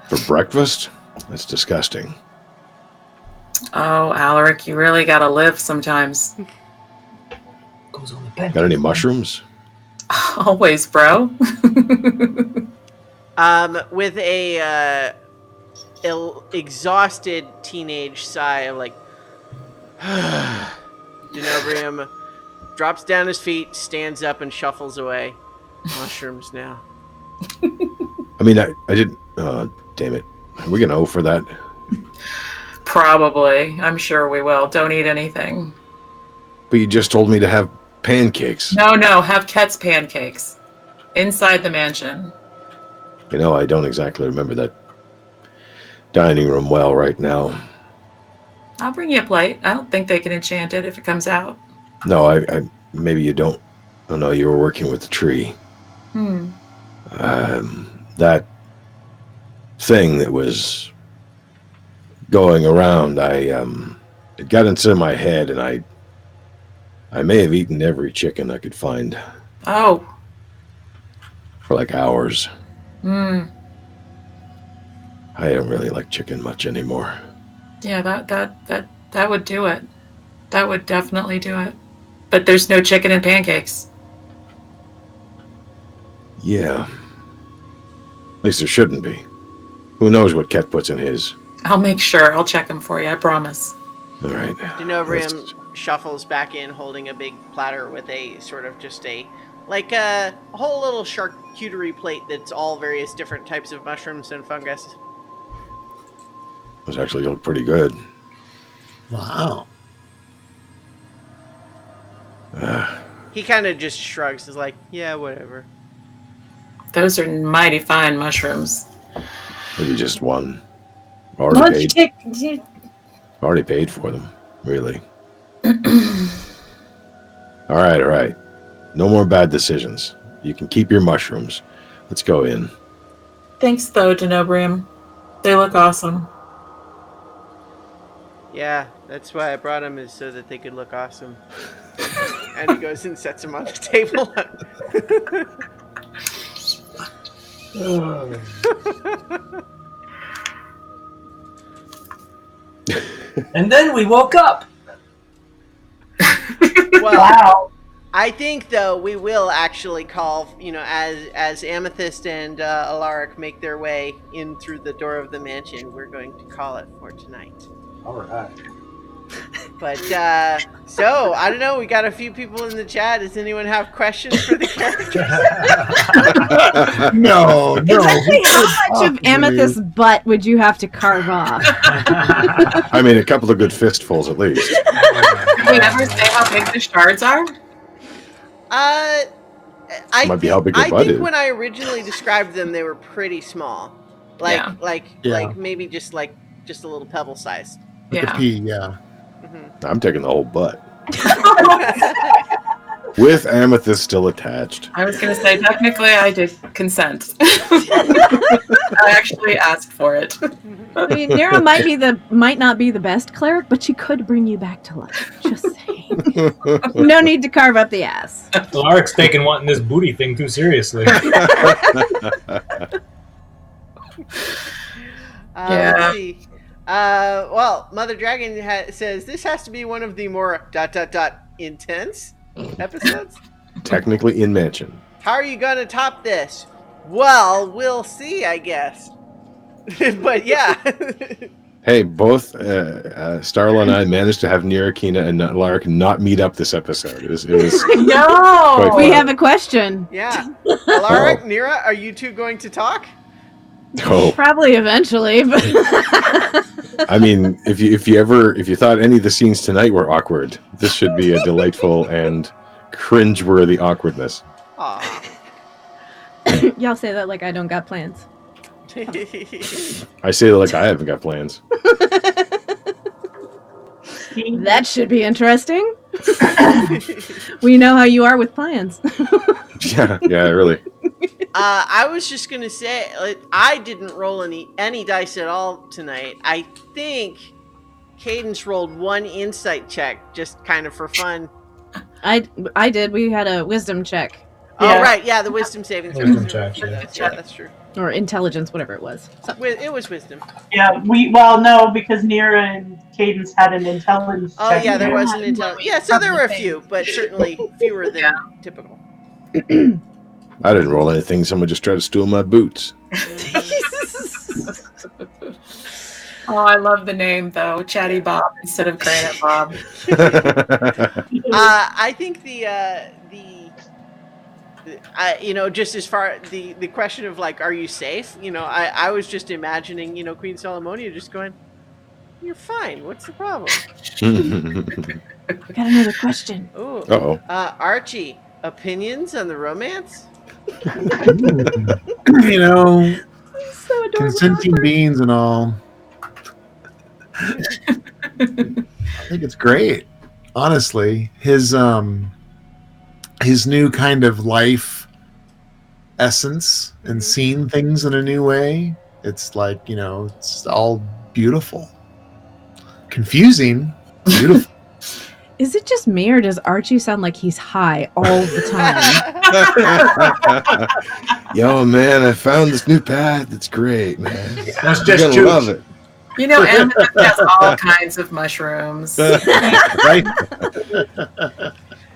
For breakfast? That's disgusting. Oh, Alaric, you really gotta live sometimes. Goes on the pen. Got any mushrooms? Always, bro. With a exhausted teenage sigh of like, Denobrium drops down his feet, stands up, and shuffles away. Mushrooms now. I mean, I didn't... damn it. Are we gonna owe for that? Probably. I'm sure we will. Don't eat anything. But you just told me to have pancakes. No. Have Ket's pancakes. Inside the mansion. I don't exactly remember that dining room well right now. I'll bring you a plate. I don't think they can enchant it if it comes out. No, I maybe you don't. Oh, no, you were working with the tree. That thing that was going around, it got into my head, and I may have eaten every chicken I could find. Oh. For like hours. I don't really like chicken much anymore. Yeah, that would do it. That would definitely do it. But there's no chicken and pancakes. Yeah. At least there shouldn't be. Who knows what Ket puts in his? I'll make sure. I'll check them for you. I promise. All right. Denobrium shuffles back in, holding a big platter with a sort of just a whole little charcuterie plate that's all various different types of mushrooms and fungus. Those actually look pretty good. Wow. He kind of just shrugs. Is like, yeah, whatever. Those are mighty fine mushrooms. Maybe just one. Already paid for them, really. All right. No more bad decisions. You can keep your mushrooms. Let's go in. Thanks, though, Denobrium. They look awesome. Yeah, that's why I brought them, is so that they could look awesome. And he goes and sets them on the table. And then we woke up. Well, Wow. I think, though, we will actually call, as Amethyst and Alaric make their way in through the door of the mansion, we're going to call it for tonight. All right. But so I don't know. We got a few people in the chat. Does anyone have questions for the characters? No. Exactly how much of Amethyst's butt would you have to carve off? I mean, a couple of good fistfuls at least. Did we ever say how big the shards are? Might be how big your I butt think is. when I originally described them, they were pretty small. Like Yeah. like maybe just a little pebble sized. Like a pea, yeah. I'm taking the whole butt. With Amethyst still attached. I was going to say, technically, I did consent. I actually asked for it. I mean, Nera might not be the best cleric, but she could bring you back to life. Just saying. No need to carve up the ass. Alaric's taking wanting this booty thing too seriously. Let's see. Well, Mother Dragon says this has to be one of the more ... intense episodes. Technically in Mansion. How are you gonna top this? Well, we'll see, I guess. But yeah. Hey, both Starla and I managed to have Nirakina and Alaric not meet up this episode. It was No! quite We fun. have a question. Yeah. Alaric, Nira, are you two going to talk? Oh, Probably eventually, but I mean, if you thought any of the scenes tonight were awkward, this should be a delightful and cringe-worthy awkwardness. Aw. y'all say that like I don't got plans. I say that like I haven't got plans. That should be interesting. We know how you are with plans. Yeah, really. I was just gonna say, I didn't roll any dice at all tonight. I think Cadence rolled one insight check, just kind of for fun. I did. We had a wisdom check. Oh, right, yeah, the wisdom saving throw. Wisdom check, yeah. Yeah, that's true. Or intelligence, whatever it was. So, It was wisdom. Yeah, no, because Nira and Cadence had an intelligence Oh, check. yeah, there was an intelligence. Yeah, so there were a few, but certainly fewer than typical. I didn't roll anything. Someone just tried to steal my boots. Oh, I love the name, though. Chatty Bob instead of Granite Bob. I think just as far the question of like, are you safe? I was just imagining, Queen Solomonia just going, "You're fine. What's the problem?" got another question. Ooh. Uh-oh. Archie, opinions on the romance? You know, So adorable. consenting beings and all. I think it's great. Honestly, his new kind of life essence and seeing things in a new way. It's like, it's all beautiful. Confusing, beautiful. Is it just me, or does Archie sound like he's high all the time? Yo, man, I found this new path. It's great, man. That's You're just gonna juice. love it. You know, Amethyst has all kinds of mushrooms. Right?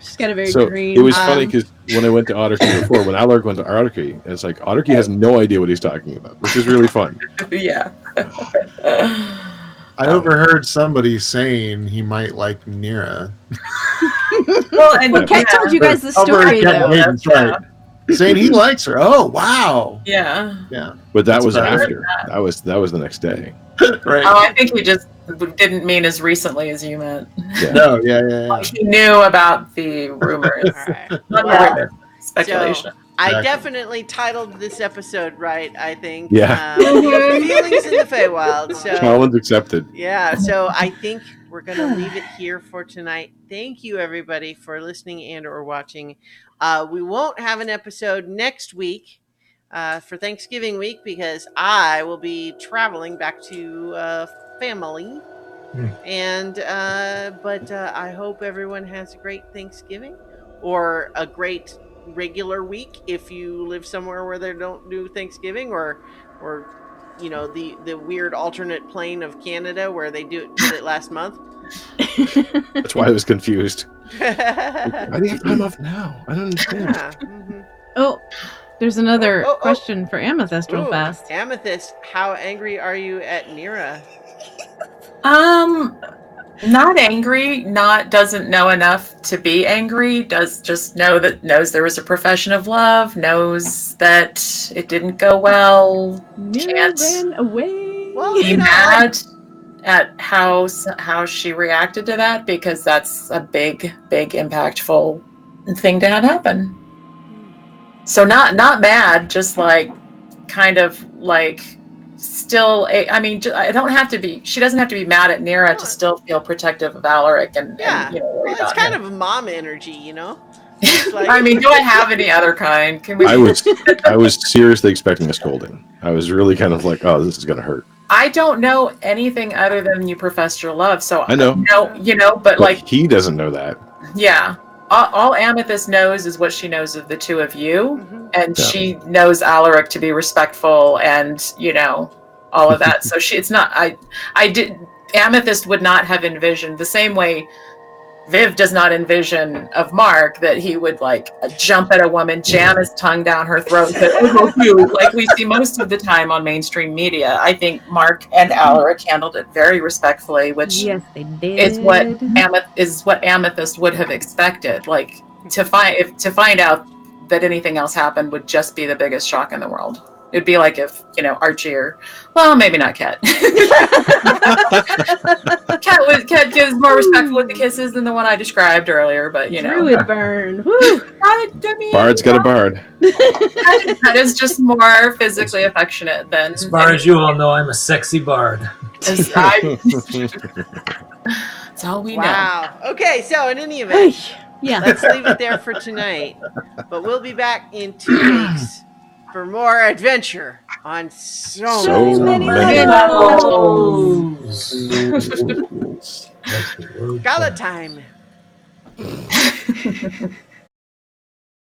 She's got a very So green. it was funny because when I went to Otterkey before, when Alaric went to Otterkey, it's like Otterkey has no idea what he's talking about, which is really fun. Yeah. I overheard somebody saying he might like Nira. Well, and Kat told you guys the Overheard story, Kat though. Hayden's right. Saying he likes her. Oh, wow. Yeah. Yeah. But that was better. after. That was the next day. Right. Oh, I think he just didn't mean as recently as you meant. Yeah. No, yeah. He knew about the rumors. All right. Not Well, the rumors, speculation. I Exactly. definitely titled this episode right, I think. Yeah. Feelings in the Feywild. So Challenge accepted. yeah, so I think we're going to leave it here for tonight. Thank you, everybody, for listening and or watching. We won't have an episode next week for Thanksgiving week because I will be traveling back to family. And but I hope everyone has a great Thanksgiving or a great regular week if you live somewhere where they don't do Thanksgiving or the weird alternate plane of Canada where they did it last month. That's why I was confused. Yeah. Why do you have time off now? I don't understand. Mhm. Oh, there's another Oh. question for Amethyst real Ooh, fast. Amethyst, how angry are you at Nira? Not angry, doesn't know enough to be angry, does just knows there was a profession of love, knows that it didn't go well, can't ran away. Well, be mad at how she reacted to that, because that's a big impactful thing to have happen. So not mad, just like kind of like still, I mean, I don't have to be. She doesn't have to be mad at Nira to still feel protective of Alaric and you know, worry it's about kind him. of a mom energy, you know. Like, I mean, do I have any other kind? Can we? I was seriously expecting a scolding. I was really kind of like, oh, this is gonna hurt. I don't know anything other than you professed your love, so I know. But like he doesn't know that. Yeah. All Amethyst knows is what she knows of the two of you, and she knows Alaric to be respectful, and you know all of that. So it's not. Amethyst would not have envisioned the same way. Viv does not envision of Mark that he would like jump at a woman, jam his tongue down her throat, and say, "Oh, you," like we see most of the time on mainstream media. I think Mark and Alaric handled it very respectfully, which yes, they did. is what Amethyst would have expected. Like to find out that anything else happened would just be the biggest shock in the world. It'd be like if, you know, Archie or, well, maybe not Cat. Cat gives more respectful with the kisses than the one I described earlier, but you know. Druid burn. Woo. I mean, Bard's got a bard. That is just more physically affectionate than. As far as you all know, I'm a sexy bard. That's all we know. Wow. Okay, so in any event, Yeah. let's leave it there for tonight. But we'll be back in 2 weeks for more adventure on so many levels. Gala time.